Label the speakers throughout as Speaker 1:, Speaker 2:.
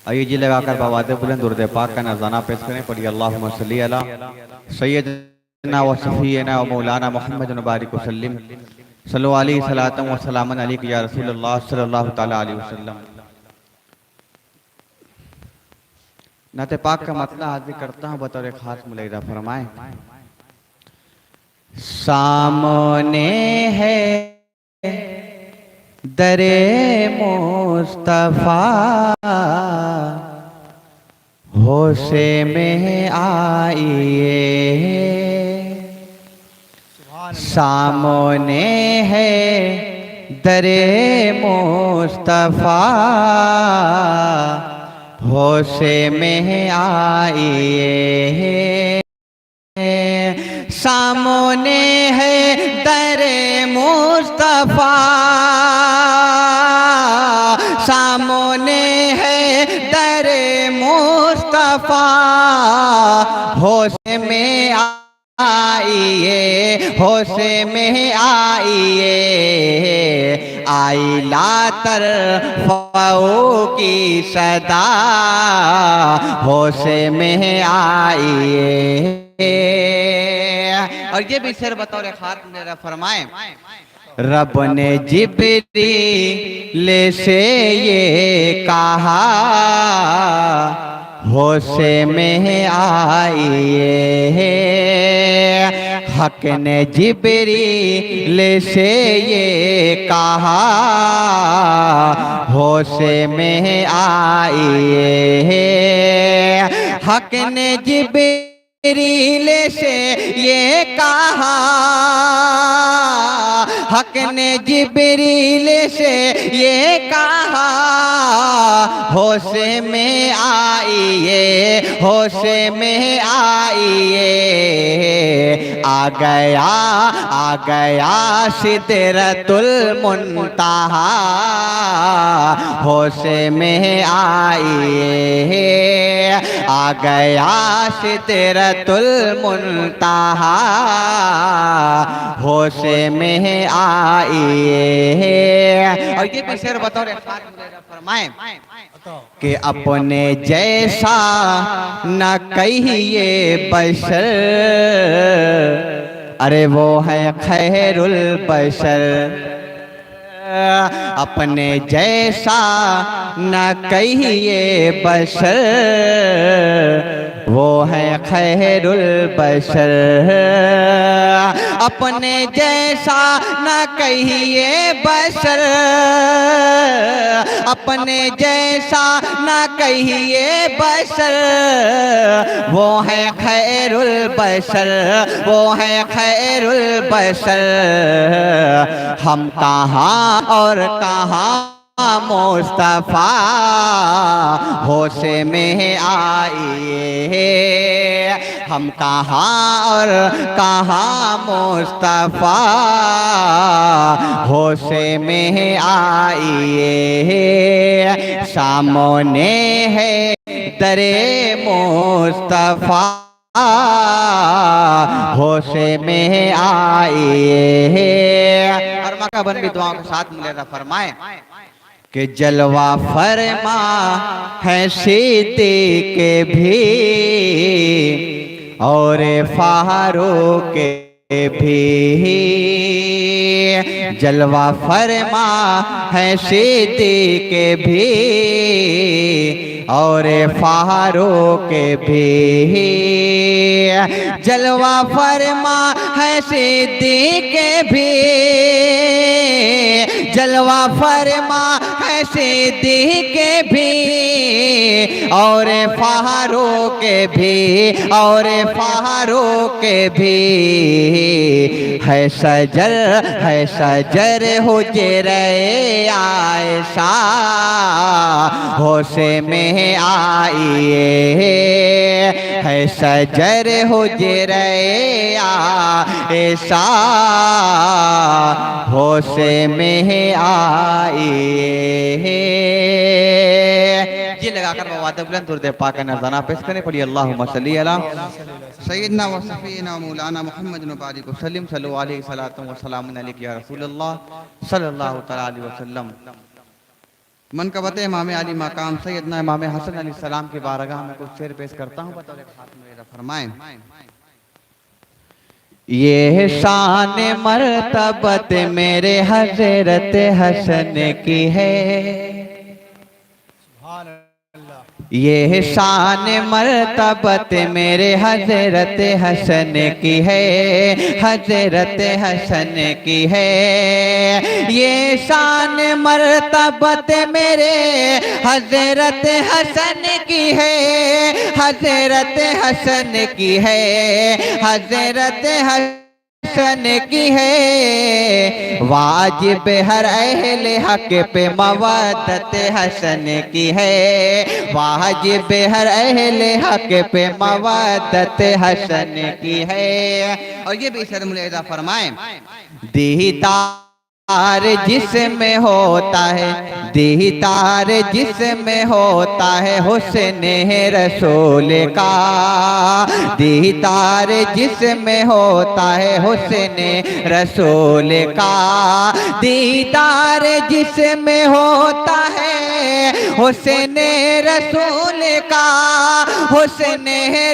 Speaker 1: आइए जी लगाकर बवादे बुलंद दुरूद पाक का नज़ाना पेश करें। पढ़िए अल्लाहुम्मा सल्ली अला सय्यदना व सफ़ीना व मौलाना मुहम्मद बारिक वसल्लम सल्लल्लाहु अलैहि सलातम व सलामन अलैका या रसूलल्लाह सल्लल्लाहु तआला अलैहि वसल्लम। नाते पाक का मतलब हाजिर करता हूँ बतौर खास मुलाहिजा फरमाएं। सामने है दरे मुस्तफा, होशे में आइए। सामने है दरे मुस्तफा, होशे में आइए। सामने है दरे मुस्तफा, सामने है दरे मुस्तफा, होश में आइए, होश में आइए। आई लातर फ़ाओ की सदा, होश में आइए। और ये भी शेर बतौर खास मेरा फरमाए। रब ने जिब्रील से ये कहा, होशे में आइए। हक ने जिब्रील से ये कहा, होशे में आइए। हक ने जिब्रील से ये कहा, हक ने जिब्रील से ये कहा, होश में आइए, होश में आइए। आ गया सिदरतुल मुंतहा, होश में आइए। आ गया सिदरतुल मुंतहा, होश में आइए। और ये भी शेर बतौर फरमाए कि अपने जैसा न कहिए बशर, अरे वो है खैरुल बशर। अपने जैसा न कहिए बशर, वो है खैरुल बशर। अपने जैसा न कहिए बशर, अपने जैसा न कहिए बशर, वो है खैरुल बशर, वो है खैरुल बशर। हम कहाँ और कहाँ मुस्तफा, होश में आइए। हम कहाँ और कहाँ मुस्तफा, होश में आइए। सामने है दरे मुस्तफा, होश में आइए। और मक्का बन भी दुआओं के साथ मिलेगा फरमाए कि जलवा फरमा है सिद्दीक़ भी, और फारूक भी। जलवा फरमा है सिद्दीक़ भी, और फारूक भी। जलवा फरमा है सिद्दीक़ भी, जलवा फरमा है सिद्दीक़ भी, और फारूक भी, और फारूक भी। है सजर हुजरे आयशा, होश में आइए। है सजर हुजरे आयशा, होश में आइए। जी लगाकर मवाद बुलंद दुरूद पाक का नज़ाना पेश करें। पढ़िए अल्लाहुम्मा सल्ली अला सय्यदना व सफ़ीना मौलाना मुहम्मद बारिक वसल्लम सल्लल्लाहु अलैहि सलातम व सलामुन अलैका या रसूलल्लाह सल्लल्लाहु तआला अलैहि वसल्लम। मनकबत इमाम अली मकाम सैयदना इमाम हसन अली सलाम की बारगाह में कुछ शेर पेश करता हूँ। बतौर खात्मे फरमाएं, ये शान मर्तबत मेरे हजरत हसन की है, ये शान मर्तबत मेरे हजरत हसन की है, हजरत हसन की है। ये शान मर्तबत मेरे हजरत हसन की है, हजरत हसन की है, हजरत हसन की है। वाजिब हर अहले हक पे मवद्दत हसन की है, वाजिब हर अहले हक पे मवद्दत हसन की है। और ये भी शर्मुलेदा फरमाएं, दीदार जिसमें होता है, दीदार जिसमें होता है हुस्न रसूल का, दीदार जिसमें होता है हुस्न रसूल का, दीदार जिसमें होता है हुस्न रसूल का, हुस्न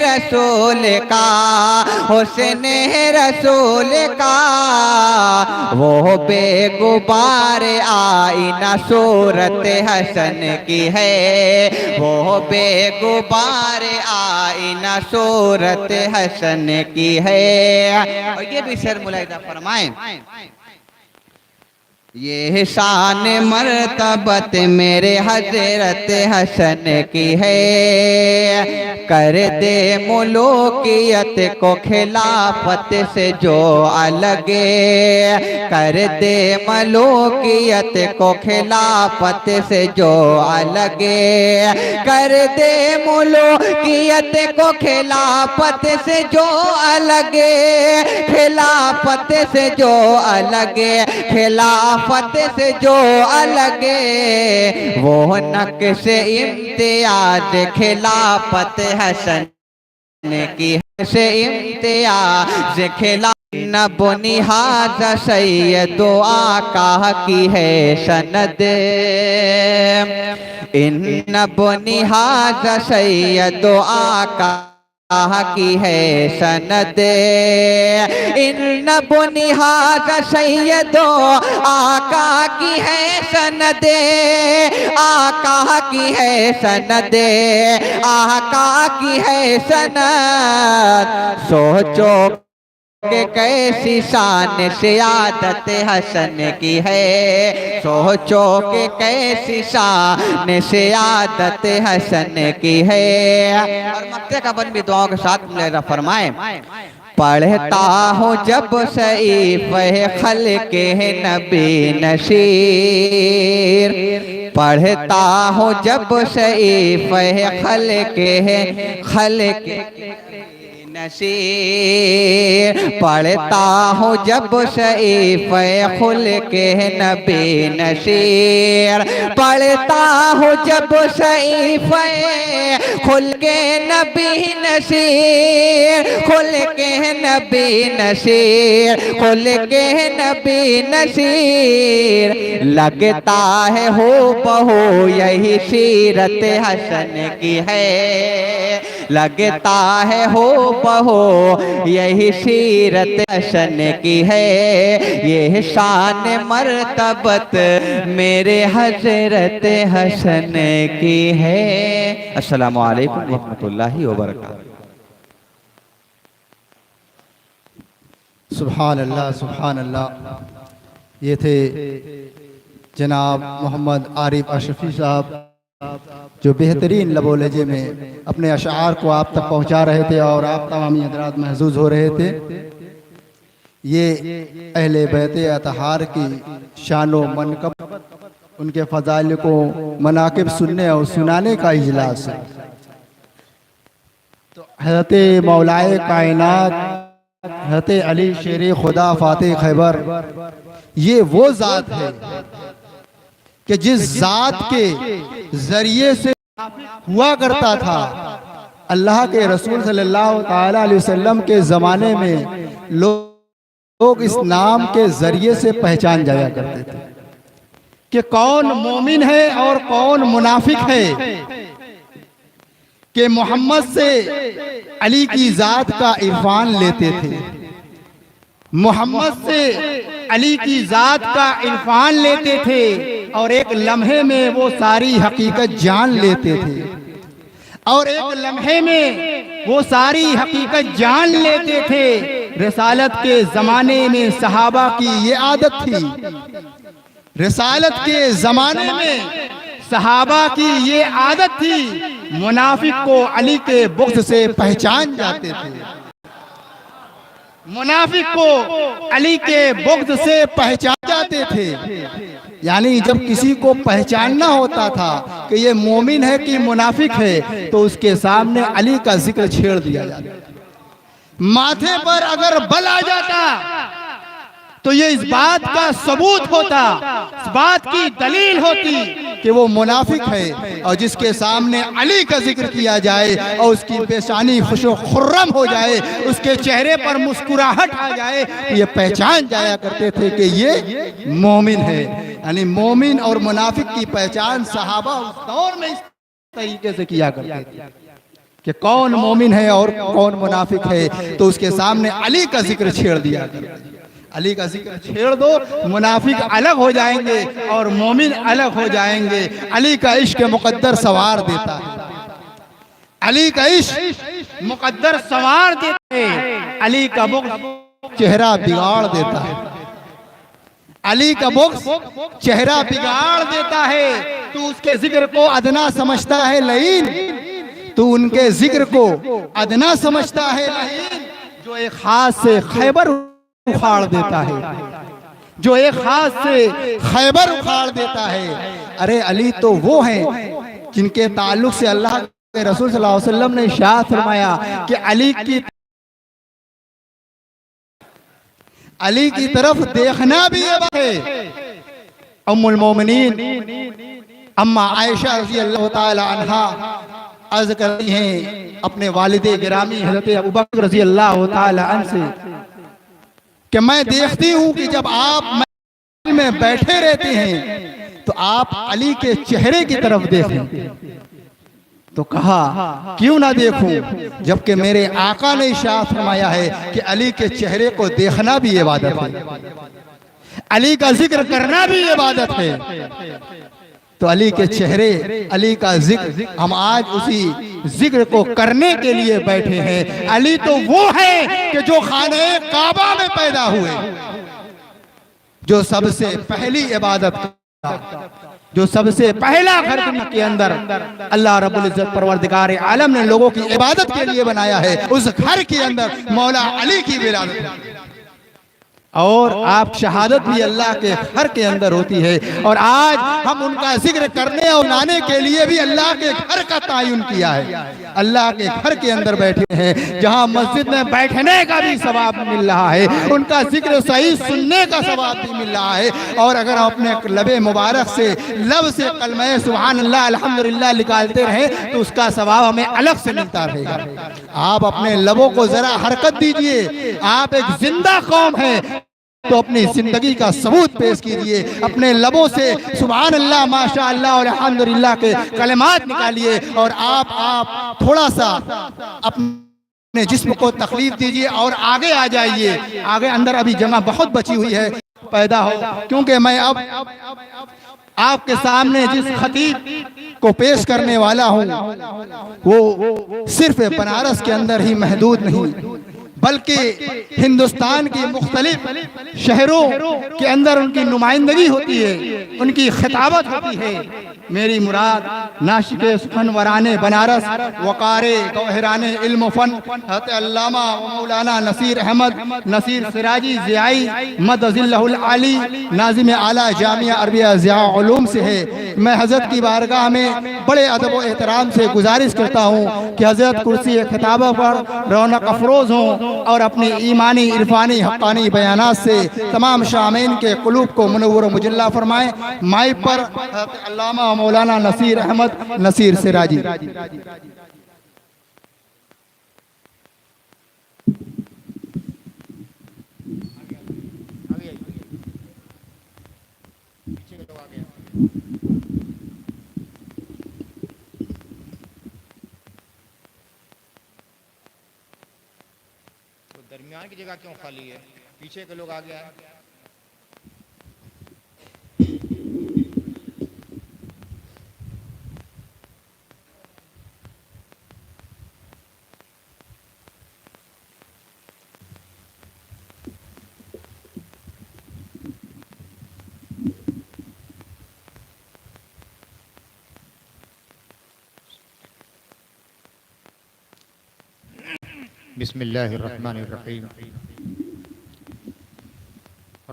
Speaker 1: रसूल का, हुस्न रसूल का। वो बेगुबार आईना सूरत हसन की है, वो बेगुबार आईना सूरत हसन की है। और ये भी शेर मुलाहिदा फरमाएं, ये शान मर्तबत मेरे हजरत हसन की है, कर दे मुलूकियत को खिलाफत से जो अलग, कर दे मुलूकियत को खिलाफत से जो अलग, कर दे मुलूकियत को खिलाफत से जो अलग, खिलाफत से जो अलग, खिलाफत से जो अलग, वो नक्श इम्तियाज खिलाफत हसन की से इम्तियाज खिला। न बुनिहाज सैयदो आका की है सनद, इन बुनिहाज सैयदो आका की है सनद, इन बुनिहाज सैयदो आका की है सनद, आका की है सनद, आका की है सनद। सोचो कि कैसी शान से आदत हसन की है, सोचो कि कैसी शान से आदत हसन की है। और मक्ते का बन भी दुआओं के साथ मेरा फरमाए, पढ़ता हूँ जब सईफ खल के नबी नशीर, पढ़ता हूँ जब सईफ खल के नशीर, पढ़ता हूँ जब सईफ खुल के नबी नशीर, पढ़ता हूँ जब सईफ खुल के नबी नशीर, खुल के नबी नशीर, खुल के नबी नशीर। लगता है हो बहू यही सीरत हसन की है, लगता है हो बहो यही सीरत हसन की है, ये शान मर्तबत मेरे हजरत हसन की है। अस्सलामु अलैकुम व रहमतुल्लाहि व बरकातहू।
Speaker 2: सुभान अल्लाह, सुभान अल्लाह। ये थे जनाब मोहम्मद आरिफ अशरफी साहब, जो बेहतरीन लबो लहजे में अपने अशार को आप तक पहुंचा रहे थे और आप तमामी हज़रात महसूस हो रहे थे। ये अहले बैत अतहार की शानो मनकब, उनके फ़ज़ाइल को मनाकिब सुनने और सुनाने का इजलास है। तो हज़रत मौलाए कायनात हज़रत अली शेर खुदा फ़ातिह खैबर, ये वो ज़ात है कि जिस ज़ात के ज़रिए से हुआ करता था अल्लाह के रसूल सल्लल्लाहु ताला अलैहि वसल्लम के ज़माने में लोग इस नाम के ज़रिए से पहचान जाया करते थे। कि कौन मोमिन है और कौन मुनाफिक है, कि मोहम्मद से अली की जात का इरफान लेते थे, मोहम्मद से अली की जात का इरफान लेते थे और एक लम्हे में वो सारी हकीकत जान लेते थे, और एक लम्हे में वो सारी हकीकत जान लेते थे। रिसालत के ज़माने में सहाबा की ये आदत थी, रिसालत के ज़माने में सहाबा की ये आदत थी। मुनाफिक को अली के बुग़्ज़ से पहचान जाते थे, मुनाफिक को अली के बुग़्ज़ से पहचान जाते थे। यानी जब किसी को पहचानना होता था कि ये मोमिन है कि मुनाफिक है, तो उसके सामने अली का जिक्र छेड़ दिया जाता। माथे पर अगर बल आ जाता तो ये इस बात का सबूत होता, इस बात की दलील होती कि वो मुनाफिक है। और जिसके सामने अली का जिक्र किया जाए और उसकी पेशानी खुशो खुर्रम हो जाए, उसके चेहरे पर मुस्कुराहट आ जाए, तो ये पहचान जाया करते थे कि ये मोमिन है। यानी मोमिन और मुनाफिक की पहचान सहाबा उस दौर में इस तरीके से किया करते थे कि कौन मोमिन है और कौन मुनाफिक है, तो उसके सामने अली का जिक्र छेड़ दिया। अली का जिक्र छेड़ दो, मुनाफिक अलग हो जाएंगे और मोमिन अलग हो जाएंगे। अली का इश्क मुकद्दर सवार देता है, अली का इश्क मुकद्दर सवार देता है। अली का बुग़्ज़ चेहरा बिगाड़ देता है, अली का बुग़्ज़ चेहरा बिगाड़ देता है। तू उसके जिक्र को अदना समझता है लईन, तू उनके जिक्र को अदना समझता है लईन, जो एक हाथ से खैबर उखाड़ देता है, जो एक हाथ से खैबर उखाड़ देता है। अरे अली तो वो हैं जिनके ताल्लुक से अल्लाह के रसूल सल्लल्लाहु अलैहि वसल्लम ने इरशाद फरमाया कि अली की तरफ देखना भी ये बात है। उम्मुल मोमिनीन अम्मा आयशा रज़ी अल्लाह ताला अन्हा अर्ज करती हैं अपने वालिदे गिरामी हज़रत अबू बकर रज़ी अल्लाह ताला अन्हु से कि मैं देखती हूँ कि जब आप महफिल में बैठे रहते हैं तो आप अली के चेहरे की तरफ देखें। तो कहा क्यों ना देखूं, जबकि मेरे आका ने इरशाद फरमाया है कि अली के चेहरे को देखना भी इबादत है, अली का जिक्र करना भी इबादत है। तो अली के चेहरे, अली का जिक्र, हम आज उसी जिक्र को करने के लिए बैठे हैं। अली तो वो है कि जो खाने काबा में पैदा हुए, जो सबसे पहली इबादत, जो सबसे पहला घर के अंदर अल्लाह रब्बुल इज्जत परवरदिगार आलम ने लोगों की इबादत के लिए बनाया है, उस घर के अंदर मौला अली की विलादत। और आप शहादत भी अल्लाह के घर के अंदर होती है। और आज हम उनका जिक्र करने और लाने के लिए भी अल्लाह के घर का तायुन किया है। अल्लाह के घर के अंदर बैठे हैं, जहां मस्जिद में बैठने का भी सवाब मिल रहा है, उनका जिक्र सही सुनने का सवाब भी मिल रहा है। और अगर हम अपने लबे मुबारक से, लब से कलमे सुभान अल्लाह अल्हम्दुलिल्लाह निकालते रहें तो उसका सवाब हमें अलग से मिलता रहेगा। आप अपने लबों को जरा हरकत दीजिए, आप एक जिंदा कौम है तो अपनी जिंदगी का सबूत पेश कीजिए। अपने लबों से सुभान अल्लाह माशा अल्लाह और अल्हम्दुलिल्लाह के कलिमात निकालिए। और आप थोड़ा सा अपने जिस्म को तकलीफ दीजिए और आगे आ जाइए। आगे अंदर अभी जगह बहुत बची हुई है पैदा हो, क्योंकि मैं अब आपके सामने जिस खतीब को पेश करने वाला हूँ वो सिर्फ बनारस के अंदर ही महदूद नहीं, बल्कि हिंदुस्तान की मुख्तलिफ शहरों के अंदर उनकी नुमाइंदगी होती है, उनकी खिताबत होती है। मेरी मुराद नाशिके सुखन वराने बनारस, वकारे गौहराने इल्म फन हज़रत अल्लामा व मौलाना नसीर अहमद नसीर सिराजी ज़ियाई मदज़िल्लहुल आली नाज़िम आला जामिया अरबिया ज़िया उलूम से है। मैं हज़रत की बारगाह में बड़े अदब व एहतराम से गुजारिश करता हूँ कि हज़रत कुर्सी खिताबत पर रौनक अफरोज़ हों और अपनी ईमानी इरफानी हक़ानी बयानात से तमाम शामीन के क़ुलूब को मुनव्वर मुजल्ला फरमाएँ। माइक पर अल्लामा मौलाना नसीर अहमद नसीर सिराजी।
Speaker 3: दरमियान की जगह क्यों खाली है? पीछे के लोग आगे आए। बिस्मिल्लाहिर्रहमानिर्रहीम।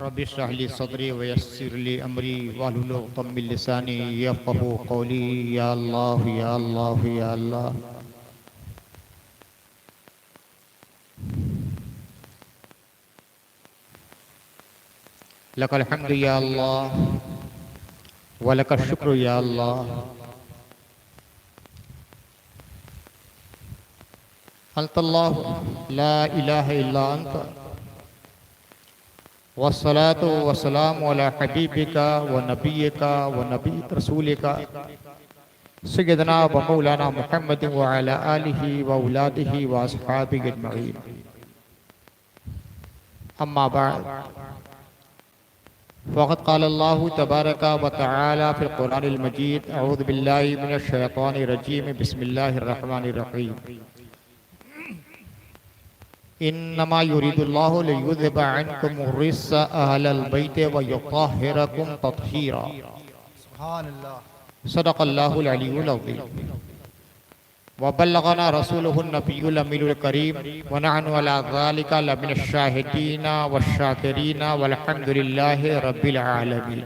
Speaker 3: रब्बि इश्रह ली सदरी व यस्सिर ली अमरी वाहलुल उक़दम मिन लिसानी यफ़क़हू क़ौली। या अल्लाह या अल्लाह या अल्लाह। लकल हम्दु या अल्लाह व लकल शुक्र या अल्लाह। अल्लाहु ला इलाहा इल्ला अंता वस्सलातु वस्सलामु अला हबीबिका व नबियिका व नबी रसूलिका सय्यदना व मौलाना मुहम्मद व अला आलिहि व औलादिहि व अस्हाबिहि अजमईन। अम्मा बाद फ़क़द क़ाल अल्लाहु तबारक व तआला फ़िल क़ुरआनिल मजीद। अऊज़ु बिल्लाहि मिनश शैतानिर रजीम। बिस्मिल्लाहिर रहमानिर रहीम। इन्नमा युरीदुल्लाहु लियुज़हिबा अन्कुम रिस्सा अहलल बैति व युत्तहिरकुम तत्हीरा।
Speaker 2: सुभानअल्लाह।
Speaker 3: सदक़ल्लाहुल अलीयुल अज़ीम। व बल्लगना रसूलुहुन नबियुल अमीनुल करीम व नहनु अला ज़ालिका लमिनश शाहिदीना वश्शाकिरीना वल्हम्दुलिल्लाहि रब्बिल आलमीन।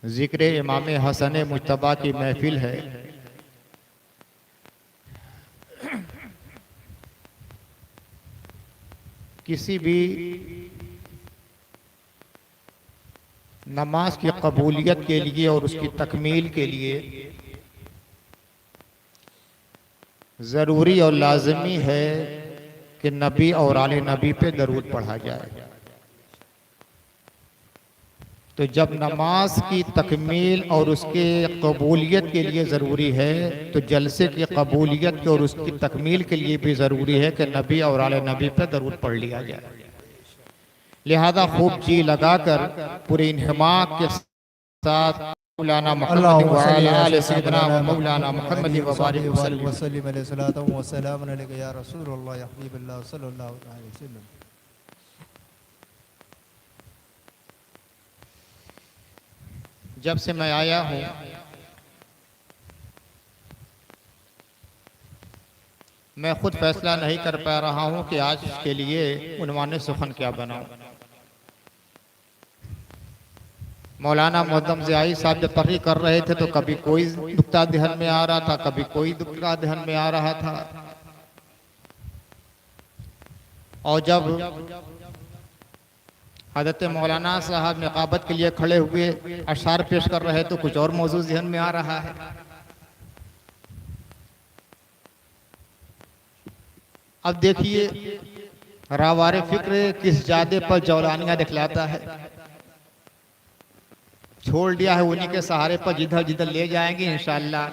Speaker 3: ज़िक्र इमाम हसन मुज्तबा की महफिल है। किसी भी नमाज की कबूलियत के लिए और उसकी तकमील के लिए ज़रूरी और लाजमी है कि नबी और आले नबी पे दरूद पढ़ा जाए। तो जब नमाज की तकमील और उसके कबूलियत के लिए ज़रूरी है तो जलसे की कबूलियत और उसकी तकमील के लिए भी ज़रूरी है कि नबी और आले नबी पर दरूद पढ़ लिया जाए। लिहाजा खूब जी लगाकर पूरे इन्हिमाक के साथ मौलाना मुहम्मद व अला आले सय्यदना व मौलाना मुहम्मद व बारिक वसल्लम
Speaker 2: अलैहि सलातो व सलाम अलैका या रसूलल्लाह या हबीबल्लाह सल्लल्लाहु अलैहि वसल्लम।
Speaker 3: जब से मैं आया हूँ मैं खुद फैसला नहीं कर पा रहा हूँ कि आज के लिए उन्वान सुखन क्या बनाऊं। मौलाना मुअद्दम ज़ियाई साहब जब तकरीर कर रहे थे तो कभी कोई नुक्ता ध्यान में आ रहा था, कभी कोई नुक्ता ध्यान में आ रहा था। और जब हज़रत मौलाना साहब निकाबत के लिए खड़े हुए अशार पेश कर रहे तो कुछ और मौजूद ज़हन में आ रहा है। अब देखिए रावारे फिक्र किस जादे पर जौलानियां दिखलाता है। छोड़ दिया है उन्हीं के सहारे पर जिधर जिधर ले जाएंगे इंशाअल्लाह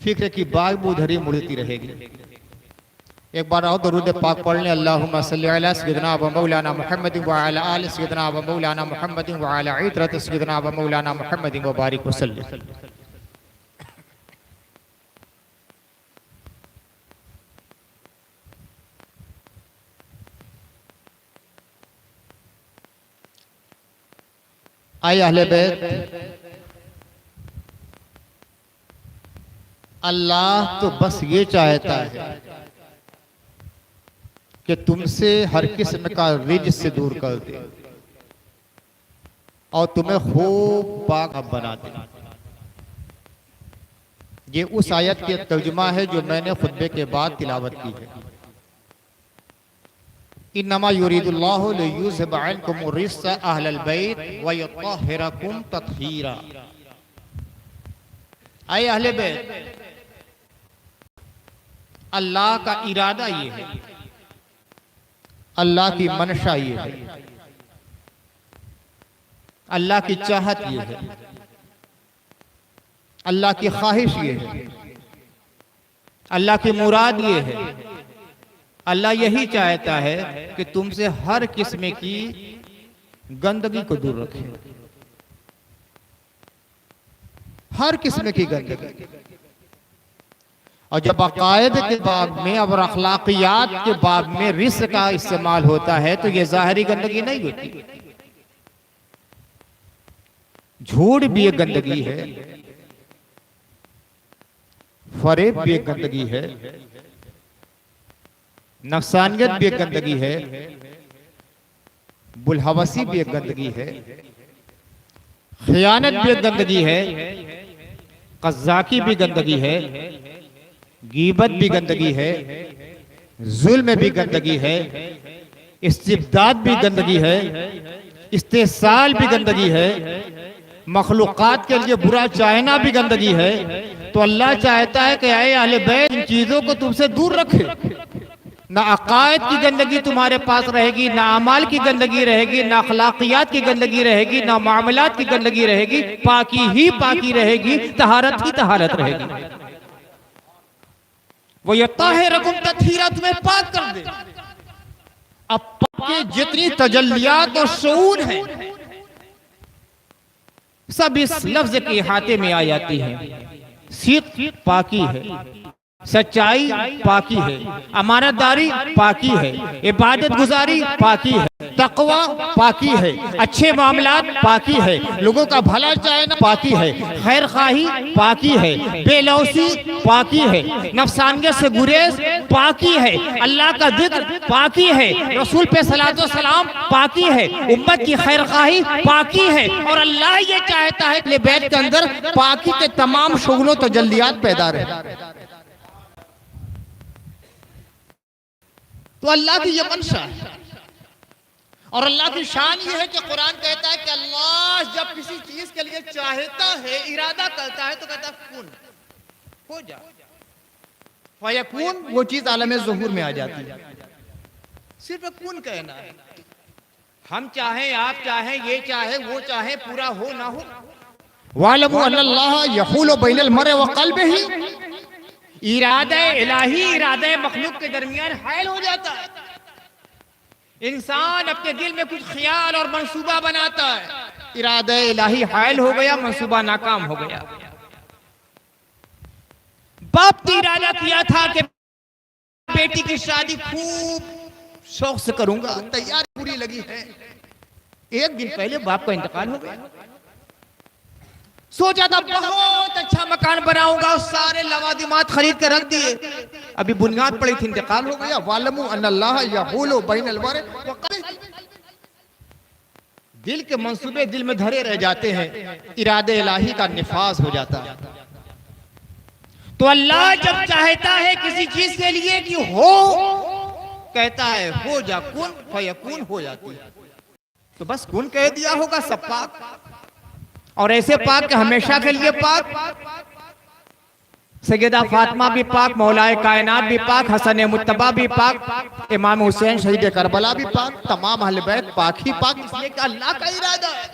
Speaker 3: फिक्र की बाग उधर ही मुड़ती रहेगी। एक बार और दरूद पाक पढ़ लें। अल्लाहुम्मा सल्लि अला सय्यिदना व मौलाना मुहम्मद व अला आलि सय्यिदना व मौलाना मुहम्मद व अला इत्रत सय्यिदना व मौलाना मुहम्मद व बारिक वसल्लम। आए अहले बैत, अल्लाह तो बस ये चाहता है कि तुमसे हर किस्म का रिज से दूर कर दे और तुम्हें खूब पाक बना दे। ये उस आयत के तर्जुमा है जो मैंने खुतबे के बाद तिलावत की है। इन्नमा युरीदुल्लाहु लियुज़हिबा अन्कुम रिस्सा अहलल बैत व युत्तहिरकुम तत्हीरा। आए अहले बैत, अल्लाह का इरादा ये है, अल्लाह की मनशा ये है, अल्लाह की चाहत ये है अल्लाह की ख्वाहिश ये है, अल्लाह की मुराद ये है, अल्लाह यही चाहता है कि तुमसे हर किस्म की गंदगी को दूर रखे, हर किस्म की गंदगी। और जब अकायद के बाब में और अखलाकियात के बाब में रिस्क का इस्तेमाल होता है तो ये ज़ाहिरी गंदगी नहीं होती। झूठ भी एक गंदगी है, फरेब भी एक गंदगी है, नफसानियत भी एक गंदगी है, बुलहवसी भी एक गंदगी है, खयानत भी एक गंदगी है, कज़्ज़ाकी भी गंदगी है, गीबत भी गंदगी है, जुल्म भी गंदगी है, इस्तिबदाद भी गंदगी है, इस्तेसाल भी गंदगी है, मखलूक़ात के लिए बुरा चाहना भी गंदगी है। तो अल्लाह चाहता है कि ऐ अहले बैत इन चीजों को तुमसे दूर रखे। ना अकायद की गंदगी तुम्हारे पास रहेगी, ना अमाल की गंदगी रहेगी, ना अखलाकियात की गंदगी रहेगी, ना मामलात की गंदगी रहेगी, पाकी ही पाकी रहेगी, तहारत ही तहारत रहेगी। वो यताहिरकुम तत्हीरा, तुम्हें पाक कर दे। अब पाक के जितनी तजल्लियात और शऊर हैं सब इस लफ्ज के अहाते में आ जाती हैं। सिद्क़ पाकी है, सच्चाई पाकी है, अमानतदारी पाकी है, इबादत गुजारी पाकी है, तक़वा पाकी है, अच्छे मामलात पाकी है, लोगों का भला चाहना पाकी है, खैर खाही पाकी है, बेलौसी पाकी है, नफसानियत से गुरेज पाकी है, अल्लाह का जिक्र पाकी है, रसूल पे सलातो सलाम पाकी है, उम्मत की खैर खाही पाकी है। और अल्लाह ये चाहता है कि बैत के अंदर पाकी के तमाम शुगलों तजल्लियात पैदा रहे। तो अल्लाह की ये मंशा है और अल्लाह की शान ये है कि कुरान कहता है कि अल्लाह जब किसी चीज के लिए चाहता है, इरादा करता है तो कहता है कुन हो जा, फयकून, वो चीज आलम ज़ुहूर में आ जाती है। सिर्फ कुन कहना है। हम चाहें, आप चाहें, ये चाहे, वो चाहे, पूरा हो ना हो। वालमु अल्लाह यहूलु बैनल मर्इ व क़ल्बिही, इरादा इलाही इरादा मखलूक के दरमियान हायल हो जाता है। इंसान अपने दिल में कुछ ख्याल और मंसूबा बनाता है, इरादा इलाही हायल हो गया, मंसूबा नाकाम हो गया। बाप ने इरादा किया था कि बेटी की शादी खूब शौक से करूंगा, तैयारी पूरी लगी है। एक दिन पहले बाप का इंतकाल हो गया। सोचा था बहुत अच्छा मकान बनाऊंगा, सारे लवादिमात खरीद कर रख दिए, अभी बुनियाद पड़ी थी, इंतकाल हो गया। वालमु अन्नल्लाह यहूलु बैनल मर्इ व क़ल्बिही, दिल के मंसूबे दिल में धरे रह जाते हैं, इरादे इलाही का निफाज हो जाता है। तो अल्लाह जब चाहता है किसी चीज के लिए कि हो, कहता है हो जा, कुन फयकून, हो जाती है। तो बस कुन कह दिया होगा, सब पाक, और ऐसे पाक कि हमेशा के लिए पाक। सैयदा फातिमा भी पाक, मौलाए कायनात भी पाक, हसन मुत्तबा भी पाक, इमाम हुसैन शहीद करबला भी पाक, तमाम अहले बैत पाक ही पाक, इसलिए कि अल्लाह का इरादा है।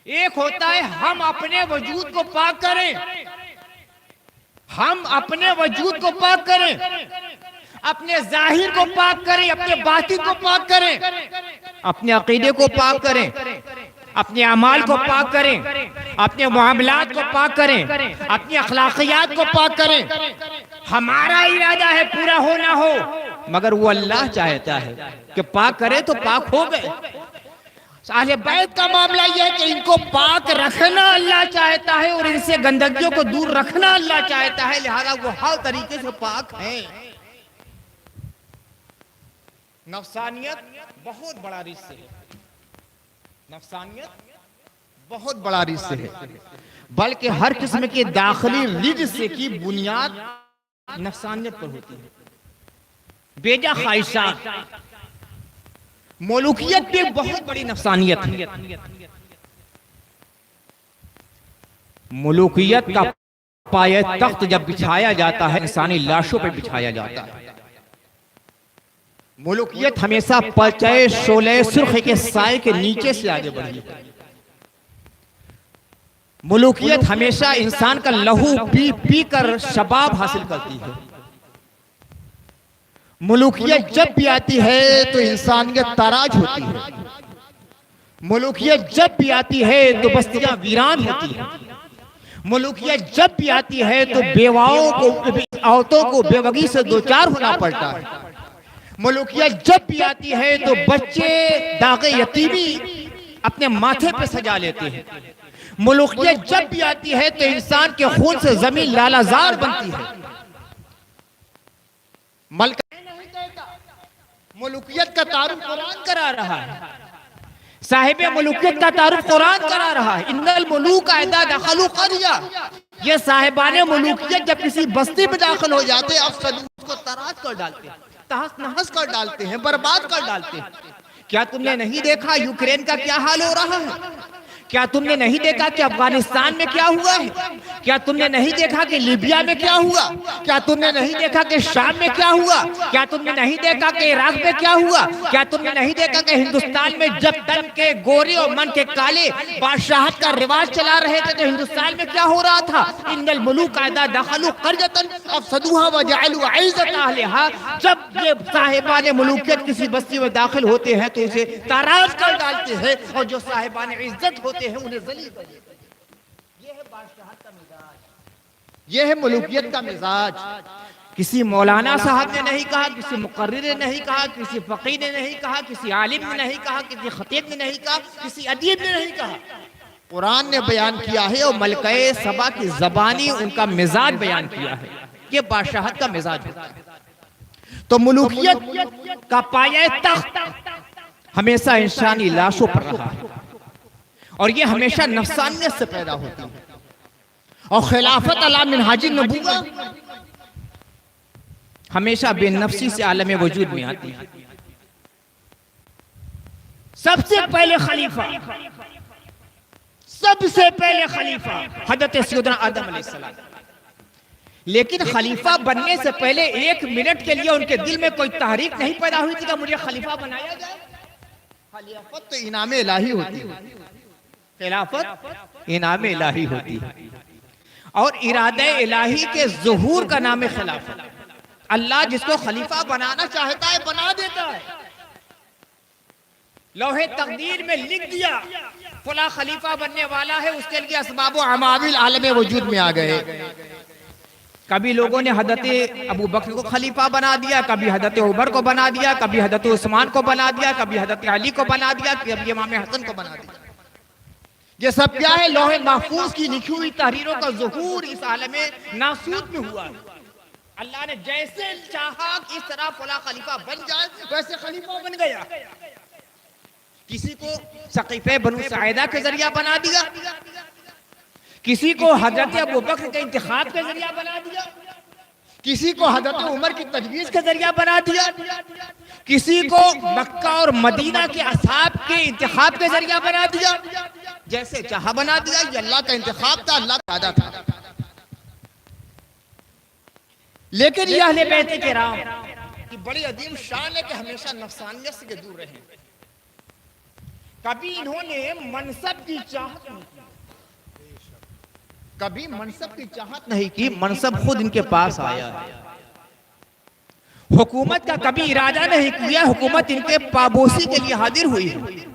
Speaker 3: एक होता है हम अपने वजूद को पाक करें, हम अपने वजूद को पाक करें, अपने जाहिर को पाक करें, अपने बातिन को पाक करें, अपने अकीदे को पाक करें, अपने अमाल को पाक करें, अपने मामलात को पाक करें, अपनी अखलाकियात को पाक करें। हमारा इरादा है पूरा हो ना हो, मगर वो अल्लाह चाहता है कि पाक करे तो पाक हो गए। अहले बैत का मामला यह है कि इनको पाक रखना अल्लाह चाहता है और इनसे गंदगियों को दूर रखना अल्लाह चाहता है, लिहाजा वो हर तरीके से पाक है। नफसानियत बहुत बड़ा रिश्ते है, नफसानियत बहुत बड़ा रिश्ते है, बल्कि हर किस्म के दाखिली रिश्ते की बुनियाद नफसानियत पर होती है। बेजा ख्वाहिशात, मौलूकियत भी एक बहुत बड़ी नफसानियत है। मौलूकियत का पाये तख्त जब बिछाया जाता है, इंसानी लाशों पर बिछाया जाता है। मौलूकियत हमेशा परचय शोले सुर्ख के साए के नीचे से आगे बढ़ी है। मुलूकियत हमेशा इंसान का लहू पी पी कर शबाब हासिल करती है। मुलूकियत जब भी आती है तो इंसानियत ताराज होती है। मुलूकियत जब भी आती है तो बस्तियां वीरान होती हैं। मुलूकियत जब भी आती है तो बेवाओं को, औरतों को बेवगी से दो चार होना पड़ता है। मुलूकियत जब भी आती है तो बच्चे दागे यतीमी अपने माथे पे सजा लेते हैं। मुलूकियत जब भी आती है तो इंसान के खून से जमीन लालाजार बनती है। मलका मुलूकियत का तारुफ कुरान करा रहा है। साहिब मुलूकियत का तारुफ कुरान करा रहा है। इन्नल मुलूक इज़ा दखलू क़रया, ये साहिबाने मुलूकियत जब किसी बस्ती में दाखिल हो जाते हैं अफसद उसको तराज कर डालते हैं, तहस नहस कर डालते हैं, बर्बाद कर डालते हैं। क्या तुमने नहीं देखा यूक्रेन का क्या हाल हो रहा है? क्या तुमने नहीं देखा कि अफगानिस्तान में क्या हुआ है? क्या तुमने नहीं देखा कि लीबिया में क्या हुआ? क्या तुमने नहीं देखा कि शाम में क्या हुआ? क्या तुमने नहीं देखा कि इराक में क्या हुआ? क्या तुमने नहीं देखा कि हिंदुस्तान में जब तन के गोरे और मन के काले बादशाहत का रिवाज चला रहे थे तो हिंदुस्तान में क्या हो रहा था? इन्नल मुलूक इज़ा दखलू क़रयतन अफ़सदूहा व जअलू इज़्ज़त अहलिहा, जब ये साहिबान मुलूकियत किसी बस्ती में दाखिल होते हैं तो उसे ताराज कर डालते हैं और जो साहिबान इज्जत होते हैं उन्हें जलील कर देते हैं। यह है बादशाहत का मिजाज, यह है मुलूकियत का मिजाज। किसी मौलाना साहब ने नहीं कहा, किसी मुकर्रिर ने नहीं कहा, किसी फकीह ने नहीं कहा, किसी आलिम ने नहीं कहा, किसी खतीब ने नहीं कहा, किसी अदीब ने नहीं कहा, कुरान ने बयान किया है और मलकाए सबा की ज़बानी उनका मिजाज बयान किया है। ये बादशाहत का मिजाज होता है। तो मुलूकियत का पाया तख्त हमेशा इंसानी लाशों पर रहा है और ये हमेशा नफसानियत से पैदा होती है। और खिलाफत अला मिनहाजी नबूवा हमेशा बेनफ्सी से आलम वजूद में आती है। सबसे पहले खलीफा हजरत सैयदना आदम अलैहिस्सलाम, लेकिन खलीफा बनने से पहले एक मिनट के लिए उनके दिल में कोई तहरीक नहीं पैदा हुई थी कि मुझे खलीफा बनाया जाए। खिलाफत तो इनाम इलाही होती है, खिलाफत इनाम इलाही होती है और इरादा इलाही के ज़ुहूर का नाम है खिलाफत। अल्लाह जिसको खलीफा बनाना चाहता है बना देता है। लौहे तकदीर में लिख दिया फला खलीफा बनने वाला है, उसके लिए असबाब व अमाविल आलम वजूद में आ गए। कभी लोगों ने हजरत अबू बकर को खलीफा बना दिया, कभी हजरत उमर को बना दिया, कभी हजरत उस्मान को बना दिया, कभी हजरत अली को बना दिया, कभी इमाम हसन को बना दिया। ये सब क्या है? लौहे महफूज की लिखी हुई तहरीरों का ज़ुहूर इस आलम नासूत में हुआ। अल्लाह ने जैसे चाहा इस तरह फला खलीफा बन जाए वैसे खलीफा बन गया। किसी को सकीफे बनु साइदा के जरिया बना दिया, किसी को हजरत अबू बकर के इंतखाब के जरिया बना दिया, किसी को हजरत उमर की तजवीज़ के जरिया बना दिया, किसी को मक्का और मदीना के असहाब के इंतखाब के जरिया बना दिया। जैसे चाहा बना दिया। ये अल्लाह का इंतखाब था, अल्लाह का वादा था। लेकिन ये अहले बैत किराम की बड़ी अजीम शान है कि हमेशा नफसानियत से दूर रहे। कभी इन्होंने मनसब की चाहत नहीं की, कभी मनसब की चाहत नहीं की, मनसब खुद इनके पास आया है। हुकूमत का कभी इरादा नहीं किया, हुकूमत इनके पाबोसी के लिए हाजिर हुई है।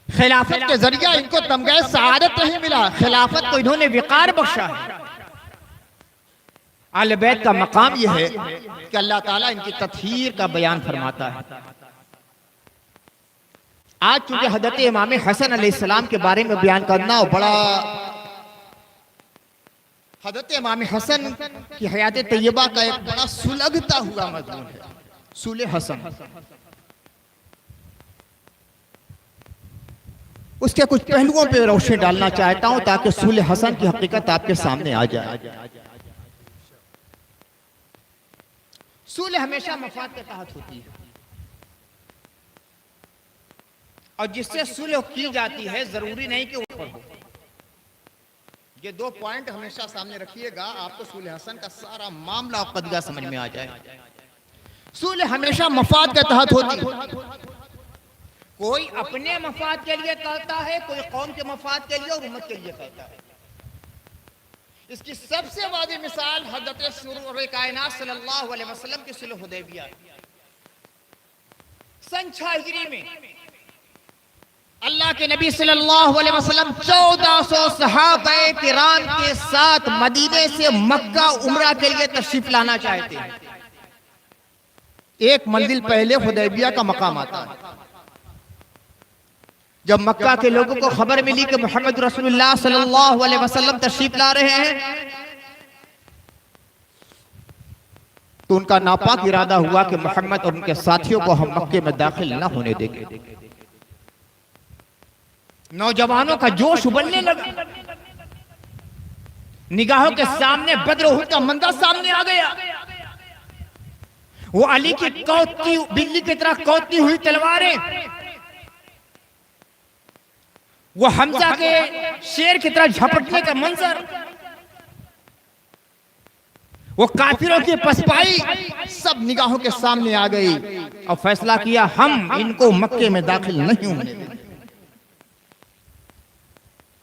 Speaker 3: खिलाफत के जरिए इनको तमगा सआदत नहीं मिला, खिलाफत को इन्होंने विकार बख्शा है। अहले बैत का मकाम यह है कि अल्लाह ताला इनकी तत्हीर का बयान फरमाता है। आज चूंकि हजरत इमाम हसन अलैहिस्सलाम के बारे में बयान करना बड़ा, हजरत इमाम हसन की हयात तैयबा का एक बड़ा सुलगता हुआ मजमून है, सूले हसन। उसके कुछ पहलुओं पे रोशनी डालना चाहता हूं ताकि सूले हसन की हकीकत आपके सामने आ जाए। सूले हमेशा मफाद के तहत होती है और जिससे सुलह की जाती है जरूरी नहीं कि ऊपर हो। ये दो पॉइंट हमेशा सामने रखिएगा, आपको सुलह हसन का सारा मामला और कदिया समझ में आ जाए। सुलह हमेशा मफाद के तहत होती है। कोई अपने मफाद के लिए कहता है, कोई कौम के मफाद के लिए और उम्मत के लिए कहता है। इसकी सबसे वादी मिसाल हज़रत शुरूर कायनात सल्लल्लाहु अलैहि वसल्लम की सुलह हुदैबिया सन 6 हिजरी में अल्लाह के नबी सल्लल्लाहु अलैहि वसल्लम 1400 सहाबाए किराम के साथ मदीने से मक्का उम्रा के लिए तशरीफ लाना चाहते हैं। एक मंजिल पहले हुदैबिया का मकाम आता है। जब मक्का के लोगों को खबर मिली कि मोहम्मद रसूलुल्लाह सल्लल्लाहु अलैहि वसल्लम तशरीफ ला रहे हैं, तो उनका नापाक इरादा हुआ कि मोहम्मद और उनके साथियों को हम मक्के में दाखिल न होने देंगे। नौजवानों का जोश उबलने लगा। निगाहों के सामने बद्र उहद का मंजर सामने आ गया। वो अली की कौतती बिल्ली की तरह कौतती हुई तलवारें, वो हमजा के शेर की तरह झपटने का मंजर, वो काफिरों की पसपाई, सब निगाहों के सामने आ गई और फैसला किया हम इनको मक्के में दाखिल नहीं होने देंगे।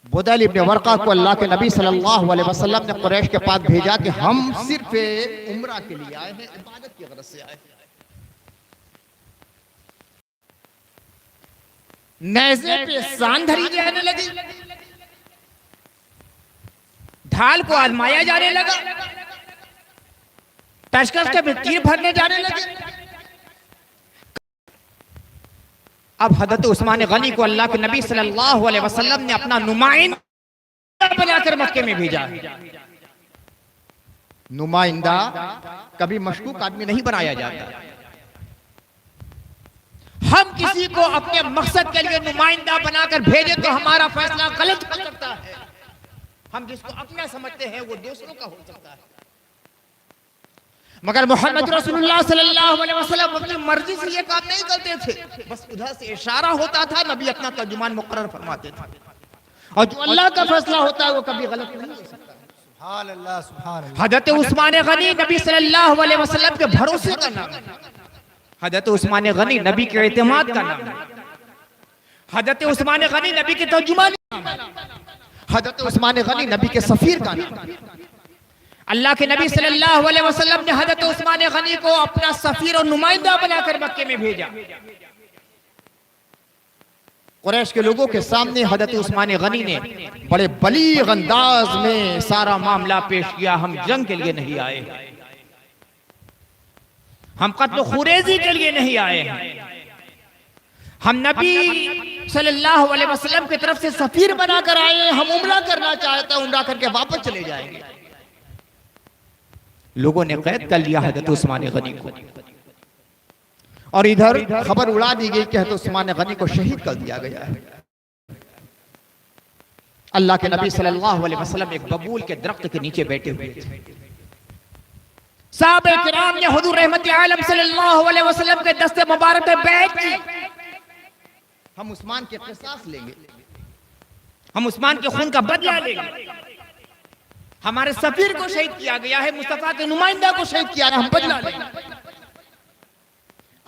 Speaker 3: बुदैल इब्न वर्का को अल्लाह के नबी सल्लल्लाहु अलैहि वसल्लम ने कुरैश के पास भेजा कि हम सिर्फ उम्रा के लिए आए हैं, इबादत की गरज से आए हैं। नेज़े पे सांधरी जाने लगी, ढाल को आजमाया जाने लगा, तशकस के तीर भरने जाने लगे। अब हज़रत उस्मान गनी को अल्लाह के नबी सल्लल्लाहु अलैहि वसल्लम ने अपना नुमाइंदा बनाकर मक्के में भेजा। नुमाइंदा कभी मशकूक आदमी नहीं बनाया जाता। हम किसी को अपने मकसद के लिए नुमाइंदा बनाकर भेजे तो हमारा फैसला गलत हो सकता है। हम जिसको अपना समझते हैं वो दूसरों का हो सकता है। मगर मोहम्मद रसूलुल्लाह सल्लल्लाहु अलैहि वसल्लम अपनी मर्जी से ये काम नहीं करते थे। बस उधर से इशारा होता था, नबी अपना तर्जुमान मुकर्रर फरमाते थे, और जो अल्लाह का फैसला होता है वो कभी गलत नहीं हो सकता। सुभान अल्लाह, सुभान अल्लाह। हज़रत उस्मान गनी नबी सल्लल्लाहु अलैहि वसल्लम के भरोसे का नाम है। हज़रत उस्मान गनी नबी के एतमाद का नाम है। हज़रत उस्मान गनी नबी के तर्जुमान का नाम है। हज़रत उस्मान गनी नबी के सफीर का नाम है। अल्लाह के नबी सल्लल्लाहु अलैहि वसल्लम ने हज़रत उस्मान गनी को अपना सफीर और नुमाइंदा बनाकर मक्के में भेजा। कुरैश के लोगों के सामने हज़रत उस्मान गनी ने बड़े बलीग अंदाज में सारा मामला पेश किया। हम जंग के लिए नहीं आए, हम कत्ल खुरेजी के लिए नहीं आए हैं, हम नबी सल्लल्लाहु अलैहि वसल्लम की तरफ से सफीर बनाकर आए हैं। हम उम्रा करना चाहते हैं, उम्रा करके वापस चले जाएंगे। लोगों ने कैद कर लिया हज़रत उस्मान गनी को, और इधर खबर उड़ा दी गई कि हज़रत उस्मान गनी को शहीद कर दिया गया है। अल्लाह के नबी सल्लल्लाहु अलैहि वसल्लम एक बबूल के दरख्त के नीचे बैठे हुए थे। साहबे किराम ने हुजूर रहमत आलम सल्लल्लाहु अलैहि वसल्लम के दस्ते मुबारक में बैठ की, हम उस्मान के क़िसास लेंगे, हम उस्मान के खून का बदला लेंगे। हमारे सफीर को शहीद किया गया है, मुस्तफा के नुमाइंदा को शहीद किया है, हम बदला लेंगे।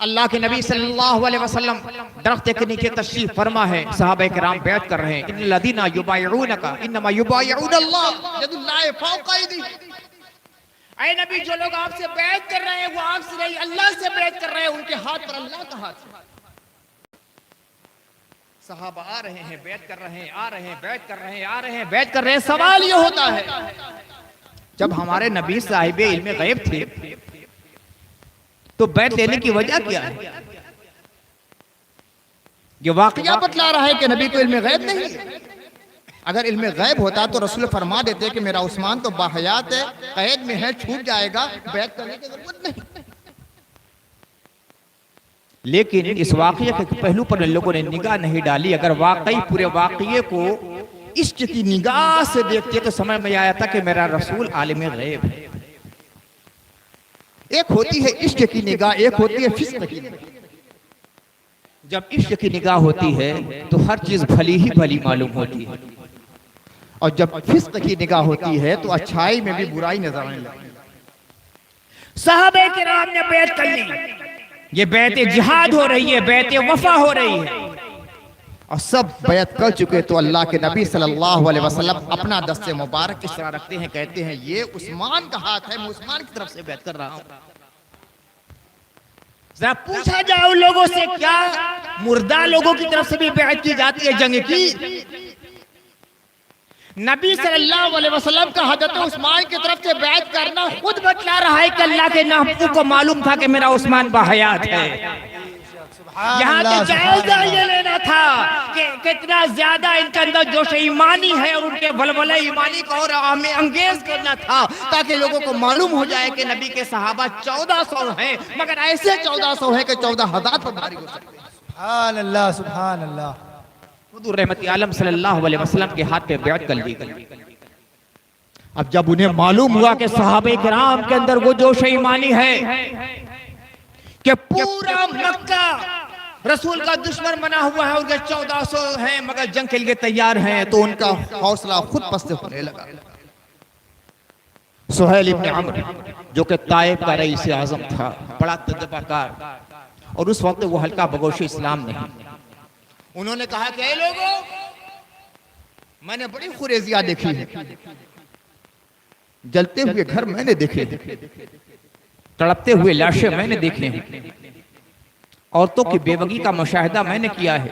Speaker 3: अल्लाह के नबी सल्लल्लाहु अलैहि वसल्लम दरख्त के नीचे तशरीफ फरमा है। सहाबा किराम बैत कर रहे हैं। इन्नल लदीना युबाइऊनका इन्नमा युबाइऊनल्लाह यदुल्लाहि फौका अयदीहिम। ऐ नबी, जो लोग आपसे बैत कर रहे हैं वो आपसे नहीं अल्लाह से बैत कर रहे हैं, उनके हाथ पर अल्लाह का हाथ है। सहाबा आ रहे हैं, बैत कर रहे हैं, आ रहे हैं, बैत कर रहे हैं, आ रहे हैं, बैत कर रहे हैं। सवाल ये होता है, जब हमारे नबी साहिब इल्म गैब थे तो बैत लेने की वजह क्या है? ये वाकया बतला रहा है कि नबी को इल्म गैब नहीं है। अगर इल्म गैब होता तो रसूल फरमा देते कि मेरा उस्मान तो बाहयात है, कैद में है, छूट जाएगा, बैत करने की जरूरत नहीं। लेकिन इस वाकये के पहलू पर लोगों ने निगाह नहीं डाली। अगर वाकई पूरे वाकये को इश्क की निगाह से देखते तो समझ में आया था कि मेरा रसूल आलिम गैब है। एक होती है इश्क की निगाह, एक होती है फिस्क की निगाह। जब इश्क की निगाह होती है तो हर चीज भली ही भली मालूम होती है, और जब फिस्क की निगाह होती है तो अच्छाई में भी बुराई नजर आने लगती है। सहाबे किराम ने बैत कर ली। ये बैत जिहाद हो रही है, बैत वफा हो रही है। और सब बैत कर चुके, तो अल्लाह के नबी सल्लल्लाहु अलैहि वसल्लम अपना दस्ते मुबारक इस तरह रखते हैं, कहते हैं ये उस्मान का हाथ है, मैं उस्मान की तरफ से बैत कर रहा हूं। जरा पूछा जाए उन लोगों से, क्या मुर्दा लोगों की तरफ से भी बैत की जाती है जंग की? नबी सल्लल्लाहु अलैहि वसल्लम का हजरत उस्मान की तरफ से बैत करना खुद बतला रहा है कि अल्लाह के महबूब को मालूम था कि मेरा उस्मान बाहयात है। यहाँ तो जायजा ये लेना था कि कितना ज्यादा इनके अंदर जोश ईमानी है और उनके वलवले ईमानी को और हमें अंगेज करना था, ताकि लोगों को मालूम हो जाए कि नबी के सहाबा 1400 हैं, मगर ऐसे 1400 है कि 14,000 पर भारी हो सकते हैं।
Speaker 2: सुभान अल्लाह, सुभान अल्लाह।
Speaker 3: हुजूर रहमत आलम सल्लल्लाहु अलैहि वसल्लम के हाथ पे बैत कर ली गई। अब जब उन्हें मालूम हुआ कि सहाबे किराम के अंदर वो जोश ईमानी है कि पूरा मक्का रसूल का दुश्मन बना हुआ है, उनके 1400 हैं मगर जंग के लिए तैयार हैं, तो उनका हौसला खुद पस्त होने लगा। सुहैल इब्न अम्र जो कि ताइफ का रईस आज़म था, बड़ा तजर्बाकार, और उस वक्त वो हल्का बगोशी इस्लाम नहीं, उन्होंने कहा कि ऐ लोगों, मैंने बड़ी खुरेजिया देखी है, जलते हुए घर मैंने देखे, तड़पते हुए लाशें मैंने देखे हैं, औरतों की बेवगी का मुशाहिदा मैंने किया है,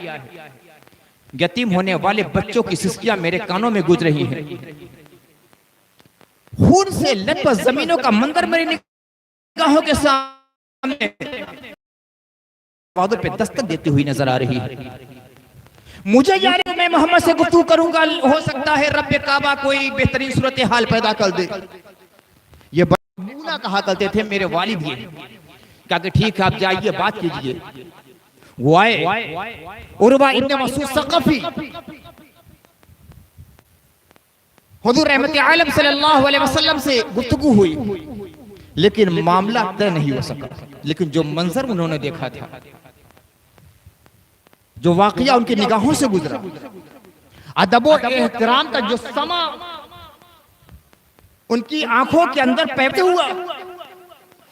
Speaker 3: यतीम होने वाले बच्चों की सिसकियां मेरे कानों में गुजर रही हैं, खून से लथपथ जमीनों का मंजर मेरी निगाहों के सामने बहादुर पे दस्तक देती हुई नजर आ रही है। मुझे यानी मैं मोहम्मद से गुफ्तगू करूंगा, हो सकता है रब्बे काबा कोई बेहतरीन सूरत हाल पैदा कर दे। ये बड़ा कहा करते थे मेरे वालिद, ये कहा कि ठीक है आप जाइए बात कीजिए। वो आए, उर्वा इब्न मसूद सक़फ़ी, हुज़ूर रहमत आलम सल्लल्लाहु अलैहि वसल्लम से गुफ्तगू हुई, लेकिन मामला तय नहीं हो सका। लेकिन जो मंजर उन्होंने देखा था, जो वाकया उनकी निगाहों से गुजरा, अदब और एहतराम का जो समा उनकी आंखों के अंदर पैदा हुआ,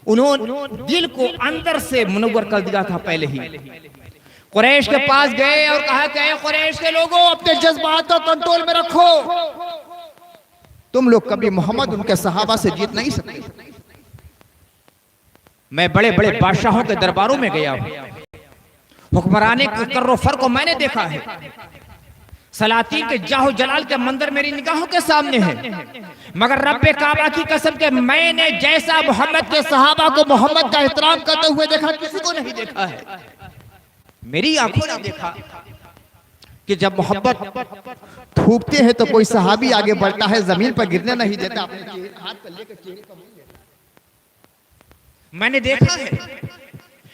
Speaker 3: उन्होंने दिल को अंदर से मुनव्वर कर दिया था। पहले ही कुरैश के पास गए और कहा कि कुरैश के लोगों, अपने जज्बात को कंट्रोल में रखो, तुम लोग कभी मोहम्मद उनके सहाबा से जीत नहीं सकते। मैं बड़े बड़े बादशाहों के दरबारों में गया हूं, हुक्मराने के कर्रो फर को मैंने देखा है, सलातीन के जाहो जलाल के मंदिर मेरी निगाहों के सामने है, मगर रब्बे काबा की कसम के मैंने जैसा मोहम्मद के सहाबा को मोहम्मद का एहतराम करते हुए देखा, किसी को नहीं देखा है। मेरी आंखों ने देखा कि जब मोहब्बत थूकते हैं तो कोई सहाबी आगे बढ़ता है, जमीन पर गिरने नहीं देता, अपने हाथ पर लेकर चेहरे पर। मैंने देखा है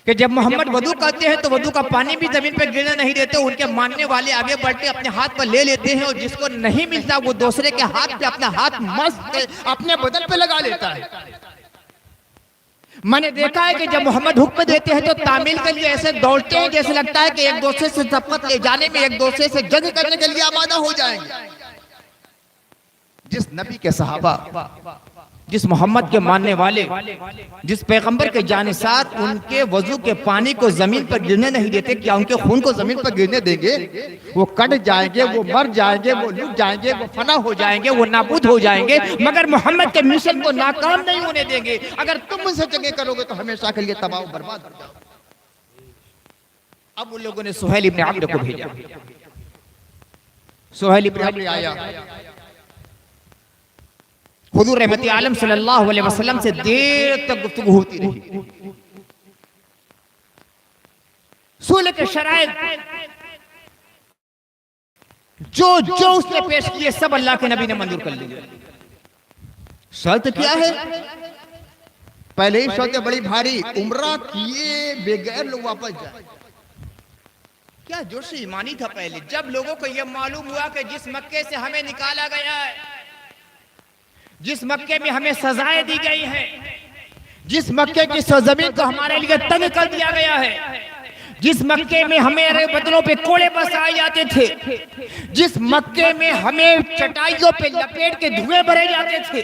Speaker 3: कि जब मोहम्मद वदू करते हैं तो वदू का पानी भी जमीन पर गिरने नहीं देते, उनके मानने वाले आगे बढ़ते अपने हाथ पर ले लेते हैं, और जिसको नहीं मिलता वो दूसरे के हाथ पे अपना हाथ मस्त अपने बदन पे लगा लेता है। मैंने देखा है कि जब मोहम्मद हुक्म देते हैं तो तामील के लिए ऐसे दौड़ते हैं जैसे लगता है कि एक दूसरे से शपथ ले जाने में, एक दूसरे से जंग करने के लिए आमादा हो जाएंगे। जिस नबी के सहाबा, जिस मोहम्मद के मानने वाले, जिस पैगंबर के जानिसार उनके वजू के पानी को जमीन पर गिरने नहीं देते, क्या उनके खून को जमीन पर गिरने देंगे? वो कट जाएंगे, वो मर जाएंगे, वो लुट जाएंगे, वो फना हो जाएंगे, वो नाबूद हो जाएंगे, मगर मोहम्मद के मिशन को नाकाम नहीं होने देंगे। अगर तुम उनसे जंगे करोगे तो हमेशा के लिए तबाह बर्बाद हो जाओगे। अब उन लोगों ने सुहैल इब्न अम्र को भेजा। सुहैल इब्न अम्र आया, हुज़ूर रहमत आलम सल्लल्लाहु अलैहि वसल्लम से देर तक गुफ्तगू होती रही। सुलह के शराइत जो जो उसने पेश किए सब अल्लाह के नबी ने मंजूर कर लिए। शर्त क्या है? पहले ही शर्त बड़ी भारी, उम्रा किए बगैर लोग वापस जाए। क्या जोश ईमानी था पहले, जब लोगों को यह मालूम हुआ कि जिस मक्के से हमें निकाला गया है, जिस मक्के में हमें सजाएं दी गई हैं, जिस मक्के की सरजमीन को हमारे लिए तंग कर दिया गया है, जिस मक्के में हमें बदनों पे कोड़े बरसाए जाते थे, जिस मक्के में हमें चटाइयों पे लपेट के धुएं भरे जाते थे,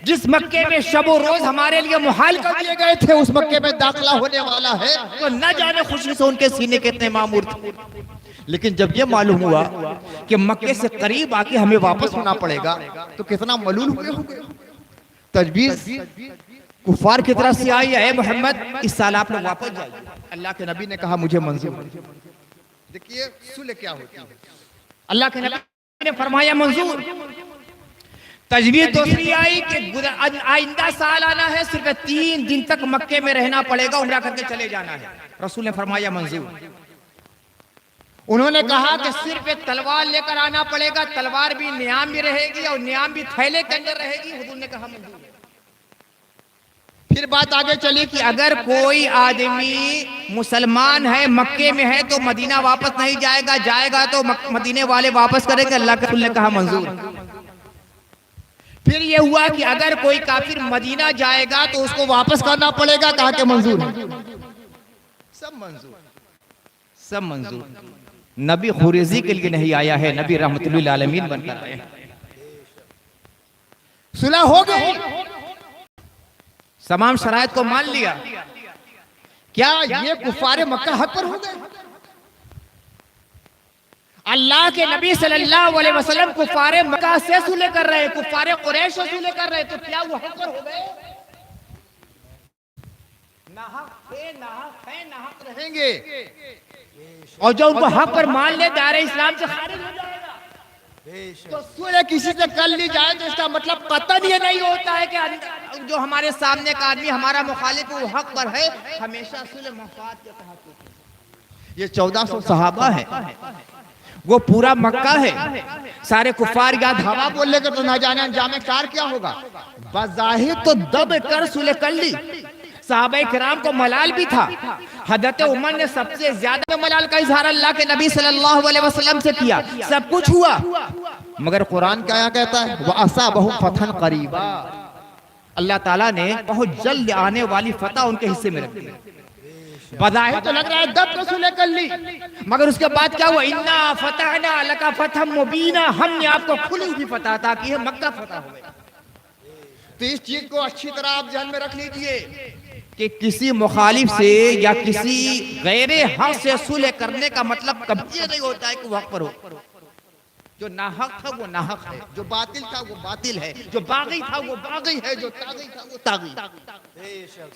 Speaker 3: जिस मक्के में शबो रोज हमारे लिए मुहाल कर दिए गए थे, उस मक्के में दाखिला होने वाला है तो न जाने खुशी से उनके सीने कितने मामूर थे। लेकिन जब ये मालूम हुआ कि मक्के से करीब आके हमें वापस होना पड़ेगा तो कितना मलूल हुए होंगे। तजवीज कुफार की तरफ से आई है, मोहम्मद इस साल आप लोग वापस जाइए। अल्लाह के नबी ने कहा मुझे मंजूर। देखिए सुलह क्या होती है। अल्लाह के नबी ने फरमाया मंजूर। तजवीज दूसरी आई कि आइंदा साल आना है, सिर्फ 3 दिन तक मक्के में रहना पड़ेगा, उम्रा करके चले जाना है। रसूल ने फरमाया मंजूर। उन्होंने कहा कि सिर्फ एक तलवार लेकर आना पड़ेगा, तलवार भी नियाम भी रहेगी और नियाम भी थैले के अंदर रहेगी। हुजूर ने कहा मंजूर है। फिर बात आगे चली कि अगर कोई आदमी मुसलमान है, मक्के में है, तो मदीना वापस नहीं जाएगा, जाएगा तो मदीने वाले वापस करेंगे। अल्लाह के रसूल ने कहा मंजूर। फिर ये हुआ कि अगर कोई काफिर मदीना जाएगा तो उसको वापस करना पड़ेगा, कहा कि मंजूर है। सब मंजूर, सब मंजूर। नबी खुरेजी के लिए नहीं आया है, नबी रहमतुल लिल आलमीन बनकर आए हैं। सुलह हो गई, तमाम शराइत को मान लिया। क्या ये कुफारे मक्का हक पर हो गए? अल्लाह के नबी सल्लल्लाहु अलैहि वसल्लम कुफारे मक्का से सुलह कर रहे, कुफारे कुरैश से सुलह कर रहे, तो क्या वो हक पर हो गए? नाहक है, नाहक है, नाहक रहेंगे। और जो उनको हक पर मान ले दायरे इस्लाम से खारिज हो जाएगा। तो सुलह किसी से कर ली जाए तो इसका मतलब कतई ये नहीं होता है कि जो हमारे सामने का आदमी हमारा मुखालिफ वो हक पर है। हमेशा सुलह मफाद के तहत होती है। ये 1400 सहाबा है, वो पूरा मक्का है, सारे कुफार या धावा बोल लेकर तो ना जाने अंजाम कार क्या होगा। बज़ाहिर तो दब कर सुलह कर ली। सहाबा किराम को मलाल भी था। हजरत उमर ने सबसे ज्यादा मलाल का इजहार अल्लाह के नबी सल्लल्लाहु अलैहि वसल्लम से किया। सब कुछ हुआ, मगर कुरान क्या कहता है, वह असाबहु फतहन करीबा। अल्लाह ताला ने बहुत जल्द आने वाली फतह उनके हिस्से में रख दी। बज़ाहिर तो लग रहा है दब तो सुलह कर ली, मगर उसके बाद क्या हुआ, इन्ना फतहना लका फतहम मुबीना, हमने आपको खुली हुई फतह अता की है, मक्का फतह हो गया। तो इस चीज को अच्छी तरह आप ध्यान में रख लीजिए कि किसी मुखालिफ से या किसी गैर हक से सुलह करने का मतलब कभी नहीं होता है कि वो हक पर हो। जो नाहक था वो नाहक है, जो बातिल था वो बातिल है, जो बागी था वो बागी है, जो तागी था वो तागी।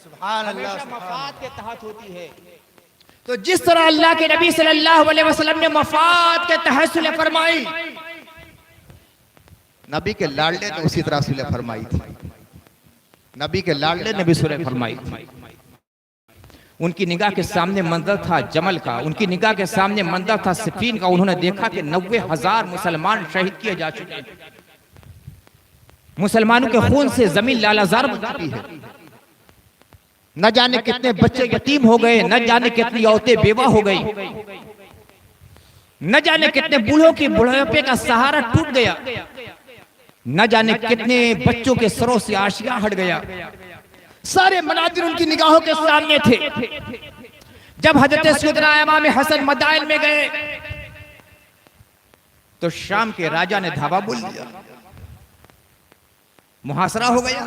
Speaker 3: सुभान अल्लाह, मफाद के तहत होती है। तो जिस तरह अल्लाह के नबी सल्लल्लाहु अलैहि वसल्लम ने मफाद के तहत सुलह फरमाई, नबी के लाडले ने उसी तरह सुलह फरमाई थी। नबी के लाडले ने भी सुलह फरमाई थी। उनकी निगाह के सामने मंजर था जमल का, उनकी निगाह के सामने मंजर था सिफीन का। उन्होंने देखा कि 90,000 मुसलमान शहीद किए जा चुके हैं। मुसलमानों के खून से जमीन लालाजार बन चुकी है। न जाने कितने बच्चे यतीम हो गए, न जाने कितनी औरतें बेवा हो गई, न जाने कितने बूढ़ों की बुढ़ापे का सहारा टूट गया, न जाने कितने बच्चों के सरों से आशियां हट गया। सारे मनाजिर उनकी निगाहों के सामने थे। जब हजरत सैयदना इमाम हसन मदाइन में गए तो शाम के राजा ने धावा बोल दिया, मुहासरा हो गया।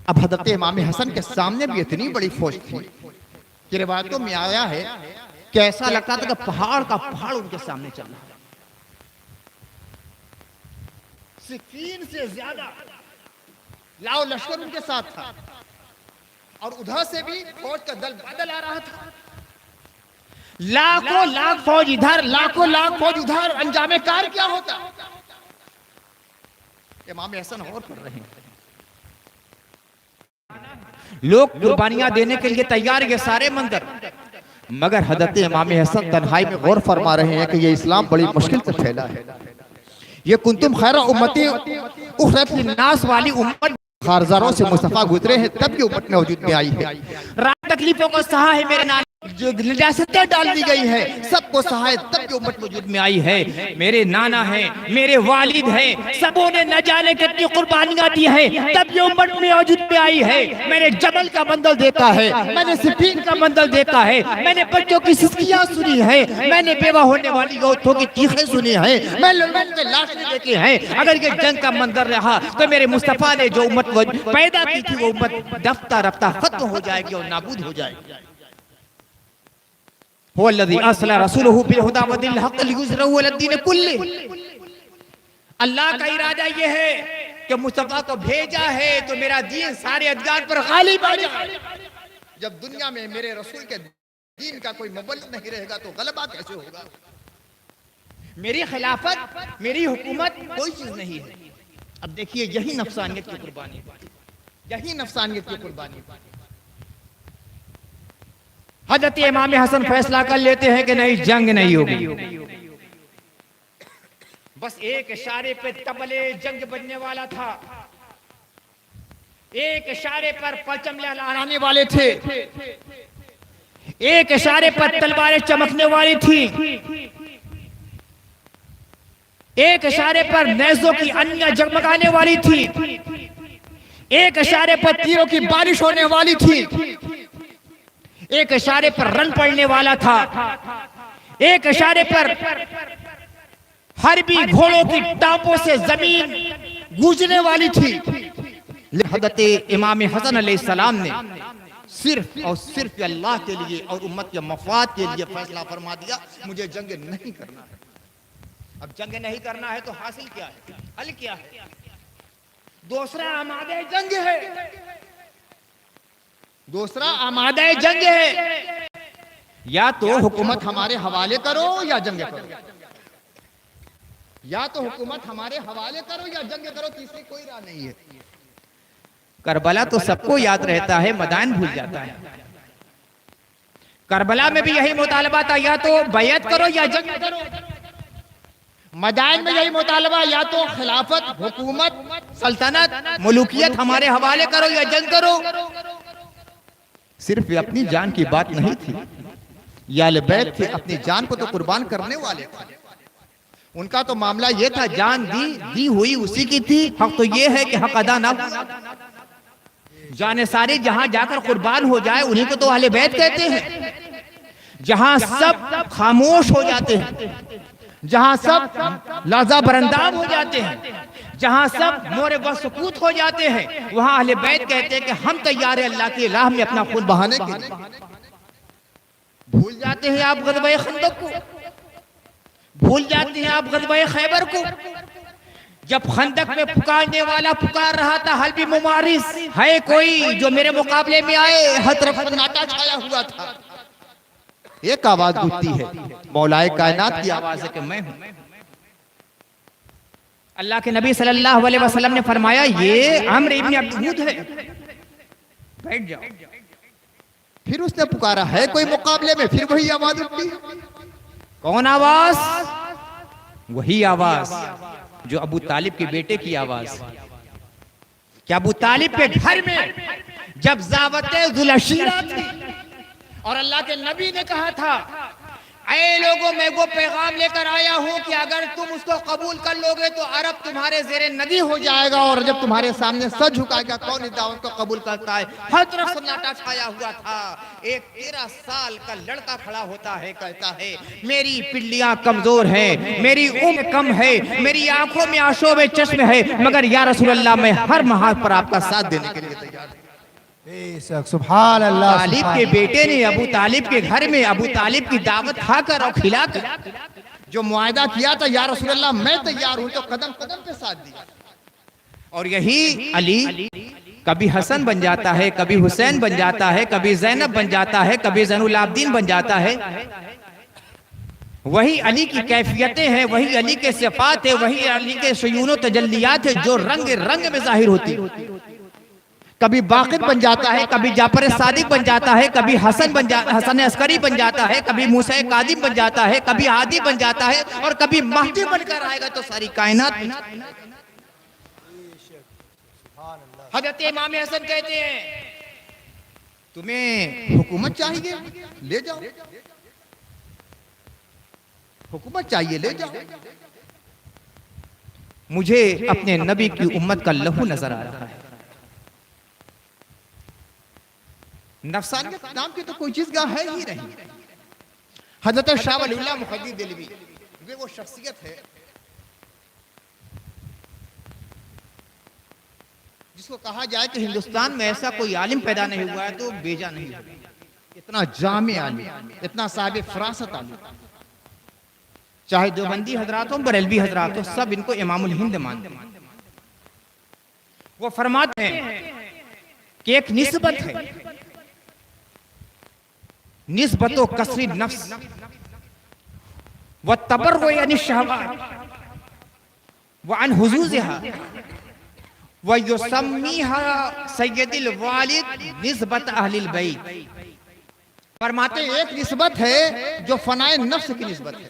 Speaker 3: अब हजरत इमाम हसन के सामने भी इतनी बड़ी फौज थी कि रिवायतों में आया है कि ऐसा लगता था कि पहाड़ का पहाड़ उनके सामने चल रहा है। सिफीन से ज्यादा लाओ लश्कर उनके साथ था और उधर से भी फौज का दल बदल आ रहा था। लाखों लाख फौज इधर, लाखों लाख फौज उधर, अंजामे कार क्या होता। इमाम हसन और कर रहे हैं, लोग कुर्बानियां देने के लिए तैयार, ये सारे मंदिर, मगर हजरत इमाम हसन तन्हाई में गौर फरमा रहे हैं कि ये इस्लाम बड़ी मुश्किल से फैला है। ये कुंतुम खैर उम्मती उखरत लिन्नास वाली उम्मत खारजारों से मुस्तफा गुजरे हैं, तब ये उम्मत में वजूद में आई है। रात तकलीफों को सहा है मेरे नाना, जो निजासतें डाल दी गई है सबको सहा है, तब ये उम्मत वजूद में आई है। मेरे नाना हैं, मेरे वालिद हैं, सबों ने न जाने कितनी कुर्बानियां दी है, तब ये उम्मत में वजूद में आई है। मैंने जबल का मंजर देखा है, मैंने सिफीन का मंजर देखा है, मैंने बच्चों की सिसकियां सुनी है, मैंने बेवा होने वाली औरतों की चीखें सुनी है, मैं लोगों के लाशें देखी हैं। अगर ये जंग का मंजर रहा तो मेरे मुस्तफा ने जो उम्मत पैदा की थी वो उम्मत रफ्ता रफ्ता खत्म हो जाएगी और नाबूद हो जाएगी। हुवल्लज़ी अर्सला रसूलहु बिल हुदा व दिल हक़ लियुज़हिरहु अला दीन कुल्लिह। अल्लाह का इरादा ये है कि मुस्तफा को भेजा है तो मेरा दीन सारे अदयान पर गालिब आ जाए। जब दुनिया में मेरे रसूल के दीन का कोई मुबल्लिग नहीं रहेगा तो गलबा कैसे होगा? मेरी खिलाफत, मेरी हुकूमत कोई चीज नहीं है। अब देखिए यही नफसानियत की कुर्बानी, यही नफसानियत की कुर्बानी। हजरत इमाम हसन फैसला कर लेते हैं कि नहीं, जंग नहीं होगी। बस एक इशारे पे तबले जंग बनने वाला था, एक इशारे पर परचम लहराने वाले थे, एक इशारे पर तलवारें चमकने वाली थी, एक इशारे पर नेज़ों की अन्य जगमगाने वाली थी, एक इशारे पर तीरों की बारिश होने वाली थी, एक इशारे पर रन पड़ने वाला था, एक इशारे पर हरबी घोड़ों की टापों से जमीन गूंजने वाली थी। हज़रत इमाम हसन अलैहिस्सलाम ने सिर्फ और सिर्फ अल्लाह के लिए और उम्मत के मफाद के लिए फैसला फरमा दिया, मुझे जंग नहीं करना है। अब जंग नहीं करना है तो हासिल क्या है, हल क्या है? दूसरा आमादे जंग है, दूसरा आमादे जंग है। या तो हुकूमत हमारे हवाले करो या जंग करो, या तो हुकूमत हमारे हवाले करो या जंग करो, तीसरी कोई राह नहीं है। करबला तो सबको याद रहता है, मैदान भूल जाता है। करबला में भी यही मुतालबा था, या तो बैयत करो या जंग करो। मैदान में यही मुतालबा, या तो खिलाफत, हुकूमत, सल्तनत, मुल्कियत हमारे हवाले करो या जंग करो। सिर्फ अपनी जान की बात नहीं थी, ये अहले बैत थे, अपनी जान को तो कुर्बान करने वाले थे। उनका तो मामला ये था, जान दी हुई उसी की थी। हक तो ये है कि हक अदा ना, जाने सारी जहां जाकर कुर्बान हो जाए उन्हीं को तो अहले बैत कहते हैं। जहां सब खामोश हो जाते हैं, जहां सब लाजा बरंदाम हो जाते हैं, जहां सब मोरे बसकूत हो जाते हैं, वहां अहले बैत कहते हैं कि हम तैयार हैं अल्लाह की राह में अपना खून बहाने के लिए। भूल जाते हैं आप ग़ज़वे खंदक को, भूल जाते हैं आप ग़ज़वे खैबर को, जब खंदक में पुकारने वाला पुकार रहा था, हल भी मुमारिस है कोई जो मेरे मुकाबले में आए, हर तरफ सन्नाटा छाया हुआ था। एक आवाज गूंजती है, मौलाए कायनात की आवाज है कि मैं हूं। अल्लाह के नबी सल्लल्लाहु अलैहि वसल्लम ने फरमाया, ये अम्र इब्न अबूद है, बैठ जाओ। फिर उसने पुकारा, है कोई मुकाबले में? फिर वही आवाज उठती। कौन आवाज? वही आवाज जो अबू तालिब के बेटे की आवाज। क्या अबू तालिब के घर में जब ज़ावते ज़ुलअशीरा थी और अल्लाह के नबी ने कहा था, ऐ लोगों, मैं वो पैगाम लेकर आया हूं कि अगर तुम उसको कबूल कर लोगे तो अरब तुम्हारे ज़ेरे नदी हो जाएगा, और जब तुम्हारे सामने सर झुकाएगा कौन इस दावत को कबूल करता है? हर तरफ सन्नाटा छाया हुआ था। एक 13 साल का लड़का खड़ा होता है, कहता है, मेरी पिल्लियां कमजोर हैं, मेरी उम्र कम है, मेरी आंखों में आशोब चश्मे है, मगर या रसूल अल्लाह मैं हर महाज पर आपका साथ देने के लिए तैयार हूं।
Speaker 2: सुभान अल्लाह।
Speaker 3: तालिब के बेटे ने अबू तालिब के घर में अबू तालिब की दावत खाकर और खिलाकर जो मुआहदा किया था, या रसूल अल्लाह मैं तैयार हूं, तो कदम कदम पे साथ दिया। और यही अली कभी हसन बन जाता है, कभी हुसैन बन जाता है, कभी जैनब बन जाता है, कभी ज़ैनुल आबदीन बन जाता है। वही अली की कैफियतें हैं, वही अली के सिफात है, वही अली के शयून तजल्लियात है जो रंग रंग में जाहिर होती। कभी बाक़िर बन जाता है, कभी जाफर सादिक बन जाता है, कभी हसन अस्करी बन जाता है, कभी मूसा कादिम बन जाता है, कभी हादी बन जाता है, और कभी महदी बनकर आएगा तो सारी कायनात। हज़रत इमाम हसन कहते हैं, तुम्हें हुकूमत चाहिए, ले जाओ, हुकूमत चाहिए, ले जाओ। मुझे अपने नबी की उम्मत का लहू नजर आ रहा है। नफसानियत नाम की तो कोई चीज है ही नहीं। हज़रत शाह वलीउल्लाह मुहद्दिस देलवी, वे वो शख्सियत है जिसको कहा जाए कि हिंदुस्तान में ऐसा कोई आलिम पैदा नहीं हुआ है तो बेजा नहीं हुआ। इतना जामे आलिम, इतना साहिब फरासत आलिम, चाहे देवबंदी हजरात हो, बरेलवी हजरात हो, सब इनको इमामुल हिंद मानते हैं। वो फरमाते हैं कि एक निस्बत है, निस्बतो कसरी नफ्स व तबर्रुअ यानी शहवात व अन हुजूज़िहा व युसम्मीहा सय्यदुल वालिद निस्बत अहलिल बैत। फरमाते एक निस्बत है जो फनाए नफ्स की निस्बत है।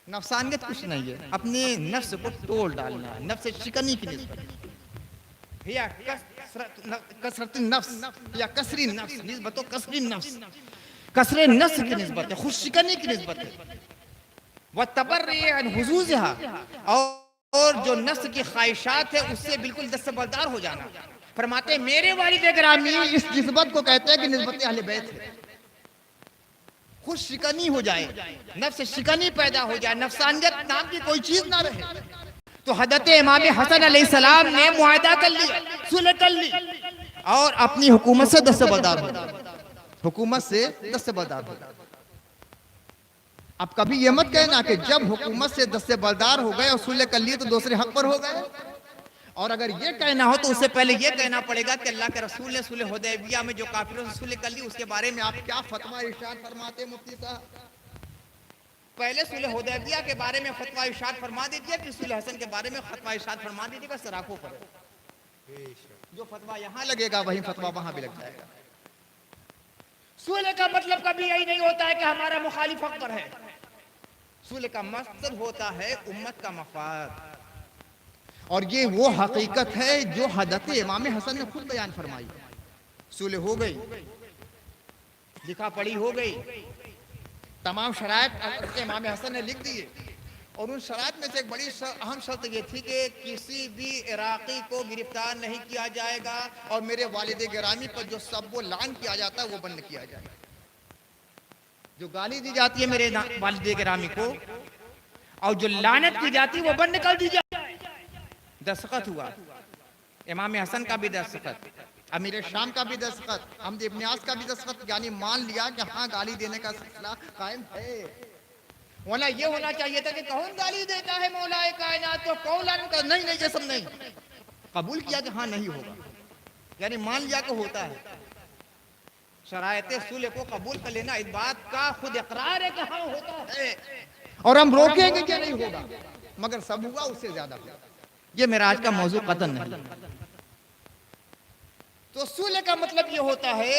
Speaker 3: नफ्सानियत कुछ नहीं है, अपने नफ्स को तोड़ डालना, नफ्स शिकनी की निस्बत या कसरत नफ्स या कसरी नफ्स, निस्बतो कसरी नफ्स, कसरे नफ्स की निस्बत है, खुद शिकनी की निस्बत है। वह तबर्रुअ अन हुजूज़िहा, और जो नफ्स की ख्वाहिशात है उससे बिल्कुल दस्तबरदार हो जाना। फरमाते मेरे वालिद गिरामी इस निस्बत को कहते हैं कि निस्बत अहले बैत है। खुद शिकनी हो जाए, नफ्स शिकनी पैदा हो जाए, नफ्सानियत नाम की कोई चीज ना रहे। तो हजरत इमाम हसन अलैहिस्सलाम ने मुआहदा कर लिया, सुलह कर ली और अपनी हुकूमत से दस्तबरदार हो गए, हुकूमत से दस्तबरदार हो गए। अब कभी ये मत कहना कि जब हुकूमत से दस्तबरदार हो गए और सुलह कर लिए तो दूसरे हक पर हो गए। और अगर ये कहना हो तो उससे पहले ये कहना पड़ेगा कि अल्लाह के रसूल ने सुलह हुदैबिया में जो काफिरों से सुलह कर ली उसके बारे में आप क्या फतवा इरशाद फरमाते हैं मुफ्ती साहब? पहले सुलह हुदैबिया के बारे में फतवा इरशाद फरमा दीजिए, फिर सुलह हसन के बारे में फतवा इरशाद फरमा दीजिएगा सराखों पर। जो फतवा यहाँ लगेगा वही फतवा वहां भी लग जाएगा। सुलह का मतलब कभी यही नहीं होता है कि हमारा मुखालिफ हक पर है। सुलह का मकसद होता है उम्मत का मफाद, और ये वो हकीकत है जो हजरत इमाम हसन ने खुद बयान फरमाई। सुलह हो गई, लिखा पढ़ी हो गई, तमाम शराइत हजरत इमाम हसन ने लिख दिए, और उन शराइत में से एक बड़ी अहम शर्त ये थी कि किसी भी इराकी को गिरफ्तार नहीं किया जाएगा और मेरे वालिद गिरामी पर जो सब्बो लान किया जाता है वो बंद किया जाएगा। जो गाली दी जाती है मेरे वालिद गिरामी को और जो लानत की जाती है वो बंद कर दी जाए। दस्तखत हुआ, इमाम हसन का भी दस्तखत, अमीर शाम का भी दस्तखत, हमद इब्न आस का भी दस्तखत, यानी मान लिया कि हाँ गाली देने का सिलसिला कायम है। वरना ये होना चाहिए था कि कौन गाली देता है मौलाए कायनात को, कौन लानत का, नहीं नहीं ये सब नहीं, कबूल किया कि हाँ नहीं होगा, यानी मान लिया कि होता है। शरायते सुलह को कबूल कर लेना इस बात का खुद इकरार है कि हाँ होता है, और हम रोकेंगे कि नहीं होगा, मगर सब हुआ उससे ज्यादा हुआ। ये मेरा आज का मौजू कतन नहीं। तो सुलह का मतलब ये होता है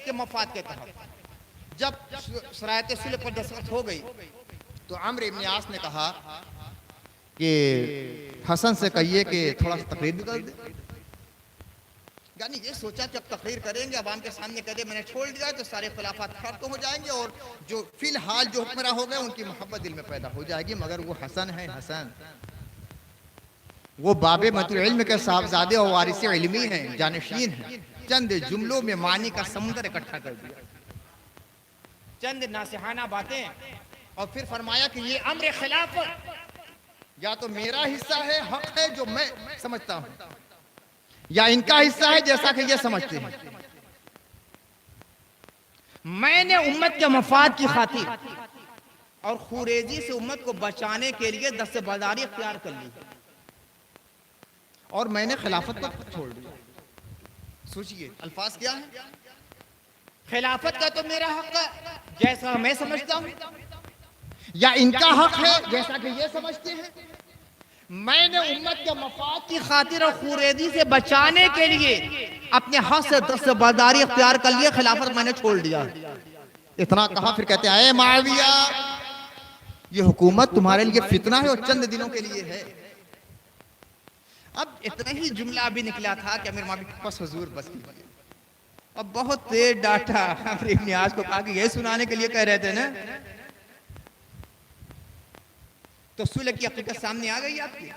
Speaker 3: कि मफाद के तहत जब शरायते सुलह पर दस्तखत हो गई तो अम्र इब्न आस ने कहा कि हसन से कहिए कि थोड़ा सा तकरीर भी कर दे। यानी ये सोचा कि अब तकरीर करेंगे, अवाम के सामने कह दे मैंने छोड़ दिया तो सारे खिलाफात खत्म हो जाएंगे और जो फिलहाल जो हुक्मरां हो गए उनकी मोहब्बत दिल में पैदा हो जाएगी। मगर वो हसन है, हसन वो बाबे मतुल इल्म के साहबजादे और वारिस इल्मी हैं, जानशीन हैं। चंद जुमलों में मानी का समुद्र इकट्ठा कर दिया, चंद नासिहाना बातें, और फिर फरमाया कि ये अम्र खिलाफत या तो मेरा हिस्सा है, हक है जो मैं समझता हूं, या इनका हिस्सा है जैसा कि ये समझते हैं। मैंने उम्मत के मफाद की खातिर और खुरेजी से उम्मत को बचाने के लिए दस्तबरदारी इख्तियार कर ली और मैंने खिलाफत को छोड़ दिया। सोचिए अल्फाज क्या है, खिलाफत का तो मेरा हक है जैसा मैं समझता हूं, या इनका हक है जैसा कि ये समझते हैं। मैंने उम्मत के मफाद की खातिर और खुरेदी से बचाने के लिए अपने हक से दस्तबरदारी इख्तियार कर लिया, खिलाफत मैंने छोड़ दिया। इतना कहा फिर कहते हैं मुआविया ये हुकूमत तुम्हारे लिए फितना है और चंद दिनों के लिए है। अब इतना ही जुमला अभी निकला था कि अमीर मामी बस हुजूर बस कीजिए। अब बहुत तेज डांटा अमीर इब्न आस को, कहा कि ये सुनाने के लिए कह रहे थे ना। तो सुलह की हकीकत सामने आ गई आपकी।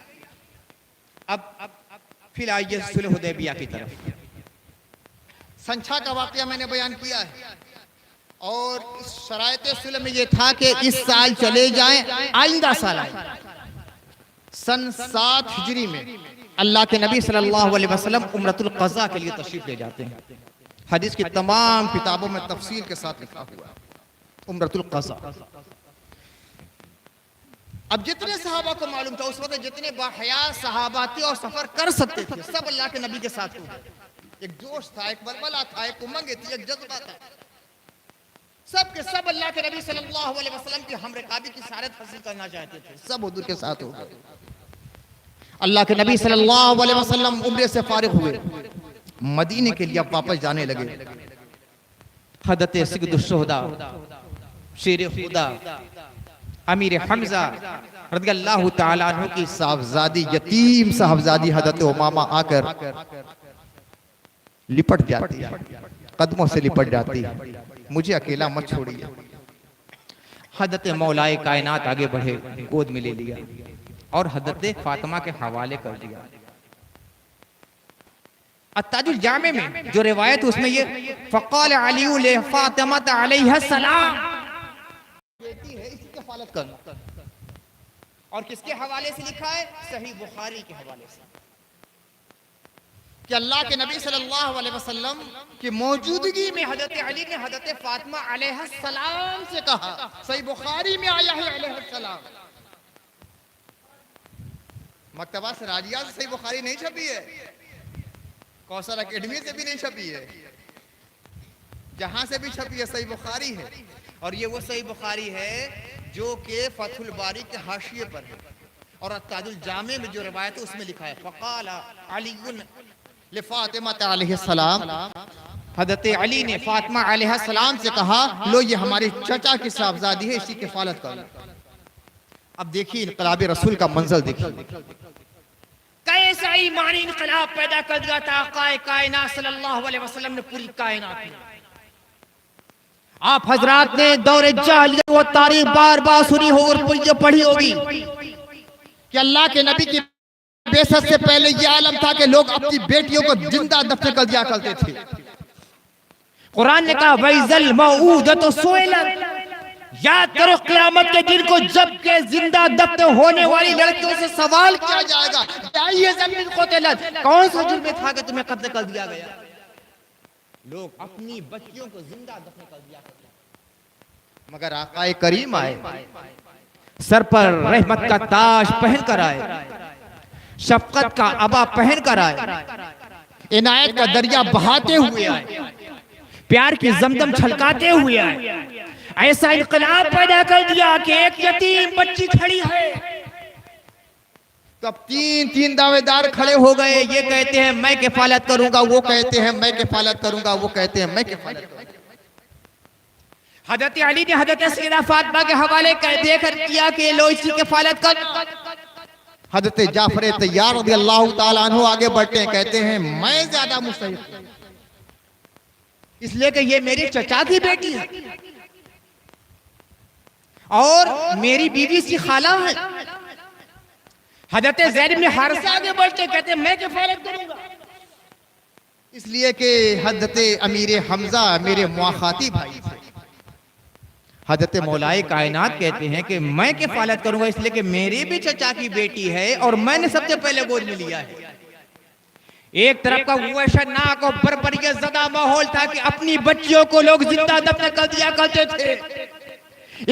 Speaker 3: अब फिर आइए सुलह हुदैबिया की तरफ। संछा का वाकया मैंने बयान किया है और इस शरायत सुलह में ये था कि इस साल चले जाएं, आइंदा साल आए। सन 7 हिजरी में अल्लाह के नबी सल्लल्लाहु अलैहि वसल्लम उम्रतुल क़ज़ा के लिए तशरीफ ले जाते हैं। हदीस की तमाम किताबों में तफसील के साथ लिखा हुआ उम्रतुल क़ज़ा। अब जितने सहाबा को मालूम था उस वक्त, जितने बाहया सहाबा थे और सफर कर सकते थे, सब अल्लाह के नबी के साथ हुआ। एक जोश था, एक बलबला था, एक उमंग थी, एक जज्बा था। सब के सब अल्लाह के नबी सल्लल्लाहु अलैहि वसल्लम की हम रिकाबी की सारत हासिल करना चाहते थे। सब हुजूर के साथ हो गए। अल्लाह के नबी सल्लल्लाहु अलैहि वसल्लम उम्रे से फारिग हुए, मदीने के लिए अब वापस जाने लगे। हदरत सिद्दुश्शुहदा, शेर खुदा, अमीर हमजा रज़ियल्लाहु ताला अन्हु की साहबजादी, यतीम साहबजादी हदरत उमामा आकर लिपट जाती है, कदमों से लिपट जाती है, मुझे अकेला मत छोड़िए। हदरत मौलाए कायनात आगे बढ़े, गोद में ले लिया और हदरत फातिमा के हवाले कर दिया। अत्ताजुल जामे में जो रिवायत है उसमें ये फ़क़ाल अली ले फातिमा अलैहा सलाम, बेटी है इसकी कफालत करना। और किसके हवाले से लिखा है? सही बुखारी के हवाले से, कि अल्लाह के नबी सल्लल्लाहु अलैहि वसल्लम की मौजूदगी में हजरत अली ने हजरत फातिमा अलैहा सलाम से कहा। सही बुखारी में आया है अलैहा सलाम। मक्तबा सराजिया से सही बुखारी नहीं छपी है, कौसर एकेडमी से भी नहीं छपी है, जहां से भी छपी है सही बुखारी है। और ये वो सही बुखारी है जो कि फतहुल बारी के हाशिए पर है। और ताजुल जामे में जो रिवायत है उसमें लिखा है फ़क़ाल अलीयुन लिफ़ातिमा अलैहिस्सलाम, हज़रत अली ने फातिमा अलैहिस्सलाम से कहा, लो ये हमारे चचा की साहबजादी है, इसकी किफ़ालत करो। अब देखिए इनक़लाब रसूल का मंजर देखिए, कैसा ईमानी इनक़लाब पैदा कर दिया था आक़ाए कायनात सल्लल्लाहु अलैहि वसल्लम ने पूरी कायनात में। आप हजरात ने दौरे जाहिलियत वो तारीख बार बार सुनी हो और पढ़ी होगी कि अल्लाह के नबी की बेसत से पहले यह आलम था कि लोग अपनी बेटियों को जिंदा दफन कर दिया करते थे। कुरान ने कहा वैज़ल मऊदतु सुइलत, याद करो क़यामत के दिन को जब के जिंदा दफन होने वाली लड़कियों से सवाल किया जाएगा, ये ज़मीन क़ुतिलत, कौन सा जुर्म था कि तुम्हें कत्ल कर दिया गया? लोग अपनी बच्चियों को जिंदा दफन कर दिया करते। मगर आक़ाए करीम आए, सर पर रहमत का ताज पहन कर आए, शफकत का अबा पहन कर आए, इनायत का दरिया बहाते हुए आए, प्यार की जमजम छलकाते हुए आए। ऐसा इनकलाब पैदा कर दिया कि एक यतीम बच्ची खड़ी है, तब तीन दावेदार खड़े हो गए। ये कहते हैं मैं किफालत करूंगा, वो कहते हैं मैं किफालत करूंगा, वो कहते हैं मैं किफालत करूंगा। हजरत अली ने हजरत सैयदा फातिमा के हवाले देकर किया कि लो इसकी किफालत कर। हजरत जाफर तैयार रज़ियल्लाहु ताला अन्हु आगे बढ़ते हैं, कहते हैं मैं ज्यादा मुस्तहिक हूं, इसलिए कि ये मेरे चचा की बेटी है और मेरी बीवी सी खाला है। हजरत ज़ैद में हारिसा आगे बढ़ते कहते हैं मैं किफालत करूंगा, इसलिए कि हजरत अमीर हमजा मेरे मुआखाती भाई थे। हजरत मौलाए कायनात कहते हैं कि मैं किफालत करूंगा इसलिए कि मेरी भी चचा की बेटी है और मैंने सबसे पहले गोद में लिया है। एक तरफ का वहशतनाक और बर्बरियत ज़दा माहौल था कि अपनी बच्चियों को लोग जिंदा दफन कर दिया करते थे।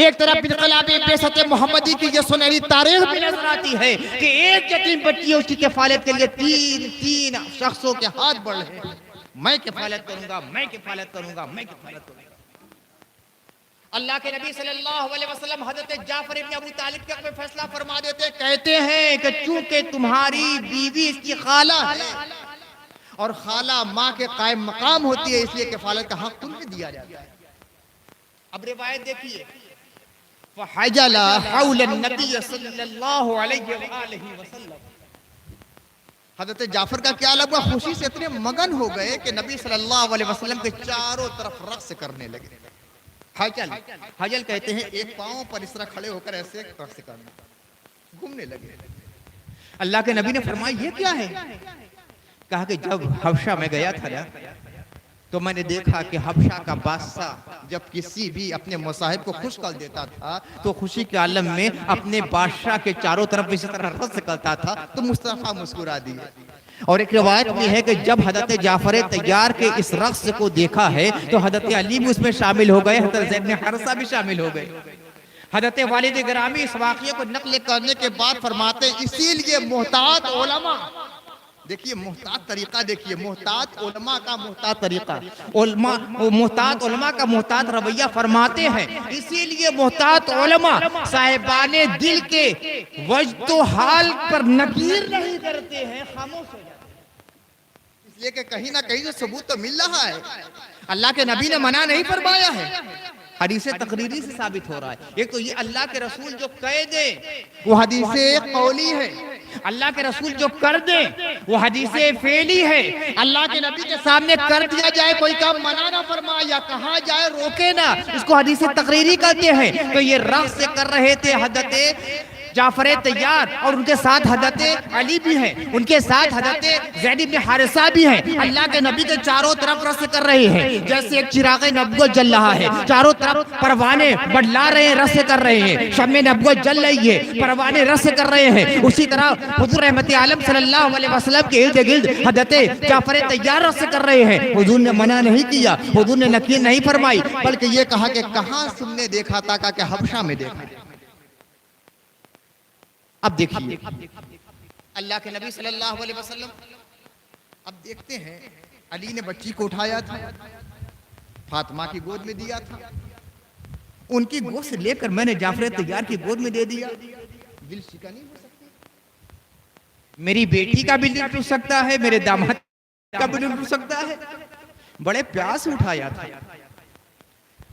Speaker 3: एक तरफ इनक़लाब बेसत मोहम्मदी की ये सुनहरी तारीख भी नजर आती है कि एक यतीम बच्ची उसकी किफालत के लिए तीन शख्सों के हाथ बढ़ रहे हैं, मैं किफालत करूंगा, मैं किफालत करूंगा, मैं किफालत करूंगा। अल्लाह के नबी सल्लल्लाहु अलैहि वसल्लम हजरत जाफर इब्न अबू तालिब के हक़ में फैसला फरमा देते, कहते हैं कि चूंकि तुम्हारी बीवी इसकी खाला है और खाला माँ के कायम मकाम होती है, इसलिए किफालत का हक तुमको दिया जाता है। अब रिवायत देखिए, फहजला हौलन नबी सल्लल्लाहु अलैहि वसल्लम, हजरत जाफर का क्या लगा, खुशी से इतने मगन हो गए कि नबी सल्लल्लाहु अलैहि वसल्लम के चारों तरफ रक्स करने लगे। हजल कहते हैं एक पांव पर इस तरह खड़े होकर ऐसे रक्स करना, घूमने लगे। अल्लाह के नबी ने फरमाया ये क्या है? कहा कि जब हबशा में गया था ना तो मैंने देखा कि हबशा का बादशाह जब किसी भी अपने मुसाहिब को खुश कर देता था तो खुशी के आलम में अपने बादशाह के चारों तरफ इसी तरह रक्स करता था, तो मुस्तफा मुस्कुरा दिए। और एक रिवायत में है कि जब हजरत जाफर तैयार के इस रक्स को देखा है तो हजरत अली भी उसमें शामिल हो गए, हजरत ज़ैद बिन हारिसा भी शामिल हो गए। हजरत वालिद गिरामी इस वाक़ये को नकल करने के बाद फरमाते हैं इसीलिए मोहतात उलमा, देखिए मोहतात तरीका, देखिए मोहतात उलमा का मोहतात तरीका, मोहतात उलमा का मोहतात रवैया फरमाते हैं इसीलिए मोहतात उलमा साहिबाने दिल के वजदो हाल पर नकीर नहीं करते हैं, खामोश हो जाते हैं। इसलिए कि कहीं ना कहीं जो सबूत तो मिल रहा है, अल्लाह के नबी ने मना नहीं फरमाया है, हदीस तकरीरी से साबित हो रहा है। एक तो ये अल्लाह के रसूल जो कह दे वो हदीस कौली है, अल्लाह के रसूल जो कर दे वो हदीस फेली है। अल्लाह के नबी के सामने कर दिया जाए, कोई काम मना ना फरमाए या कहा जाए रोके ना, इसको हदीस तकरीरी कहते हैं। तो ये रक्स से कर रहे थे हजरत जाफर तैयार और उनके साथ हजरत अली भी हैं, उनके साथ हजरत ज़ैद बिन हारिसा भी हैं। अल्लाह के नबी के चारों तरफ रस कर रहे हैं, जैसे एक चिराग नबुव्वत जल रहा है, चारों तरफ परवाने बदला रहे हैं, रस कर रहे हैं, शम्मे नबुव्वत जल रही है, परवाने रस कर रहे हैं। उसी तरह हुजूर रहमत आलम सल्लल्लाहु अलैहि वसल्लम के इर्द गिर्द हजरत जाफर तैयार रस कर रहे हैं। हुजूर ने मना नहीं किया, हुजूर ने नकीर नहीं फरमाई, बल्कि ये कहा कि कहाँ तुमने देखा था, का कि हबशा में देखा। अब देखिए अल्लाह के नबी सल्लल्लाहु अलैहि वसल्लम, अब देखते हैं अली ने बच्ची को उठाया था, फातिमा की गोद में दिया था, उनकी गोद से लेकर मैंने जाफर तैयार की गोद में दे दिया। दिल शिका नहीं हो सकती, मेरी बेटी का भी दिल टूट सकता है, मेरे दामाद का भी दिल टूट सकता है। बड़े प्यार से उठाया था।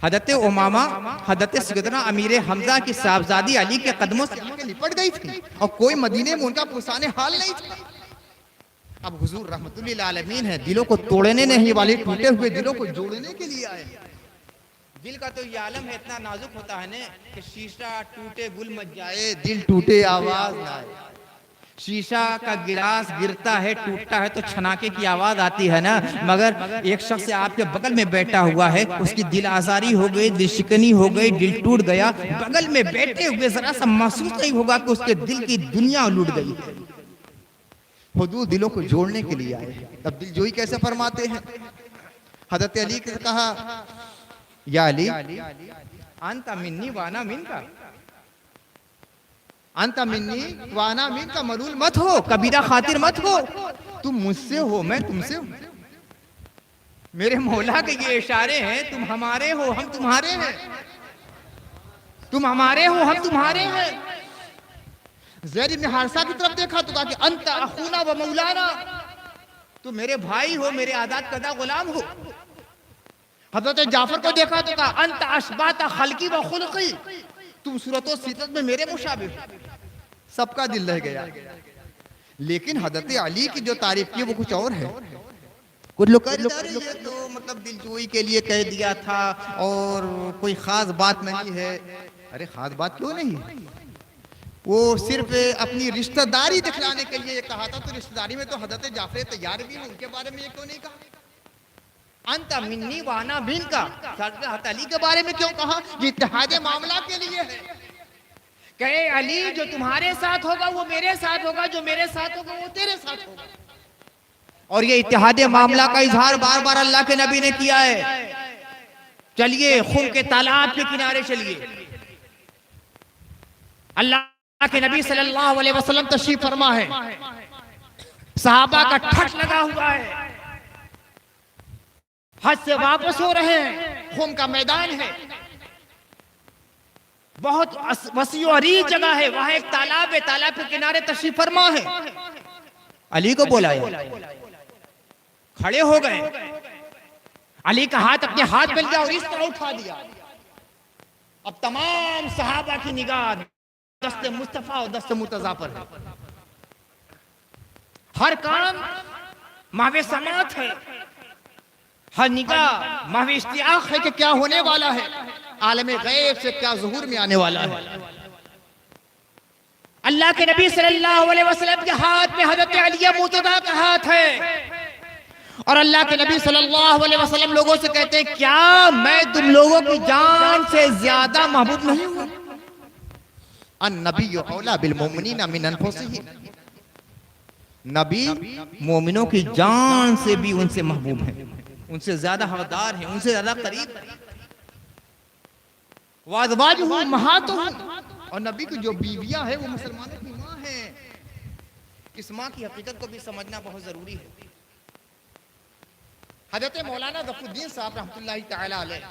Speaker 3: हजरत उमामा हजरत सैयदना अमीर हमजा की साहबजादी अली के कदमों से लिपट गई थी और कोई मदीने में उनका पुरसाने हाल नहीं था। अब हुजूर रहमतुल्लिल आलमीन है, दिलों को तोड़ने नहीं वाले, टूटे हुए दिलों को जोड़ने के लिए आए। दिल का तो ये आलम है, इतना नाजुक होता है ना कि शीशा टूटे गुल मच जाए, दिल टूटे आवाज ना आए। शीशा का गिलास गिरता है, टूटता है तो छनाके की आवाज आती है ना, मगर एक शख्स आपके बगल में बैठा हुआ है, उसकी दिल आजारी हो गई, दिल शिकनी हो गई, दिल टूट गया, बगल में बैठे हुए जरा सा महसूस नहीं होगा कि उसके दिल की दुनिया लूट गई। हुजूर दिलों को जोड़ने के लिए आए। तब दिल जोई कैसे फरमाते हैं? हजरत अली ने कहा, या अली अंता मिन्नी वाना मिनका, अंता मिन्नी वाना मिनका, मलूल मत हो, कबीरा खातिर मत हो, तुम मुझसे हो मैं तुमसे हूं। मेरे मौला के ये इशारे हैं, तुम हमारे हो हम तुम्हारे हैं, तुम हमारे हो हम तुम्हारे हैं। ज़ैद बिन हारिसा की तरफ देखा तो कहा कि अंता अखूना व मौलाना, तुम मेरे भाई हो, मेरे आजाद करदा गुलाम हो। हजरत जाफर को देखा तो कहा अंता अशबाता खल्की व खुल्की, तुम सूरत और सीरत में मेरे मुशाबिह। सबका दिल रह गया। लेकिन हजरत अली की जो तारीफ की वो कुछ और है। कुछ लोग तो मतलब दिलजोई के लिए कह दिया था और कोई खास बात नहीं है। अरे खास बात क्यों नहीं है, वो सिर्फ अपनी रिश्तेदारी दिखलाने के लिए कहा था। तो रिश्तेदारी में तो हजरत जाफर तैयार भी है, उनके बारे में ये क्यों नहीं कहा? अंता मिन्नी वाना बिन का हजरत अली के बारे में क्यों कहा? ये इत्तेहाद मामला के लिए है। कहे अली जो तुम्हारे साथ होगा वो मेरे साथ होगा, जो मेरे साथ होगा वो तेरे साथ होगा। और ये इत्तेहाद मामला का इजहार बार बार अल्लाह के नबी ने किया है। चलिए खून के तालाब के किनारे चलिए, अल्लाह के नबी सल्लल्लाहु अलैहि वसल्लम तशरीफ फरमा है, सहाबा का ठट लगा हुआ है, हज से वापस हो रहे हैं, खून का मैदान है, बहुत वसी और अरीज जगह है, वहां एक तालाब है, तालाब के किनारे तशरीफ फरमा है। अली को बुलाया, खड़े हो गए, अली का हाथ अपने हाथ में लिया और इस तरह उठा दिया। अब तमाम सहाबा की निगाह दस्ते मुस्तफा और दस्ते मुर्तजा पर है। हर काम मावे समात है, हर निगाह मावे इश्तियाक है कि क्या होने वाला है, आलमे गैब से क्या ज़ुहूर में आने वाला है। अल्लाह के नबी सल्लल्लाहु अलैहि वसल्लम के हाथ में हज़रत अली मुर्तज़ा का हाथ है और अल्लाह के नबी सल्लल्लाहु अलैहि वसल्लम लोगों से कहते हैं, क्या मैं तुम लोगों की जान से ज्यादा महबूब नहीं हूं? अन नबी औला बिल मोमिनीना मिन अनफुसिहिम, नबी मोमिनों की जान से भी उनसे महबूब हैं, उनसे ज्यादा हकदार हैं, उनसे ज्यादा करीब हैं। वाज़वाजुहु उम्महातुहुम, और नबी की जो बीवियां हैं वो मुसलमानों की माँ हैं। इस माँ की हकीकत को भी समझना बहुत जरूरी है। हजरत मौलाना ज़फ़रुद्दीन साहब रहमतुल्लाहि तआला अलैह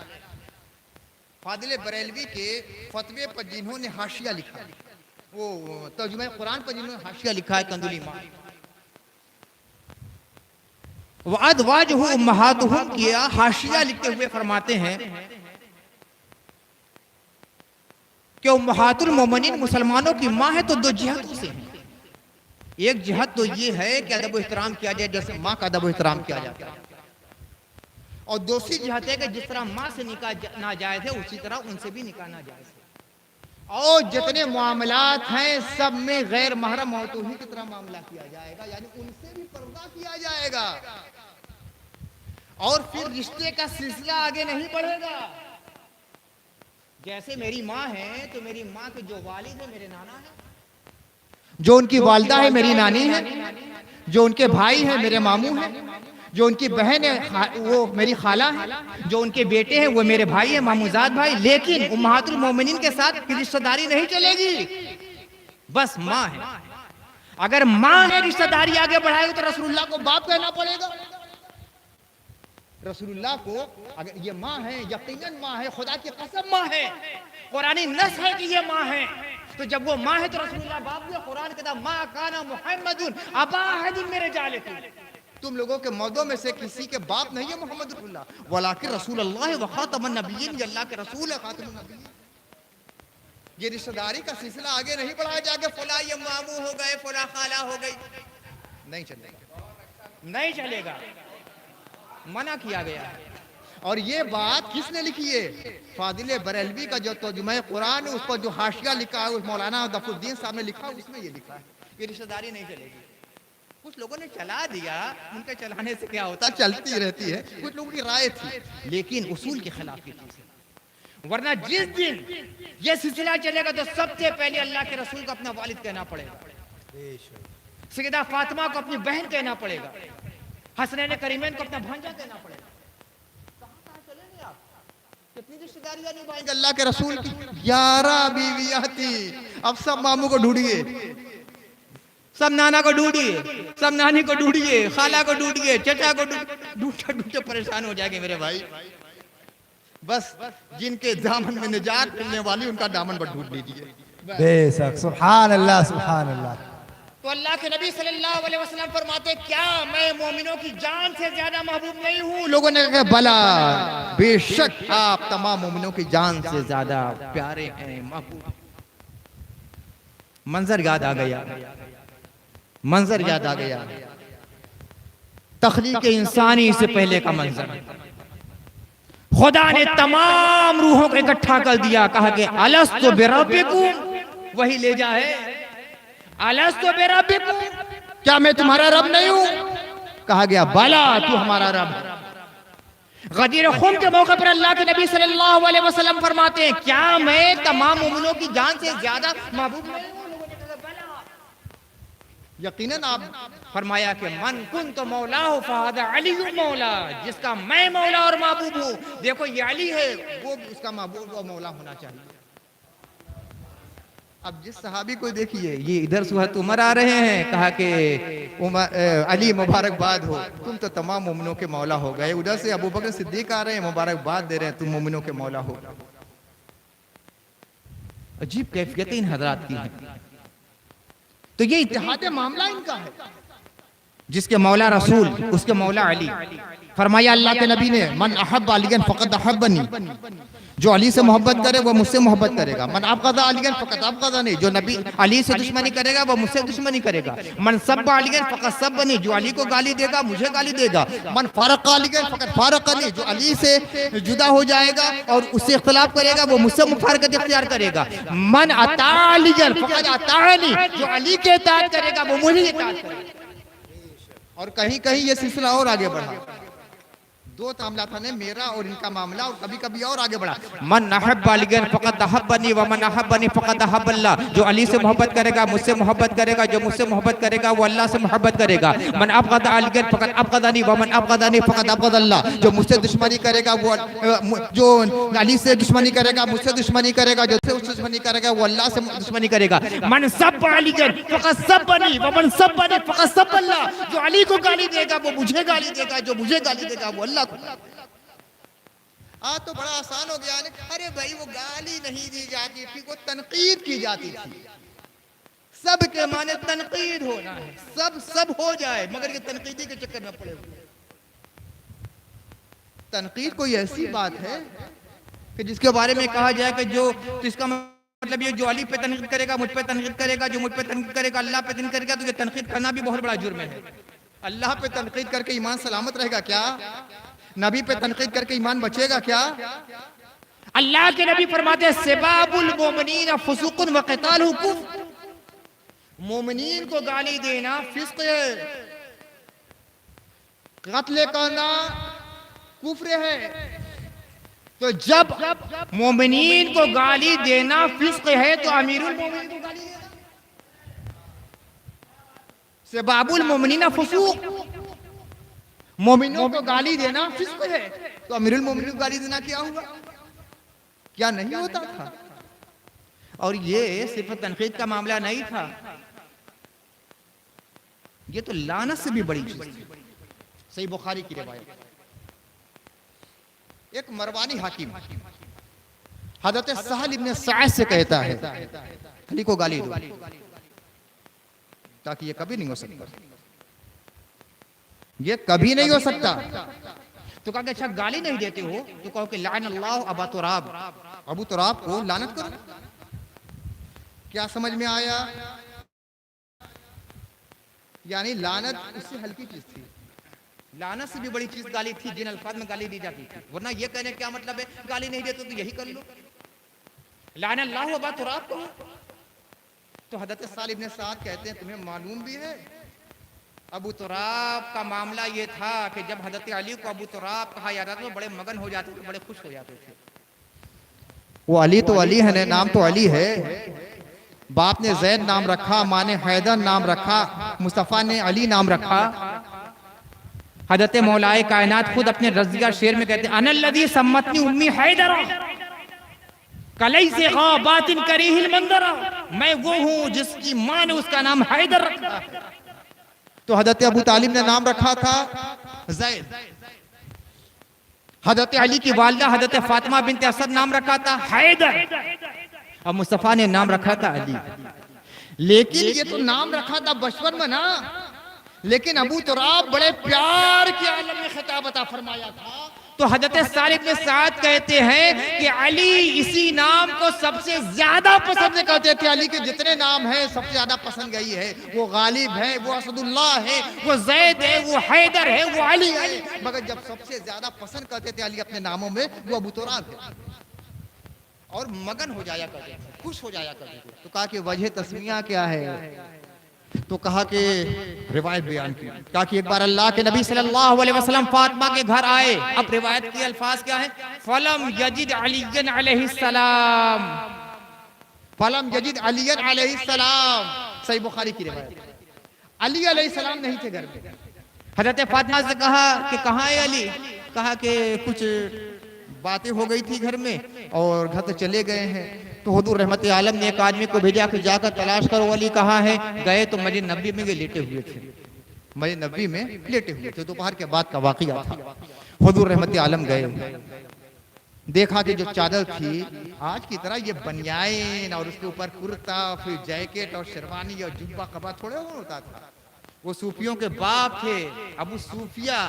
Speaker 3: फादिल बरेलवी के फतवे पर जिन्होंने हाशिया लिखा, वो तर्जुमा कुरान पर जिन्होंने हाशिया लिखा है कंदुली माँ, वाज़वाजुहु उम्महातुहुम किया हाशिया लिखते हुए फरमाते हैं कि उम्महातुल मोमिनीन मुसलमानों की माँ है तो दो जिहतों से है। एक जिहत तो ये है कि अदब एहतराम किया जाए जैसे माँ का अदब एहतराम किया जाता है, और दूसरी जिहत है कि जिस तरह माँ से निकाह नाजायज है उसी तरह उनसे भी निकाह नाजायज है। और जितने मामलात हैं सब में गैर महरम औरतों ही की तरह मामला किया जाएगा, यानी उनसे भी पर्दा किया जाएगा, और फिर रिश्ते का सिलसिला आगे नहीं बढ़ेगा। जैसे मेरी माँ है तो मेरी माँ के जो वालिद है मेरे नाना है, जो उनकी वालिदा है मेरी नानी है, जो उनके भाई है मेरे मामू है, जो उनकी बहन है वो मेरी खाला है, जो उनके बेटे हैं वो मेरे भाई है मामूजाद भाई। लेकिन उम्महातुल मोमिनीन के साथ रिश्तेदारी नहीं चलेगी, बस माँ है। अगर माँ है रिश्तेदारी आगे बढ़ाएगी तो रसूलुल्लाह को बाप कहना पड़ेगा। रसूलुल्लाह को अगर ये माँ है, यकीनन माँ है, खुदा की कसम माँ है, कुरानी नस है कि ये माँ है, तो जब वो माँ है तो रसूलुल्लाह बाप भी। कुरान कहता माँ काना मुहम्मदुन अबा अहदिन मिन रिजालिकुम, तुम लोगों के मर्दों में से किसी के बाप नहीं है मोहम्मद रसूलुल्लाह, वलाकिन रसूलुल्लाह व खातमुन नबिय्यीन, ये अल्लाह के रसूल है, खातमुन नबिय्यीन। ये रिश्तेदारी का सिलसिला आगे नहीं बढ़ाया जाके फला ये मामू हो गए, फला खाला हो गई, नहीं चलेगा, नहीं चलेगा, मना किया गया है। और ये बात किसने लिखी है? फादिल बरेलवी का जो तर्जुमा कुरान है उस पर जो हाशिया लिखा है उस मौलाना ज़फ़रुद्दीन साहब ने लिखा है, उसमें ये लिखा है ये रिश्तेदारी नहीं चलेगी। कुछ लोगों ने चला दिया, उनके चलाने से क्या होता, चलती रहती है, कुछ लोगों की राय थी, लेकिन उसूल के खिलाफ की चीज है। वरना जिस दिन ये सिलसिला चलेगा तो सबसे पहले अल्लाह के रसूल को अपना वालिद कहना पड़ेगा, सैयदा फातिमा को अपनी बहन कहना पड़ेगा, हसनैन करीमैन को अपना भांजा कहना पड़ेगा। कहां चलेंगे आप? कितनी रिश्तेदारियां निभाएंगे अल्लाह के रसूल की? 11 बीवियां थी, अब सब मामू को ढूंढिए, सब नाना को ढूंढिए, सब नानी को ढूंढिए, खाला को ढूंढिए, चचा को ढूंढते ढूंढते परेशान हो जाएंगे मेरे भाई। बस जिनके दामन में निजात मिलने वाली उनका दामन पर ढूंढ लीजिए।
Speaker 2: बेशक, सुभान अल्लाह, सुभान अल्लाह।
Speaker 3: तो अल्लाह के नबी सल्लल्लाहु अलैहि वसल्लम फरमाते क्या मैं मोमिनों की जान से ज्यादा महबूब नहीं हूँ? लोगों ने कहा भला, बेशक आप तमाम मोमिनों की जान से ज्यादा प्यारे हैं, महबूब। मंजर याद आ गया, मंजर याद आ गया, तख्लीक इंसानी से पहले का मंजर। खुदा ने तमाम रूहों को इकट्ठा कर दिया, कहा कि अलस्तु बिरब्बिकुम, वही ले जा है, अलस्तु बिरब्बिकुम, क्या मैं तुम्हारा रब नहीं हूं? कहा गया बला, तू हमारा रब है। गदीर खुम के मौके पर अल्लाह के नबी सल्लल्लाहु अलैहि वसल्लम फरमाते हैं क्या मैं तमाम मोमिनों की जान से ज्यादा महबूब नहीं हूं? यकीनन आप फरमाया कि मन कुन तो मौला हो फहादा अली मौला, जिसका मैं मौला और महबूब हूँ। देखो ये अली है, वो उसका महबूब और मौला होना चाहिए। अब जिस सहाबी को देखिए, ये इधर सुहत उमर आ रहे हैं, कहा कि अली मुबारकबाद हो, तुम तो तमाम मोमिनों के मौला हो गए। उधर से अबू बकर सिद्दीक आ रहे हैं, मुबारकबाद दे रहे हैं, तुम मोमिनों के मौला हो। अजीब कैफियतें इन हजरात की हैं। तो ये इत्तेहाद मामला इनका है, जिसके मौला रसूल उसके मौला अली। फरमाया अल्लाह के नबी ने मन अहब्ब अलियन फ़क़द अहब्बनी, जो अली से मोहब्बत करे वो मुझसे मोहब्बत करेगा। मन अबग़ज़ा अलियन फ़क़द अबग़ज़नी, जो नबी अली से दुश्मनी करेगा वो मुझसे दुश्मनी करेगा। मन सब्बा अलियन फ़क़द सब्बनी, जो अली को गाली देगा मुझे गाली देगा। मन फ़रक़ा अलियन फ़क़द फ़रक़नी, जो अली से जुदा हो जाएगा और उससे इख्तिलाफ करेगा वो मुझसे मुफ़ारक़त इख्तियार करेगा। मन अता अलियन फ़क़द अताअनी, जो अली के इताअत करेगा वो मुझे इताअत करेगा। और कहीं कहीं ये सिलसिला और आगे बढ़ा, दो मामला था ने मेरा और इनका मामला, और कभी कभी और आगे बढ़ा। मन अहब्बा अलियन फ़क़द अहब्बनी व मन अहब्बनी फ़क़द अहब्बल्लाह। जो अली से मोहब्बत करेगा मुझसे मोहब्बत करेगा, जो मुझसे मोहब्बत करेगा वो अल्लाह से मोहब्बत करेगा। मन अबग़द अलियन फ़क़द अबग़दनी व मन अबग़दनी फ़क़द अबग़दल्लाह। जो मुझसे दुश्मनी करेगा वो जो अली से दुश्मनी करेगा मुझसे दुश्मनी करेगा, जो उससे दुश्मनी करेगा वो अल्लाह से दुश्मनी करेगा। मन सब्ब अलियन फ़क़द सब्बनी व मन सब्बनी फ़क़द सब्बल्लाह। जो अली को गाली देगा वो मुझे गाली देगा, जो मुझे गाली देगा वो अल्लाह को। आज तो बड़ा आसान हो गया। अरे भाई वो गाली नहीं दी जाती थी, वो तनकीद की जाती थी। सब के माने तनकीद होना है, सब हो जाए, मगर ये तनकीदी के चक्कर में पड़े हुए। तनकीद कोई ऐसी बात है कि जिसके बारे में कहा जाए कि जो, तो इसका मतलब ये जो अली पे तनकीद करेगा मुझ पे तनकीद करेगा, जो मुझ पे तनकीद करेगा अल्लाह पे तनकीद करेगा, तो ये तनकीद करना भी बहुत बड़ा जुर्म है। अल्लाह पे तनकीद करके ईमान सलामत रहेगा क्या? नबी पे तनकीद करके ईमान बचेगा क्या? अल्लाह के नबी फरमाते हैं सिबाबुल मोमिनीन फुसूकुन व क़ितालुहु कुफ्र। मोमिनीन को गाली देना फिस्क है, कत्ल करना कुफ्र है। तो जब मोमिनीन को गाली देना फिस्क है तो अमीरुल मोमिनीन को गाली देना सिबाबुल मोमिनीन फुसूक। मोमिनों को गाली देना फिस्क है तो अमीरुल मोमिनीन को गाली देना क्या हुआ? क्या नहीं होता था? और ये सिर्फ तनकीद का मामला नहीं था, ये तो लानत से भी बड़ी चीज थी। सही बुखारी की रिवायत, एक मरवानी हाकिम हजरत सहल इब्न सअद से कहता है अली को गाली दो, ताकि ये कभी नहीं हो सकता, ये कभी नहीं हो सकता। तो कहा कि अच्छा गाली नहीं देते हो तो कहो कि लान अल्लाह अबा तुराब, अबू तुराब को लानत करो। क्या समझ में आया? यानी लानत उससे हल्की चीज थी, लानत से भी बड़ी चीज गाली थी जिन अल्फाज में गाली दी जाती थी। वरना ये कहने क्या मतलब है, गाली नहीं देते तो यही कर लो, लान अल्लाह अबा तुराब को। तो हज़रत साल इब्न सअद कहते हैं तुम्हें मालूम भी है अबू तुराब का मामला ये था कि जब हज़रत अली को अबू तुराब कहा जाता था तो बड़े मगन हो जाते थे, बड़े खुश हो जाते थे। वो अली तो अली है, नाम तो अली है, बाप ने जैद नाम रखा, माँ ने हैदर नाम रखा, मुस्तफ़ा ने अली नाम रखा। हज़रत मौलाए कायनात खुद अपने रज़िया शेर में कहते हैं अनल्लज़ी सम्मतनी उम्मी हैदर कलई से गाबातिन करीहिल मंदरा। मैं वो हूँ जिसकी माँ ने उसका नाम हैदर रखा। तो हज़रत अबू तालिब ने नाम रखा था ज़ैद। हज़रत अली की वालिदा हज़रत फातिमा बिनत असद नाम रखा था हैदर, और मुस्तफ़ा ने नाम रखा था अली। लेकिन ये तो नाम रखा था बचपन में ना, लेकिन अबू तुराब बड़े प्यार के आलम में खिताब अता फरमाया था। तो हज़रत साल इब्न सअद कहते हैं कि अली इसी नाम को सबसे ज्यादा पसंद करते थे। अली के जितने नाम हैं सबसे ज्यादा पसंद गई है, वो गालिब है, वो असदुल्लाह है, वो जैद है, वो हैदर है, वो अली है। मगर जब सबसे ज्यादा पसंद करते थे अली अपने नामों में, वो अबू तुराब है। और मगन हो जाया करते थे, खुश हो जाया करते थे। तो कहा कि वजह तस्मिया क्या है? तो कहा कि रिवायत बयान की, कहा कि एक बार अल्लाह के नबी सल्लल्लाहु अलैहि वसल्लम फातिमा के घर आए। अब रिवायत के अल्फाज क्या है? फलम यजिद अलीयन अलैहिस्सलाम, फलम यजिद अलीयन अलैहिस्सलाम। सही बुखारी की रिवायत। अली अलैहिस्सलाम नहीं थे घर में। हजरत फातिमा से कहा कि कहाँ है अली? कहा कि कुछ बातें हो गई थी घर में और घर से चले गए हैं। तो हुजूर रहमत आलम ने एक आदमी को भेजा कि जाकर तलाश करो अली कहाँ है। गए तो मस्जिद नबी में लेटे हुए थे, मस्जिद नबी में लेटे हुए थे। दोपहर के बाद का वाक़या था। हुजूर रहमत आलम गए, देखा कि जो चादर थी आज की तरह ये बनियान और उसके ऊपर कुर्ता, फिर जैकेट और शेरवानी और जुब्बा कबा थोड़े होता था। वो सूफियों के बाप थे, अबू सूफिया।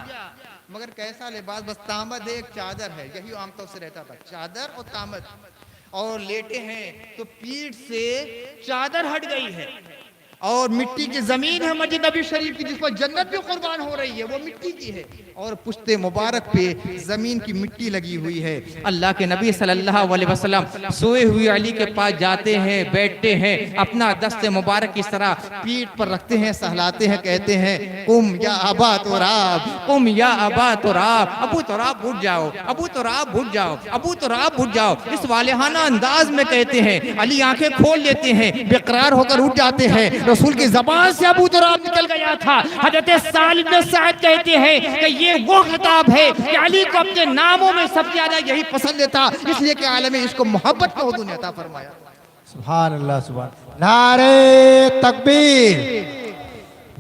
Speaker 3: मगर कैसा लिबास, बस तामद एक चादर है, यही आमतौर से रहता था, चादर और तामद। और लेटे हैं तो पीठ से चादर हट गई है और मिट्टी की जमीन है मस्जिद नबी शरीफ की, जिस पर जन्नत भी कुर्बान हो रही है, वो मिट्टी की है। और पुश्ते मुबारक पे जमीन की मिट्टी लगी हुई है। अल्लाह के नबी सल्लल्लाहु अलैहि वसल्लम सोए हुए अली के पास जाते हैं, बैठते हैं, अपना दस्ते मुबारक इस तरह पीठ पर रखते हैं, सहलाते हैं, कहते हैं कुम या अबा तुराब, कुम या अबा तुराब, अबू तुराब उठ जाओ, अबू तुराब उठ जाओ, अबू तुराब उठ जाओ। इस वालिहाना अंदाज में कहते हैं। अली आंखें खोल लेते हैं, बेकरार होकर उठ जाते हैं। रसूल की जबान से अबू तुराब निकल गया था। हजरत सालिद बिन सअद कहते हैं कि ये वो खिताब है कि अली को अपने नामों में सबसे ज्यादा यही पसंद था, इसलिए कि आलम इसको मोहब्बत का हुजूर ने अता फरमाया।
Speaker 2: सुभान अल्लाह, सुभान। नारे तकबीर,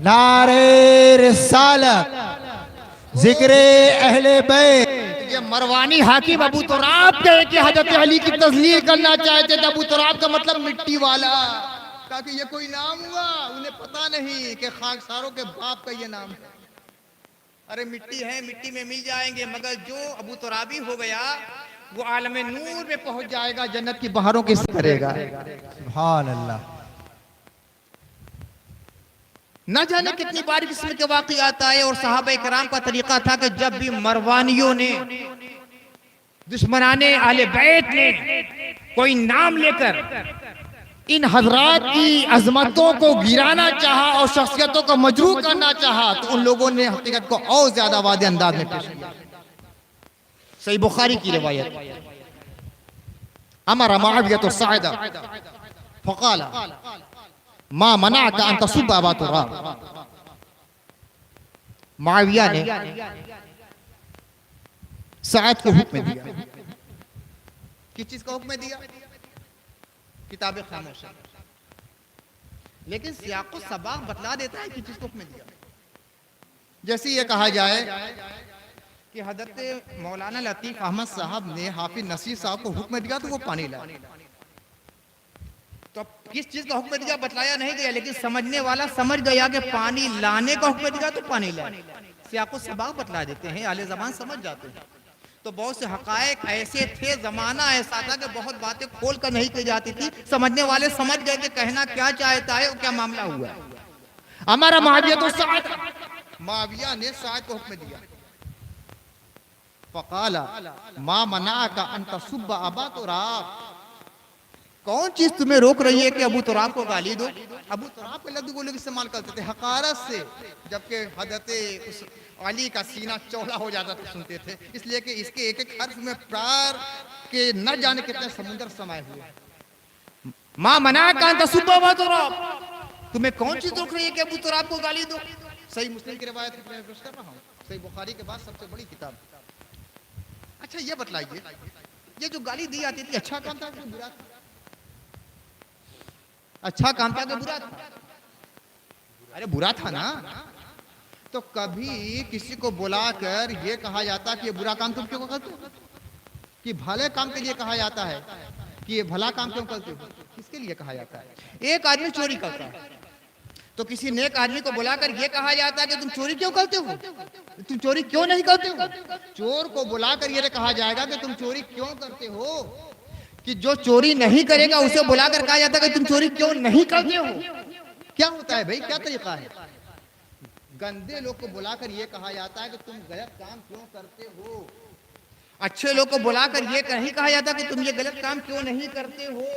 Speaker 2: नारे रिसालत, जिक्रे अहले बैत।
Speaker 3: ये मरवानी हाकिम अबू तुराब कहे कि हजरत अली की तस्लील करना चाहते थे। अबू तुराब का मतलब मिट्टी वाला, ताकि ये कोई नाम हुआ, उन्हें पता नहीं कि खाकसारों के बाप का ये नाम है। अरे मिट्टी है, मिट्टी में मिल जाएंगे, मगर जो अबू तुराबी हो गया वो आलम नूर में पहुंच जाएगा, जन्नत की बहारों के साथ करेगा।
Speaker 2: सुभान अल्लाह।
Speaker 3: न जाने कितनी बार किस्म के वाक़ई आता है। और सहाबा कराम का तरीका था कि जब भी मरवानियों ने, दुश्मनाने आले बैत ने कोई नाम लेकर इन हजरात की अजमतों को गिराना चाहा और शख्सियतों को मजरूह करना चाहा, तो उन लोगों ने हकीकत को और ज्यादा वादे अंदाज में पेश किया। सही बुखारी की रिवायत, अमर मुआविया तो साइदा फकाला मा मना का अंत सुबह अबा तुराब। मुआविया ने साइद को हुक्म दिया। किस चीज का हुक्म दिया? किताबें खामोश है, लेकिन सियाक़ो सबाक़ बतला देता है कि चीज को हुक्म दिया। जैसे ये कहा जाए कि हजरत मौलाना लतीफ़ अहमद साहब ने हाफिज नसीर साहब को हुक्म दिया तो वो पानी लाए। तो किस चीज का हुक्म दिया बतलाया नहीं गया, लेकिन समझने वाला समझ गया कि पानी लाने का हुक्म दिया तो पानी लाए। सियाक़ो सबाक़ बतला देते हैं, आले ज़बान समझ जाते हैं। तो बहुत से हकायक ऐसे थे, जमाना ऐसा था कि बहुत बातें खोल कर नहीं की जाती थी। समझने वाले समझ गए कि कहना क्या चाहता है और क्या मामला हुआ। हमारा मुआविया तो साद, मुआविया ने साद को हुक्म दिया। फकाला मा मना का अंत सुब्बा अबा तुराब। कौन चीज तुम्हें रोक रही है कि अबू तुराब को गाली दो? अबू तुराब के लफ्ज़ वो लोग इस्तेमाल करते थे हकारत से, जबकि हजरत उस अली का सीना चौड़ा हो जाता था, सुनते थे। इसलिए कि इसके एक एक हर्फ में प्यार के न जाने कितने समुद्र समाये हुए। माँ मना का सुबह अबा तुराब, तुम्हें कौन चीज रोक रही है कि अबू तुराब को गाली दो? सही मुस्लिम की रिवायत मैं पेश कर रहा हूँ, सही बुखारी के बाद सबसे बड़ी किताब। अच्छा ये बतलाइए, ये जो गाली दी जाती थी अच्छा काम था कि बुरा था? अच्छा काम था कि बुरा था? अरे बुरा था ना। तो कभी किसी को बुलाकर ये कहा जाता कि ये बुरा काम तुम क्यों करते हो? कि भले काम के लिए कहा जाता है कि ये भला काम क्यों करते हो? किसके लिए कहा जाता है? एक आदमी चोरी करता है तो किसी नेक आदमी को बुलाकर ये कहा जाता है कि तुम चोरी क्यों करते हो, तुम चोरी क्यों नहीं करते हो? चोर को बुलाकर ये कहा जाएगा कि तुम चोरी क्यों करते हो। कि जो चोरी नहीं करेगा उसे बुलाकर कहा जाता है कि तुम चोरी क्यों नहीं करते हो। क्या होता है भाई, क्या तरीका है? गंदे लोग को बुलाकर ये कहा जाता है कि तुम गलत काम क्यों करते हो। अच्छे लोग को बुलाकर ये नहीं कहा जाता कि तुम ये गलत काम क्यों नहीं करते हो।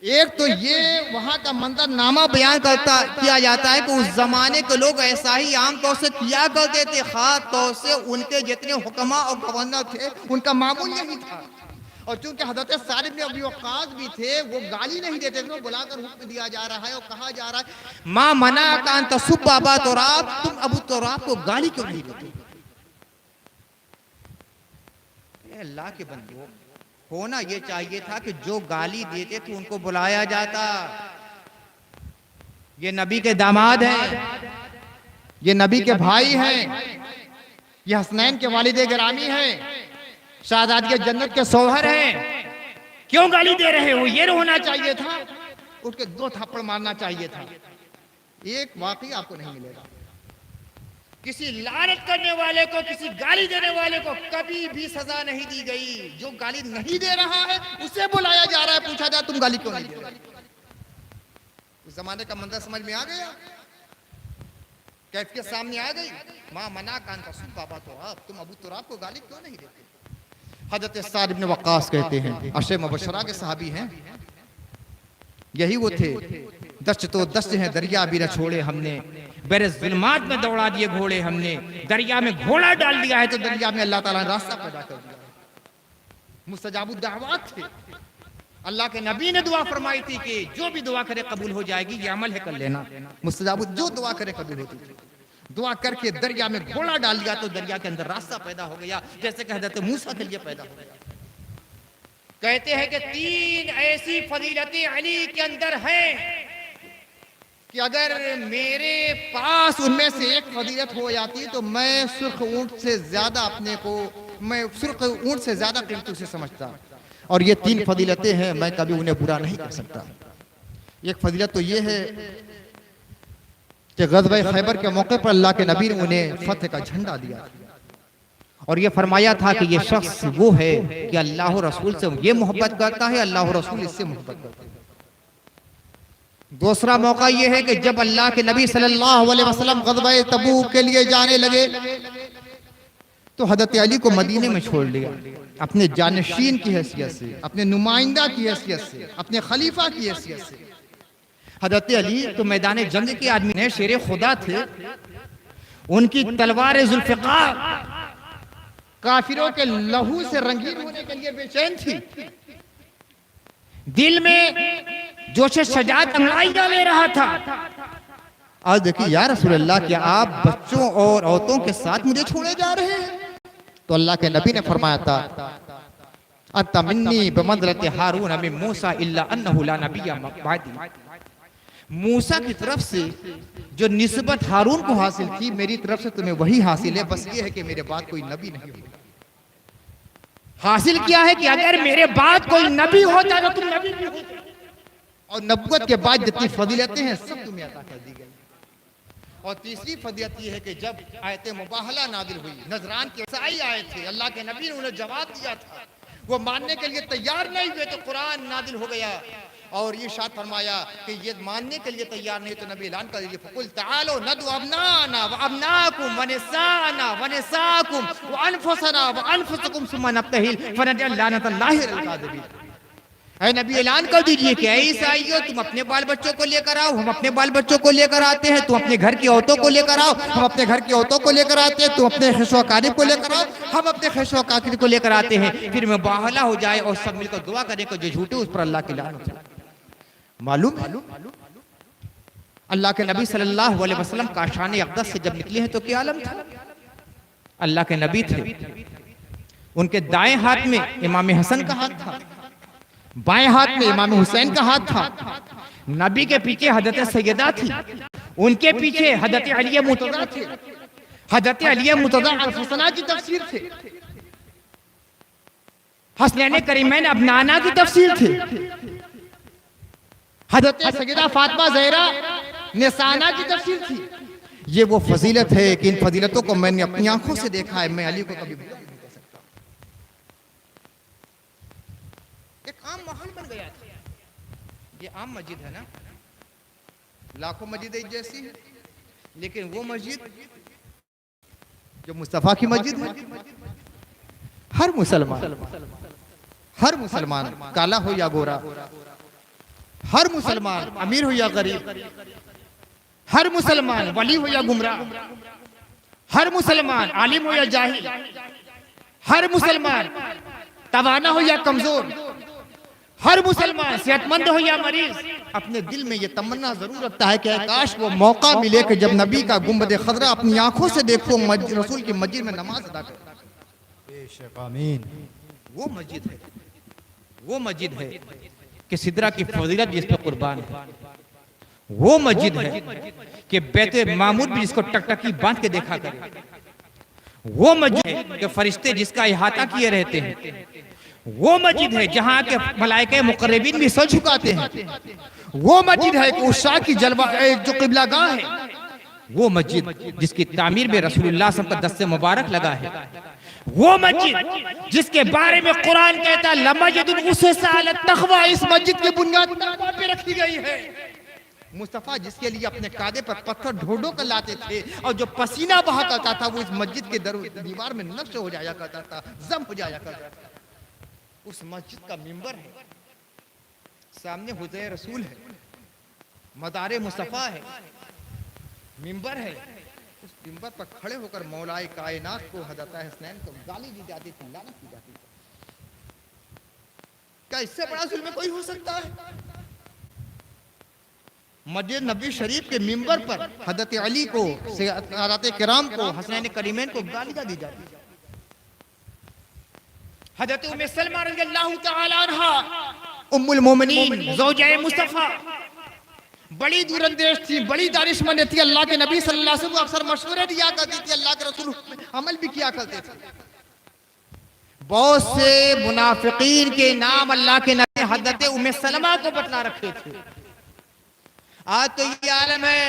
Speaker 3: एक तो ये वहां का मंजरनामा बयान किया जाता है कि उस जमाने के लोग ऐसा ही आमतौर से किया करते थे। खास तौर से उनके जितने हुक्मा और गवर्नर थे उनका मामूल यही था। और चूंकि हजरत साद इब्न अबी वक्कास भी थे, वो गाली नहीं देते थे, बुलाकर हुक्म दिया जा रहा है और कहा जा रहा है माँ मना का अंत सुब्बा अबा तुराब, तुम अबू तुराब को गाली क्यों नहीं देते? अल्लाह के बंदो, होना ये चाहिए था कि जो गाली देते थे उनको बुलाया जाता। ये नबी के दामाद हैं, ये नबी के भाई हैं, ये हसनैन के वालिद गिरामी हैं, शाहजादी के जन्नत के सोहर हैं, क्यों गाली दे रहे हो? ये होना चाहिए था, उठ के 2 थप्पड़ मारना चाहिए था। एक वाकई आपको नहीं मिलेगा। किसी लानत करने वाले को, किसी गाली देने वाले को कभी भी सजा नहीं दी गई। जो गाली नहीं दे रहा है उसे बुलाया जा रहा है, पूछा जाए तुम गाली क्यों नहीं दे रहे? उस जमाने का मंजर समझ में आ गया, कैफियत सामने आ गई। माँ मना कान का सुन बाबा तो आप, तुम अबू तुराब को गाली क्यों नहीं देते? हजरत साद इब्न वक्कास कहते हैं, अशरे मुबशरा के सहाबी हैं, यही वो थे। दस्त तो दस्त हैं दरिया भी न छोड़े हमने, बेरे जुल्मात में दौड़ा दिए घोड़े हमने, दरिया में घोड़ा डाल दिया है तो दरिया में अल्लाह ताला ने रास्ता पैदा कर दिया। मुस्तजाबुद दावत थे। अल्लाह के नबी ने दुआ फरमाई थी कि जो भी दुआ करे कबूल हो जाएगी, ये अमल है कर लेना। मुस्तजाबुद जो दुआ करे कबूल होती थी। दुआ करके दरिया में घोड़ा डाल दिया तो दरिया के अंदर रास्ता पैदा हो गया, जैसे कह देते मूसा के लिए पैदा हो गया। कहते हैं कि 3 ऐसी फजीलतें अली के अंदर हैं कि अगर मेरे पास उनमें से एक फजीलत हो जाती तो मैं सुर्ख ऊंट से ज्यादा अपने को, मैं सुर्ख ऊंट से ज्यादा कीमती उसे समझता। और ये 3 फजीलतें हैं, मैं कभी उन्हें बुरा नहीं कर सकता। एक फजीलत तो ये है कि ग़ज़वा खैबर के मौके पर अल्लाह के नबी ने उन्हें फतह का झंडा दिया और ये फरमाया था कि ये शख्स वो है कि अल्लाह रसूल से ये मोहब्बत करता है, अल्लाह रसूल इससे मोहब्बत करता है। दूसरा मौका ये है कि जब अल्लाह के नबी सल्लल्लाहु अलैहि वसल्लम ग़ज़वा तबूक के लिए जाने लगे तो हज़रत अली को मदीने में छोड़ लिया, अपने जानशीन की हैसियत से, अपने नुमाइंदा की हैसियत से, अपने खलीफा की हैसियत से। हज़रत अली तो मैदान जंग के आदमी ने, शेर खुदा थे, उनकी तलवार जुल्फ़िकार काफिरों के लहू से रंगीन होने के लिए बेचैन थी। दिल में जोश शजाअत अंगड़ाइयां ले रहा था। आज देखिए या रसूल अल्लाह, क्या आप बच्चों और औरतों के साथ मुझे छोड़े जा रहे हैं? तो अल्लाह के नबी ने फरमाया था, अत्ता मिन्नी बिमंज़िलति हारून मिन मूसा इल्ला अन्नहु ला नबिय्य बअदी। मूसा की तरफ से जो निस्बत हारून को हासिल थी, मेरी तरफ से तुम्हें वही हासिल है, बस ये है कि मेरे बाद कोई नबी नहीं होगा। हासिल क्या है कि अगर मेरे बाद कोई नबी होता तो तुम नबी भी होते, और नबुवत के बाद जितनी फजीलतें हैं सब तुम्हें अता कर दी गई। और तीसरी फजीलत ये है कि जब आयत मुबाहला नादिल हुई, नजरान के ईसाई आए थे, अल्लाह के नबी ने उन्हें जवाब दिया था, वो मानने के लिए तैयार नहीं हुए तो कुरान नादिल हो गया और ये शाद फरमाया कि ये मानने के लिए तैयार नहीं तो नबी ऐलान कर दीजिए, फकुल तालो नदु अबनाना व अबनाकुम व निसाना व निसाकुम व अनफुसना व अनफुसकुम सुम्मा नब्तहिल फनजअल लानतल्लाहि अलल काज़िबीन। ऐ नबी ऐलान कर दीजिए कि ऐ ईसाइयों, तुम अपने बाल बच्चों को लेकर आओ, हम अपने बाल बच्चों को लेकर आते हैं, तुम अपने घर की औरतों को लेकर आओ, हम अपने घर की औरतों को लेकर आते हैं, तुम अपने खैशो-अकारिब को लेकर आओ, हम अपने खैशो-अकारिब को लेकर आते हैं। फिर मुबाहला हो जाए और सब मिलकर दुआ करें कि जो झूठे उस पर अल्लाह की लानत हो। मालूम अल्लाह के नबी सल्लल्लाहु अलैहि वसल्लम काशान अक़दस से जब निकले हैं तो क्या आलम था? अल्लाह के नबी थे, उनके दाएं हाथ में इमाम हसन का हाथ था, बाएं हाथ में इमाम हुसैन का हाथ था। नबी के पीछे हजरत सैयदा थी, उनके पीछे हजरत अली मुर्तज़ा थे। हजरत अली मुर्तज़ा अल-हसना की तफसीर थे, हसनैन करीमैन अबनाना की तफसीर थे। हजरत सैयदा फातिमा ज़हरा निसाना की तफसीर थी। ये वो फजीलत है कि इन फजीलतों को मैंने अपनी आंखों से देखा है, मैं अली को कभी भूल नहीं कर सकता। एक आम माहौल बन गया था। ये आम मस्जिद है ना, लाखों मस्जिदें एक जैसी है, लेकिन वो मस्जिद जो मुस्तफा की मस्जिद है, हर मुसलमान काला हो या गोरा, हर मुसलमान अमीर हो या गरीब, हर मुसलमान वली हो या गुमराह, हर मुसलमान आलिम हो या जाहिल, हर मुसलमान तवाना हो या कमजोर, हर मुसलमान सेहतमंद हो या मरीज, अपने दिल में ये तमन्ना जरूर रखता है कि काश वो मौका मिले कि जब नबी का गुंबद खजरा अपनी आंखों से देखो, रसूल की मस्जिद में नमाज अदा करो। आमीन। वो मस्जिद है कि सिदरा की फजीलत जिस पर कुर्बान है। वो मस्जिद है कि बैत मामूर भी जिसको टकटकी बांध के देखा करे। वो मस्जिद है कि फरिश्ते जिसका इहाता किए रहते हैं। वो मस्जिद है जहाँ के मलाइके मुकर्रबीन भी सर झुकाते हैं। वो मस्जिद है कि उस शाह की जलवा जो किबलागाह है। वो मस्जिद जिसकी तामीर में रसूलुल्लाह सल्लल्लाहु अलैहि वसल्लम का दस्ते मुबारक लगा है। वो मस्जिद जिसके बारे में कुरान कहता है लमस्जिदुन उस्सिसा अला तक़वा, इस मस्जिद की बुनियाद तक़वा पे रखी गई है। मुस्तफ़ा जिसके लिए अपने कादे पर पत्थर ढो कर लाते थे और जो पसीना बहा करता था वो इस मस्जिद के दीवार में नक्श हो जाया करता था, जम हो जाया करता था। उस मस्जिद का मिंबर है, सामने हुजूर रसूल है, मदारे मुस्तफ़ा है, मिंबर है। उस मिंबर पर खड़े होकर मौलाए कायनात को हज़रत हसनैन को गाली दी जाती थी, लानत की जाती थी। क्या इससे बड़ा जुल्म कोई हो सकता है? मस्जिद नबी शरीफ के मिंबर पर हज़रत अली को, सहाबाए किराम को, हसनैन करीमैन को गालियां दी जाती है। हज़रत उम्मे सलमा रज़ियल्लाहु तआला अन्हा उम्मुल मोमिनीन ज़ौजाए मुस्तफ़ा बड़ी दूरंदेश थी, बड़ी दानिशमंद थी। अल्लाह के नबी सल्लल्लाहु अलैहि वसल्लम को अक्सर मशवरे दिया करती थी, अल्लाह के रसूल अमल भी किया करते थे। बहुत से मुनाफिकीन के नाम अल्लाह के नबी हज़रत उम्मे सलमा को बतला रखे थे। आज तो ये आलम है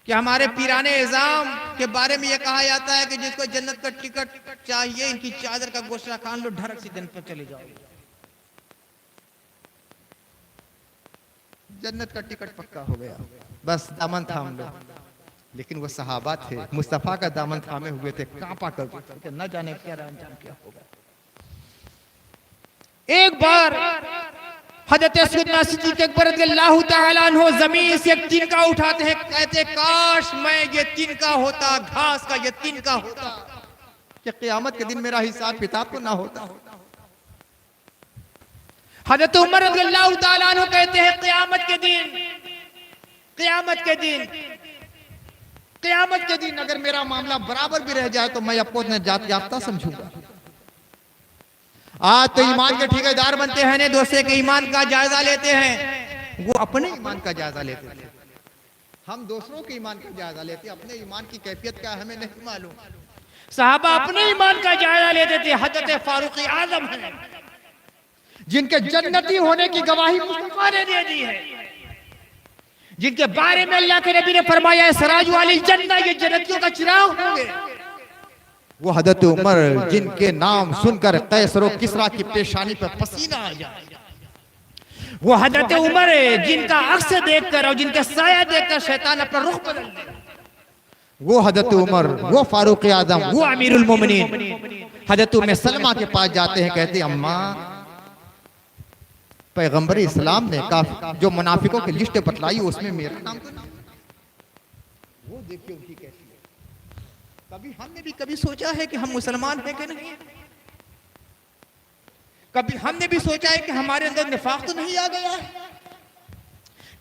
Speaker 3: कि हमारे पीराने इज़ाम के बारे में ये कहा जाता है कि जिसको जन्नत का टिकट चाहिए, इनकी चादर का गोश्त खान लो, ढरक से जन्नत पर चले जाओ। जन्नत का टिकट पक्का हो गया, बस दामन थाम लो। लेकिन वो सहाबा थे, मुस्तफ़ा का दामन थामे हुए थे, कांपा करते, न जाने क्या अंजाम क्या होगा। एक बार हज़रत सैयदना सिद्दीक़ अकबर रज़ियल्लाहु तआला अन्हु ज़मीन से एक तिनका उठाते हैं, कहते काश मैं ये तिनका होता, घास का ये तिनका होता कि क़यामत के दिन मेरा हिसाब किताब तो ना होता। हज़रत उमर रज़ियल्लाहु तआला अन्हु कहते हैं क़यामत के दिन अगर मेरा मामला बराबर भी रह जाए तो मैं अपने निजात याफ्ता समझूंगा। आज तो ईमान के ठेकेदार बनते हैं, ने दूसरे के ईमान का जायजा लेते हैं। वो अपने ईमान का जायजा लेते थे, हम दूसरों के ईमान का जायजा लेते हैं। अपने ईमान की कैफियत क्या हमें नहीं मालूम। साहबा अपने ईमान का जायजा लेते थे। हज़रत फारूक आज़म है जिनके जन्नती होने की गवाही मुस्तफ़ा ने दे दी है, जिनके बारे में अल्लाह के नबी ने फरमाया सराज वाली जन्नत, ये जन्नतियों का चिराग होंगे। वो हज़रत उमर जिनके नाम सुनकर कैसर और किसरा की पेशानी पर पसीना आ जाए, वो हज़रत उमर जिनका अक्स देखकर और जिनका साया देखकर शैतान अपना रुख बदल दे, वो हज़रत उमर, वो फारूक आज़म, वो अमीरुल मोमिनीन हज़रत उम्मे सलमा के पास जाते हैं, कहते अम्मा पैगंबर इस्लाम ने जो मुनाफिकों की लिस्ट बतलाई उसमें मेरा नाम तो नहीं। वो देखिए उनकी कैसी है। कभी हमने भी कभी सोचा है कि हम मुसलमान हैं कि नहीं? कभी हमने भी सोचा है कि हमारे अंदर निफाक तो नहीं आ गया है?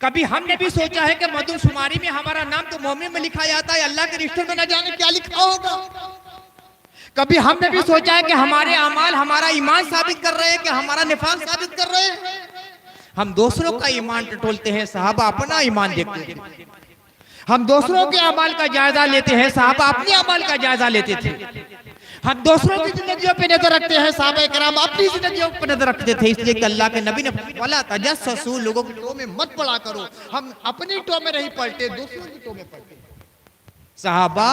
Speaker 3: कभी हमने भी सोचा है कि मर्दमशुमारी में हमारा नाम तो मोमिन में लिखा जाता है, अल्लाह के रिश्तों में न जाने क्या लिखा होगा? कभी हमने भी सोचा है कि हमारे अमाल हमारा ईमान साबित कर रहे हैं कि हमारा निफाक साबित कर रहे हैं? हम दूसरों का ईमान टटोलते हैं, साहबा अपना ईमान देखते थे। हम दूसरों के अमाल का जायजा लेते हैं, साहबा अपने अमाल का जायजा लेते थे। हम दूसरों की जिंदगियों पे नजर रखते हैं, साहबा किराम अपनी जिंदगियों पर नजर रखते थे। इसलिए कि अल्लाह के नबी ने वला तजस्ससू, लोगों की टो में मत पड़ा करो। हम अपनी टो में नहीं पलटे, दूसरों की टो में पलटे। साहबा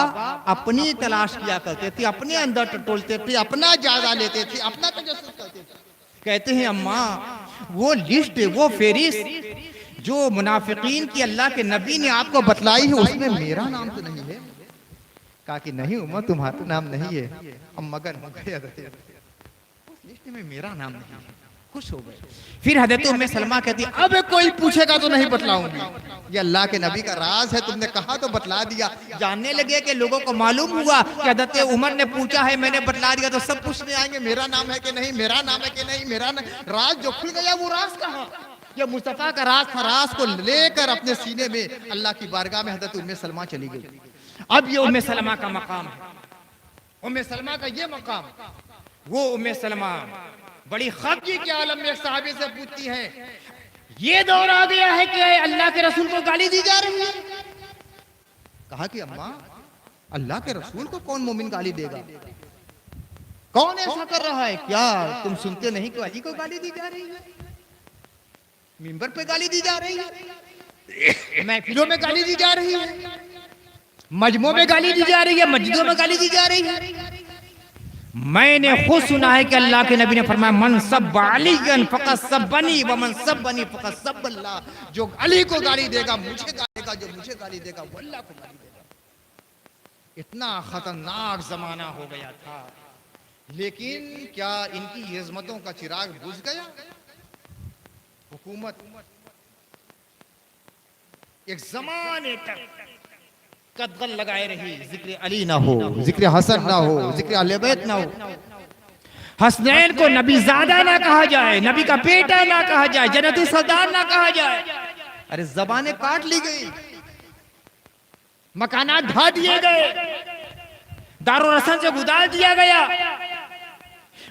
Speaker 3: अपनी तलाश किया करते थे, अपने अंदर टटोलते थे, अपना जायजा लेते थे, अपना तजस्सुस करते थे। कहते हैं अम्मा वो लिस्ट, वो फेरिस्त जो मुनाफिकीन की अल्लाह के नबी ने आपको बतलाई है उसमें मेरा नाम तो नहीं है। कहा कि नहीं उम्मा तुम्हारा नाम नहीं है। हम मगर उस लिस्ट में मेरा नाम नहीं है। खुश हो गए। फिर हज़रत उम्मे सलमा कहती अब कोई पूछेगा तो नहीं बतलाऊंगी, ये अल्लाह के नबी का राज है, तुमने कहा तो बतला दिया। जानने लगे कि लोगों को मालूम हुआ कि हज़रत उमर ने पूछा है, मैंने बतला दिया, तो सब पूछने आएंगे मेरा नाम है कि नहीं, मेरा नाम है कि नहीं, मेरा राज जो खुल गया वो राज कहाँ? ये मुस्तफ़ा का राज था। राज को लेकर अपने सीने में अल्लाह की बारगाह में हज़रत उम्मे सलमा चली गई। अब ये उम्मे सलमा का मकाम है, उम्मे सलमा का ये मकाम। वो उम्मे सलमा बड़ी खफगी के आलम में साहबे से पूछती है ये दौर आ गया है कि अल्लाह के रसूल को गाली दी जा रही है। कहा कि अम्मा अल्लाह के रसूल को कौन मोमिन गाली देगा? कौन ऐसा कर रहा है? क्या तुम सुनते नहीं कि अली को गाली दी जा रही है? मिंबर पे गाली दी जा रही है, महफिलों में गाली दी जा रही है, मजमों में गाली दी जा रही है, मस्जिदों में गाली दी जा रही है। मैंने खुद सुना है कि अल्लाह के नबी ने फरमाया मन सब्ब अलीयन फक़द सब्बनी व मन सब्बनी फक़द सब्बल्लाह, जो अली को गाली देगा मुझे गाली देगा, जो मुझे गाली देगा वो अल्लाह को गाली देगा। इतना खतरनाक जमाना हो गया था, लेकिन क्या इनकी इज़्ज़तों का चिराग बुझ गया? हुकूमत एक जमाने तक कदगल लगाए रही, जिक्र अली ना हो, जिक्र हसन ना हो, जिक्र अहले बैत ना हो, हसनैन को नबी ज़ादा ना कहा जाए, नबी का बेटा ना कहा जाए, जन्नती सरदार ना कहा जाए। अरे जबानें काट ली गई, मकानात ढा दिए गए, दारुल रसन से गुदार दिया गया,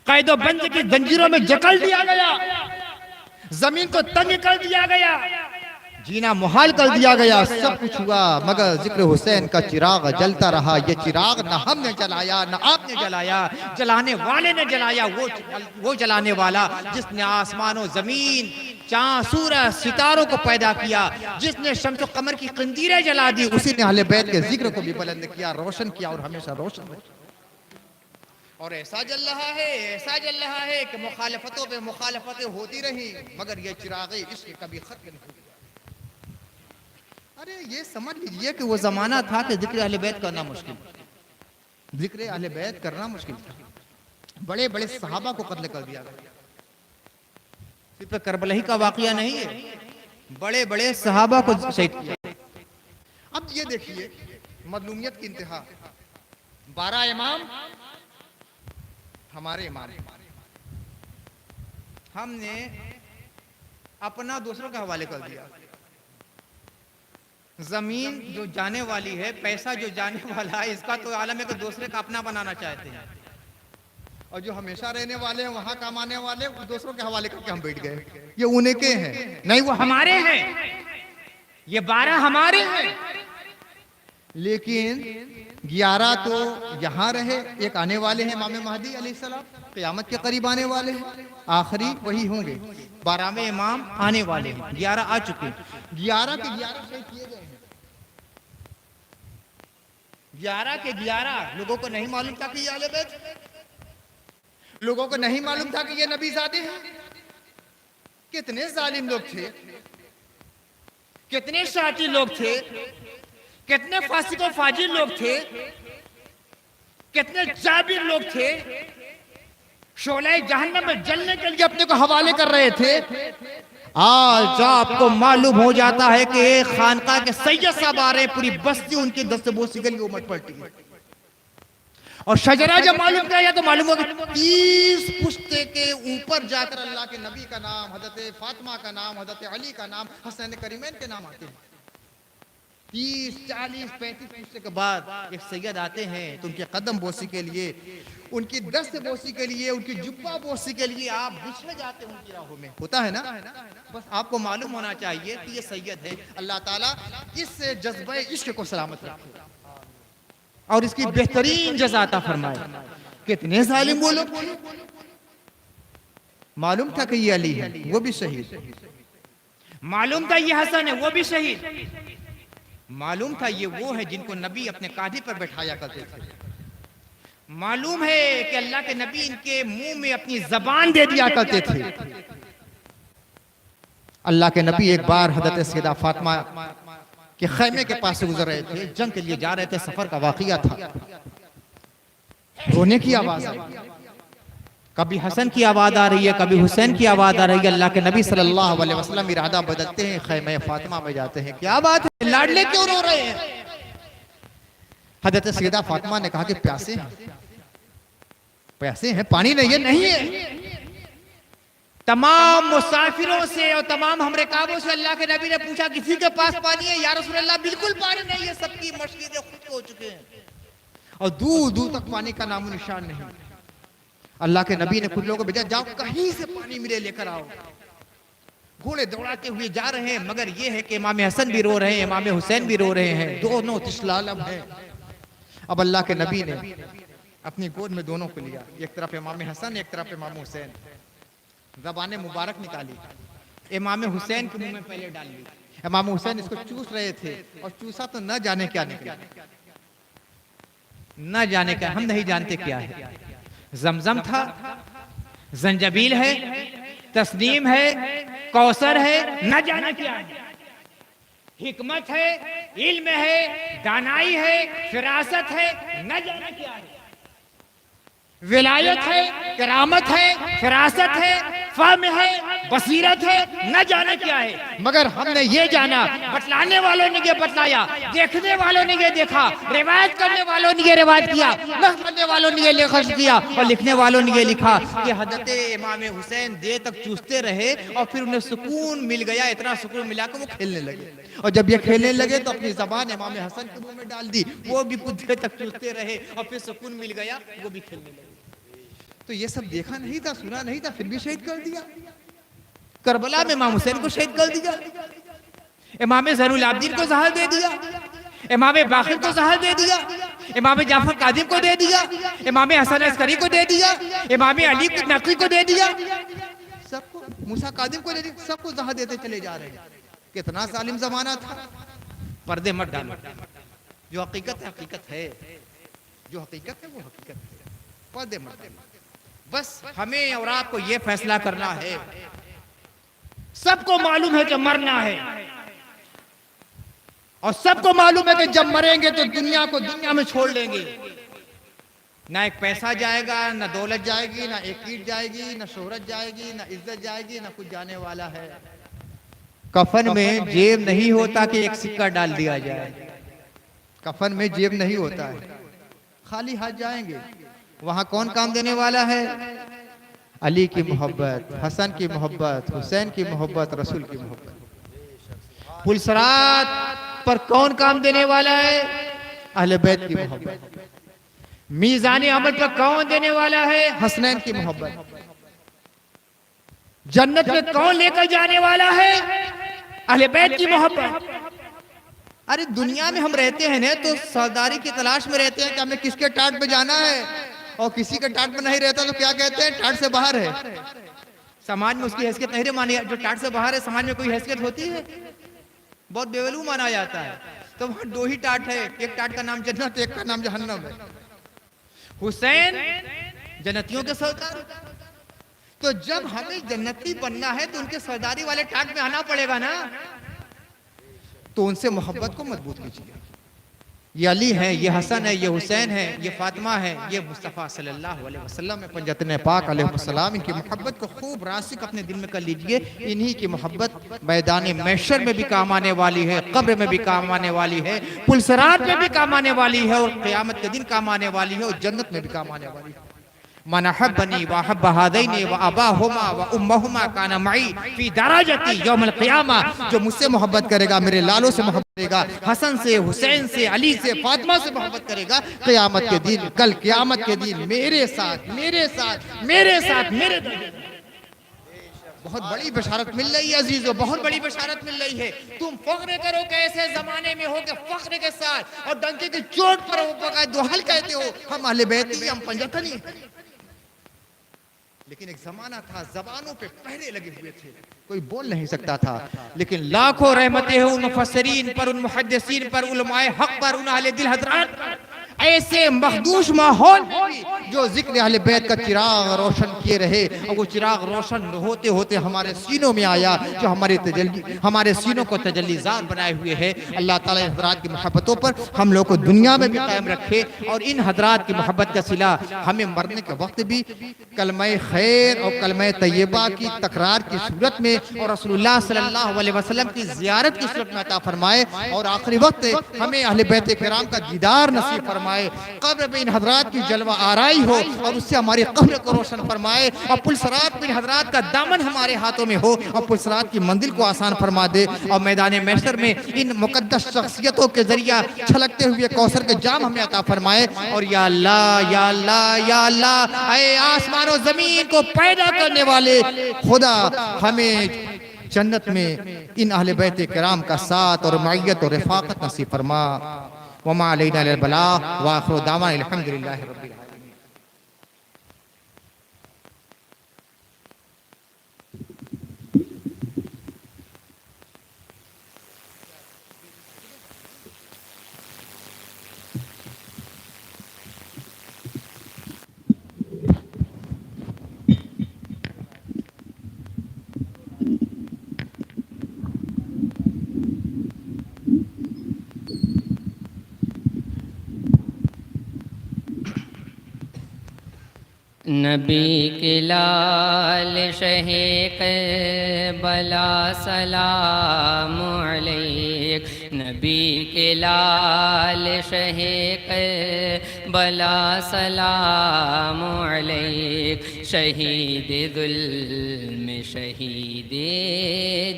Speaker 3: कैदो बंद की जंजीरों में जकड़ दिया गया, जमीन को तंग कर दिया गया, जीना मुहाल कर दिया गया। सब कुछ हुआ मगर जिक्र हुसैन का चिराग जलता रहा। ये चिराग न हमने जलाया न आपने जलाया, जलाने वाले ने जलाया, वो जलाने वाला जिसने आसमानों जमीन चांद सूरज सितारों को पैदा किया, जिसने शम्स और कमर की कंदीरें जला दी, उसी ने अहले बैत के जिक्र को भी बुलंद किया, रोशन किया और हमेशा रोशन रहा। और ऐसा जल रहा है, ऐसा जल रहा है कि मुखालफतों पे मुखालफतें होती रही मगर ये चिरागे इश्क कभी खत्म नहीं हुआ। अरे ये समझ लीजिए कि वो जमाना था कि जिक्र अहले बैत करना मुश्किल, जिक्र अहले बैत करना मुश्किल था। बड़े बड़े सहाबा को कत्ल कर दिया गया। सिर्फ करबला ही का वाकया नहीं है, बड़े बड़े सहाबा को शहीद किया। अब ये देखिए मजलूमियत की इंतहा, 12 इमाम हमारे इमाम, हमने अपना दूसरों के हवाले कर दिया। जमीन जो जाने वाली है, पैसा जो जाने वाला है, इसका तो आलम है कि दूसरे का अपना बनाना चाहते हैं, और जो हमेशा रहने वाले हैं वहां काम आने वाले दूसरों के हवाले करके हम बैठ गए। ये उन्हीं के हैं, नहीं वो हमारे हैं, ये 12 हमारे हैं, लेकिन 11 तो यहाँ रहे, एक आने वाले हैं इमाम महदी अलैहिस्सलाम, क़यामत के करीब आने वाले हैं, आखिरी वही होंगे। 12वें इमाम आने वाले हैं, 11 आ चुके, 11 के 11 शहीद किए गए हैं। 11 के 11 लोगों को नहीं मालूम था कि ये अहले बैत, लोगों को नहीं मालूम था कि ये नबी ज़ादे हैं। कितने जालिम लोग थे, कितने शाती लोग थे, कितने फासिक और फाजिर लोग थे, कितने जाबिर लोग थे, शोले जहन्नम में जलने के लिए अपने को हवाले कर रहे थे। आज आपको मालूम हो जाता है कि एक खानका के सैयद साहब आ रहे, पूरी बस्ती उनकी दस्तबोसी के लिए उमड़ पड़ती है। और शजरा जब मालूम किया तो मालूम हो कि 30 पुश्ते के ऊपर जाकर अल्लाह के नबी का नाम, हजरत फातिमा का नाम, हजरत अली का नाम, हसन करीमैन के नाम आते हैं। 30, 40, 35 पुश्ते के बाद एक सैयद आते हैं तो उनके कदम बोसी के लिए, उनकी दस्त बोसी के लिए, उनकी जुब्बा बोसी के लिए आप बिछड़ जाते हैं उनकी राहों में। होता है ना? बस आपको मालूम होना चाहिए कि ये सैयद है। अल्लाह ताला इस जज्बे इश्क को सलामत रखे और इसकी बेहतरीन जज़ा अता फरमाए। कितने जालिम वो लोग, मालूम था कि ये अली है, वो भी शहीद, मालूम था ये हसन है, वो भी शहीद, मालूम था ये वो है जिनको नबी अपने कांधे पर बैठाया करते थे, मालूम है कि अल्लाह के नबी इनके मुंह में अपनी जबान दे दिया करते थे। अल्लाह के नबी एक बार हजरत सैयदा फातिमा के खैमे के पास से गुजर रहे थे, जंग के लिए जा रहे थे, सफर का वाकया था, रोने की आवाज आई, कभी हसन की आवाज आ रही है, कभी हुसैन की आवाज आ रही है। अल्लाह के नबी सल्लल्लाहु अलैहि वसल्लम इरादा बदलते हैं, खैमे फातिमा में जाते हैं, क्या बात है, लाडले क्यों रो रहे हैं? हजरत सैयदा फातिमा ने कहा कि प्यासे हैं, प्यासे हैं, पानी नहीं है, नहीं है। तमाम मुसाफिरों से और तमाम हमरे काबों से अल्लाह के नबी ने पूछा किसी के पास पानी है? या रसूल अल्लाह बिल्कुल पानी नहीं है, सबकी मस्जिदें खुद हो चुके हैं और दूर दूर तक पानी का नामो निशान नहीं। अल्लाह के नबी ने कुछ लोगों को भेजा, जाओ कहीं से पानी मिले लेकर आओ। घोड़े दौड़ाते हुए जा रहे हैं, मगर ये है कि इमाम हसन भी रो रहे हैं, इमाम हुसैन भी रो रहे हैं, दोनों तिशलालम हैं। अब अल्लाह के नबी ने अपनी गोद में दोनों को लिया, एक तरफ इमाम हसन, एक तरफ इमाम हुसैन, ज़बान मुबारक निकाली, इमाम हुसैन के मुंह में पहले डाल ली। इमाम हुसैन इसको चूस रहे थे और चूसा तो न जाने क्या निकला, न जाने क्या, हम नहीं जानते क्या है।
Speaker 4: जमजम था, जंजबील है, तस्नीम है, कौसर है, न जाना क्या है, हिकमत है, इल्म है, दानाई है, फिरासत है, न जाना क्या है, विलायत है, करामत है, फिरासत है, फहम है, बसीरत है, न जाना क्या है। मगर हमने ये जाना, बतलाने वालों ने ये बतलाया, देखने वालों ने ये देखा, रिवायत करने वालों ने ये रिवायत किया, नक़्ल करने वालों ने ये लेखन किया और लिखने वालों ने ये लिखा कि हज़रत इमाम हुसैन देर तक चूसते रहे और फिर उन्हें सुकून मिल गया, इतना सुकून मिला कि वो खेलने लगे। और जब ये खेलने लगे तो अपनी जबान इमाम हसन के मुंह में डाल दी, वो भी कुछ देर तक चूसते रहे और फिर सुकून मिल गया, वो भी खेलने लगे। तो ये सब देखा नहीं था, सुना नहीं था, फिर भी शहीद कर दिया। करबला में इमाम हुसैन को शहीद कर दिया, इमाम ज़ैनुल आबिदीन को ज़हर दे दिया, इमाम बाक़िर को ज़हर दे दिया, इमाम जाफर कादिम को दे दिया, इमाम हसन अस्करी को दे दिया, इमाम अली नक़वी को दे दिया, सबको, मूसा कादिम को दे दिया, सबको ज़हर देते चले जा रहे हैं। कितना जालिम ज़माना था। पर्दे मत डालो, जो हकीकत है हकीकत है, जो हकीकत है वो हकीकत है, पर्दे मत डालो। बस हमें और आपको ये फैसला करना है, सबको मालूम है कि मरना है और सबको मालूम है कि जब मरेंगे तो दुनिया को दुनिया में छोड़ लेंगे। ना एक पैसा जाएगा, ना दौलत जाएगी, ना एक ईट जाएगी, ना शोहरत जाएगी, ना इज्जत जाएगी, ना कुछ जाने वाला है। कफन में जेब नहीं होता कि एक सिक्का डाल दिया जाए, कफन में जेब नहीं होता है, खाली हाथ जाएंगे। वहां कौन काम देने वाला है? अली की मोहब्बत, हसन की मोहब्बत, हुसैन की मोहब्बत, रसूल की मोहब्बत। पुलसरात पर कौन काम देने वाला है? अहले बैत की मोहब्बत। मीज़ान अमल पर कौन देने वाला है? हसनैन की मोहब्बत। जन्नत में कौन लेकर जाने वाला है? अहले बैत की मोहब्बत। अरे दुनिया में हम रहते हैं ना तो सरदारी की तलाश में रहते हैं कि हमें किसके टाट पे जाना है, और किसी के टाट पे नहीं रहता तो क्या कहते हैं? टाट से बाहर है। समाज में उसकी हैसियत नहीं मानी, जो टाट से बाहर है समाज में कोई हैसियत होती है? बहुत बेवलू माना जाता है। तो वहां दो ही टाट है, एक टाट का नाम जन्नत, एक का नाम जहन्नम है। हुसैन जन्नतियों के सरदार, तो जब हमें जन्नती बनना है तो उनके सरदारी वाले टाट में आना पड़ेगा ना, तो उनसे मोहब्बत को मजबूत कीजिए। ये अली है, ये हसन है, ये हुसैन है, ये फातिमा है, ये मुस्तफ़ा सल्लल्लाहु अलैहि वसल्लम है, पंजतन पाक अलैहिस्सलाम। इनकी मोहब्बत को खूब रासिक अपने दिल में कर लीजिए। इन्हीं की मोहब्बत मैदान महशर में भी काम आने वाली है, कब्र में भी काम आने वाली है, पुलसरात में भी काम आने वाली है, और क़यामत के दिन काम आने वाली है, और जन्नत में भी काम आने वाली है। मन अहब्बनी व अहब्ब हादैनि व अबाहुमा व उम्महुमा काना मई फी दराजती यौमल क़ियामा। जो मुझसे मोहब्बत करेगा, मेरे लालों से मोहब्बत करेगा, हसन से, हुसैन से, अली से, फातिमा से मोहब्बत करेगा, क़यामत के दिन, कल क़यामत के दिन मेरे साथ, मेरे साथ, मेरे साथ, मेरे बहुत बड़ी बशारत मिल रही है अजीजों, बहुत बड़ी बशारत मिल रही है। तुम फख्र करो कि ऐसे जमाने में हो कि फख्र के साथ और डंके की चोट पर हो दोहल कहते हो हम अहले बैत ही, हम पंजतनी। लेकिन एक जमाना था जबानों पे पहरे लगे हुए थे, कोई बोल नहीं सकता था, लेकिन लाखों रहमतें हैं उन मुफस्सिरीन पर, उन मुहद्दिसीन पर, उलमाए हक पर, उन अहले दिल हजरात पर। ऐसे मखदूश माहौल जो जिक्र अहले बैत का चिराग रोशन किए रहे, और वो चिराग रोशन होते होते हमारे सीनों में आया, जो हमारे सीनों को तजल्लीज़ात बनाए हुए है। अल्लाह ताला इन हजरात की मोहब्बतों पर हम लोग को दुनिया में भी कायम रखे, और इन हजरात की मोहब्बत का सिला हमें मरने के वक्त भी कलमा खैर और कलमा तैयबा की तकरार की सूरत में, और रसूलुल्लाह सल्लल्लाहु अलैहि वसल्लम की ज़ियारत की सूरत में अता फरमाए, और आखिरी वक्त हमें अहले बैत किराम का दीदार नसीब फरमाए। कब्र में इन हजरात की जलवा आराई हो, और उससे हमारी कब्र को रोशन फरमाए, और पुलसरात में इन हजरात का दामन हमारे हाथों में हो, और पुलसरात की मंजिल को आसान फरमा दे, और मैदान महशर में इन मुकद्दस शख्सियतों के जरिया छलकते हुए कौसर के जाम हमें अता फरमाए। और या अल्लाह, या अल्लाह, या अल्लाह, ऐ आसमान और जमीन को पैदा करने वाले खुदा, हमें जन्नत में इन अहले बैत किराम का साथ और मइयत और रफ़ाक़त नसीब फरमा। वमा अलैना इल्लल बलाग़ व आखिरु दावाना अल्हम्दुलिल्लाहि रब्बिल आलमीन।
Speaker 5: नबी के लाल शहे करबला सलाम अलैक, नबी के लाल शहे करबला सलाम अलैक, शहीद जुल्म शहीद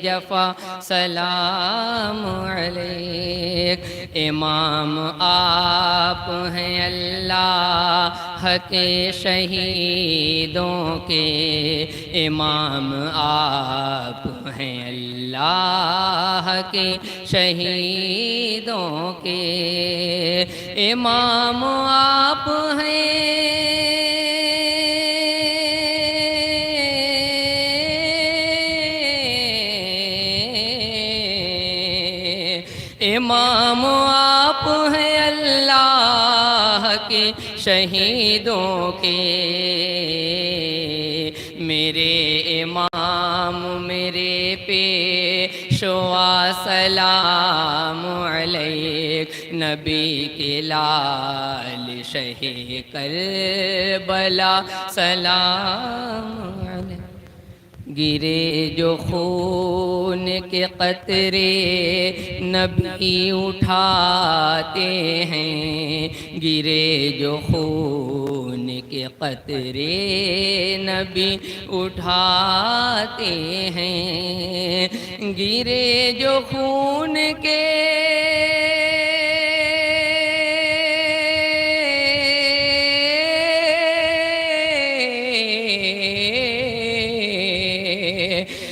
Speaker 5: जफा सलाम अलैक। इमाम आप हैं अल्लाह के शहीदों के, इमाम आप हैं अल्लाह के शहीदों के, इमाम आप हैं इमाम आप हैं अल्लाह के शहीदों के। मेरे इमाम मेरे पेशवा सलाम अलैक, नबी के लाल शहे करबला सलाम अलैक। गिरे जो खून के कतरे नबी उठाते हैं, गिरे जो खून के कतरे नबी उठाते हैं, गिरे जो खून के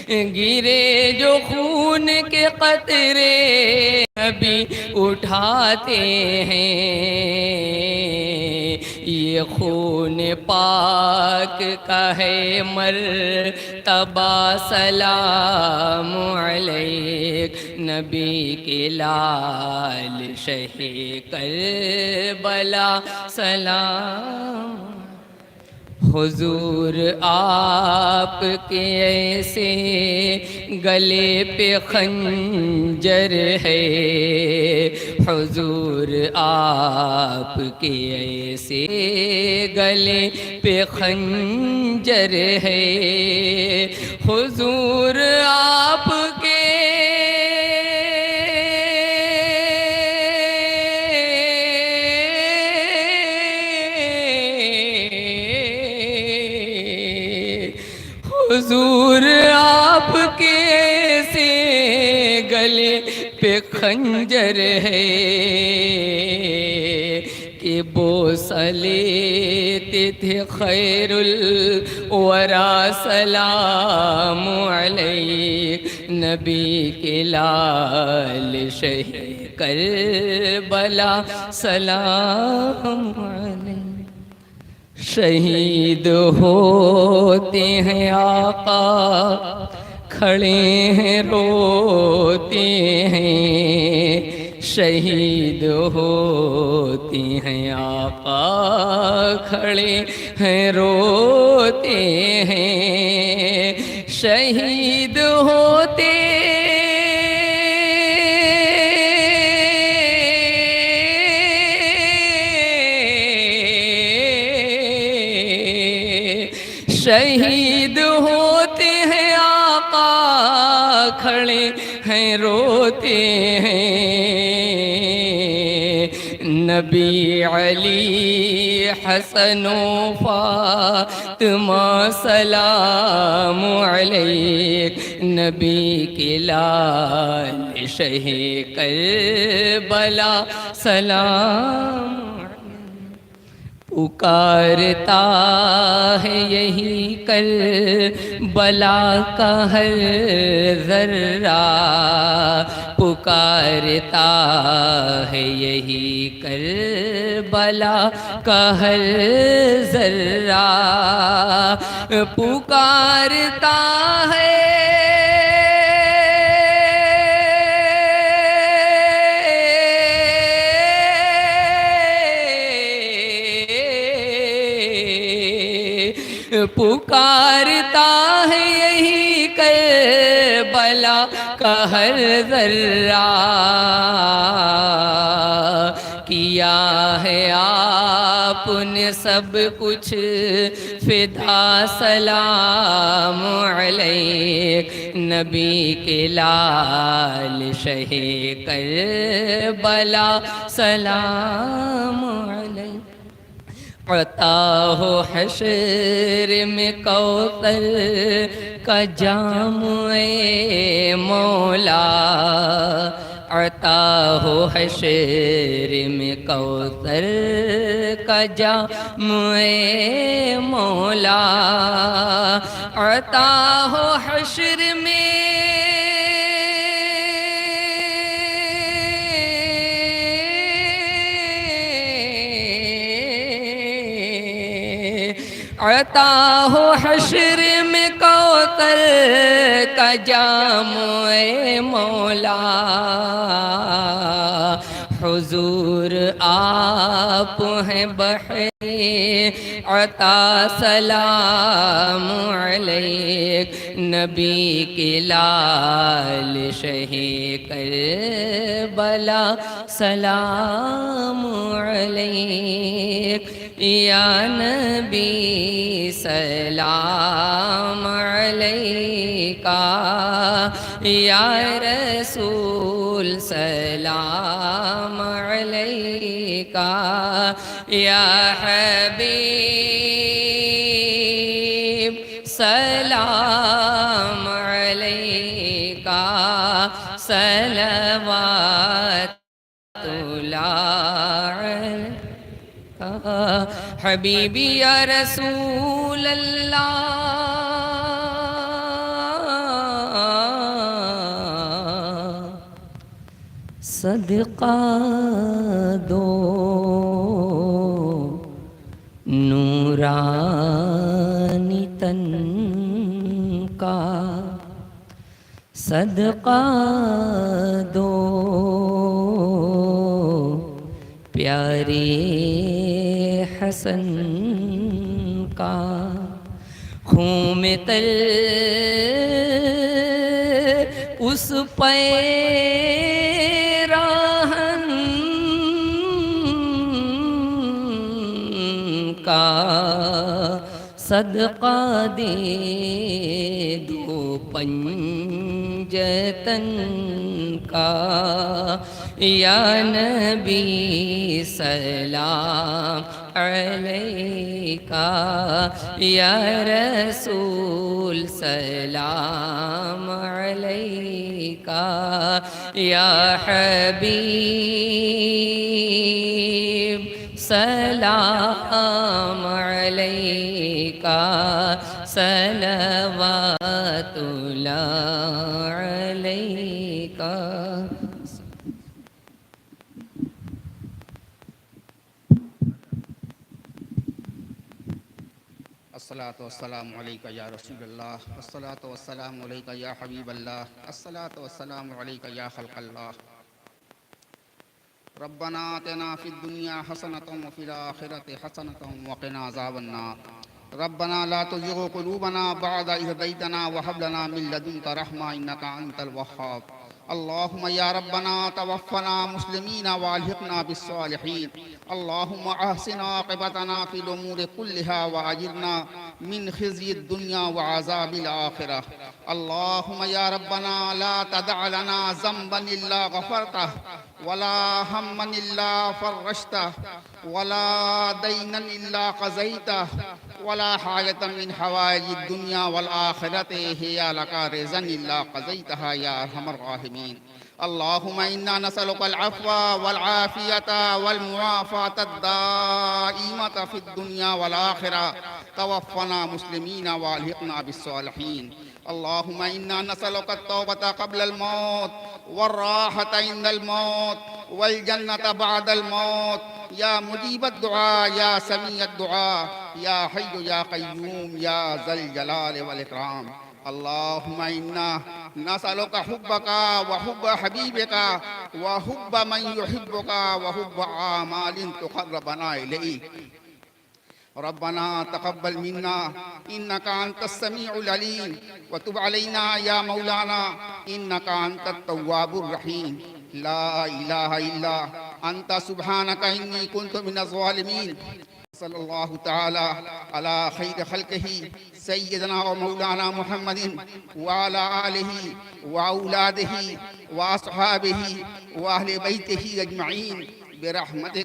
Speaker 5: गिरे जो खून के कतरे नबी उठाते हैं, ये खून पाक का है मर्तबा सलाम अलैक, नबी के लाल शहे करबला सलाम। हुजूर आपके ऐसे गले पे खंजर है, हुजूर आपके ऐसे गले पे खंजर है, हुजूर आपके हुजूर आपके से गले पे खंजर है कि बोसा लेते थे खैरुल वरा सलाम अलैक, नबी के लाल शहे करबला सलाम अलैक। शहीद होते हैं आका खड़े हैं रोते हैं, शहीद होते हैं आका खड़े हैं रोते हैं, शहीद होते शहीद होते हैं आका खड़े हैं रोते हैं, नबी अली हसनो फातिमा सलाम अलैक, नबी के लाल शहे करबला सलाम। पुकारता है यही करबला का हर ज़र्रा, पुकारता है यही करबला का हर ज़र्रा, पुकारता है पुकारता है यही करबला का हर ज़र्रा, किया है आपने सब कुछ फिदा सलाम अलैक नबी के लाल शहे करबला सलाम अलैक अता हो हशर में कौसर का जाम ए मौला अता हो हशर में कौसर का जाम ए मौला अता हो हशर में अता हो हशर में कौसर का जाम ए मौला हुजूर आप हैं बहरे अता सलाम अलैक नबी के लाल शहे करबला सलाम अलैक या नबी सलाम अलैका या रसूल सलाम अलैका या हबीब सलाम अलैका सलवातुल्लाह हबीबी या रसूल अल्लाह सदका दो नूरानी तन का सदका दो प्यारे हसन का खून में तल उस पैराहन का सदका दे दो पंजतन का या नबी सलाम अलैका या रसूल सलाम अलैका या हबीब सलाम अलैका सलवातुल्लाह अलैका।
Speaker 6: अस्सलातु वस्सलामु अलैका या रसूलल्लाह अस्सलातु वस्सलामु अलैका या हबीबल्लाह अस्सलातु वस्सलामु अलैका या खल्क़ल्लाह रब्बना आतिना फिद दुनिया हसनतम व फिल आखिरति हसनतम व क़िना अज़ाबन्नार रब्बना ला तुज़िग़ क़ुलूबना बअद इज़ हदैतना व हब लना मिन लदुनका रहमा इन्नका अंतल वह्हाब अल्लाहुम्मा या रब्बना तवफ़्फ़ना मुस्लिमीन व अल्हिक़ना बिस्सालिहीन अल्लाहुम्मा अहसिन आक़िबतना फ़िल उमूरि कुल्लिहा व अजिरना मिन ख़िज़्यि दुनिया व अज़ाबिल आख़िरह अल्लाहुम्मा या रब्बना ला तदअ लना ज़ंबन इल्ला ग़फ़रतह वला हम्मन इल्ला फ़र्रजतह वला दैनन इल्ला क़ज़ैतह वला हाजतन मिन हवाइजिद दुनिया वल आखिरति हिया लका रिज़न इल्ला क़ज़ैतहा या अरहमर राहिमीन अल्लाहुम्मा इन्ना नसअलुकल अफ़्वा वल आफ़ियता वल मुआफ़ातद दाइमता फ़िद दुनिया वल आखिरह तवफ़्फ़ना मुस्लिमीन व अल्हिक़ना बिस्सालिहीन अल्लाहुम्मा इन्ना नसअलुकत तौबता क़ब्लल मौत वर्राहता इंदल मौत वल जन्नता बअदल मौत या मुजीबत दुआ या समीअत दुआ या हय्यु या क़य्यूम या ज़ल जलाल वल इकराम अल्लाहुम्मा इन्ना नसअलुका हुब्बका व हुब्ब हबीबिका व हुब्ब मन युहिब्बुका व हुब्ब आमालिन तुक़र्रबना इलैक रब्बना तक़ब्बल मिन्ना इन्नका अंतस समीउल अलीम व तुब अलैना या मौलाना इन्नका अंतत तव्वाबुर रहीम ला इलाहा इल्ला अंता सुब्हानका इन्नी कुन्तु मिनज़ ज़ालिमीन सल्लल्लाहु ताला अला खैर खल्क़िही सय्यदना व मौलाना मुहम्मदिन व अला आलिही व औलादिही व अस्हाबिही व अहले बैतिही अजमईन बिरहमतिक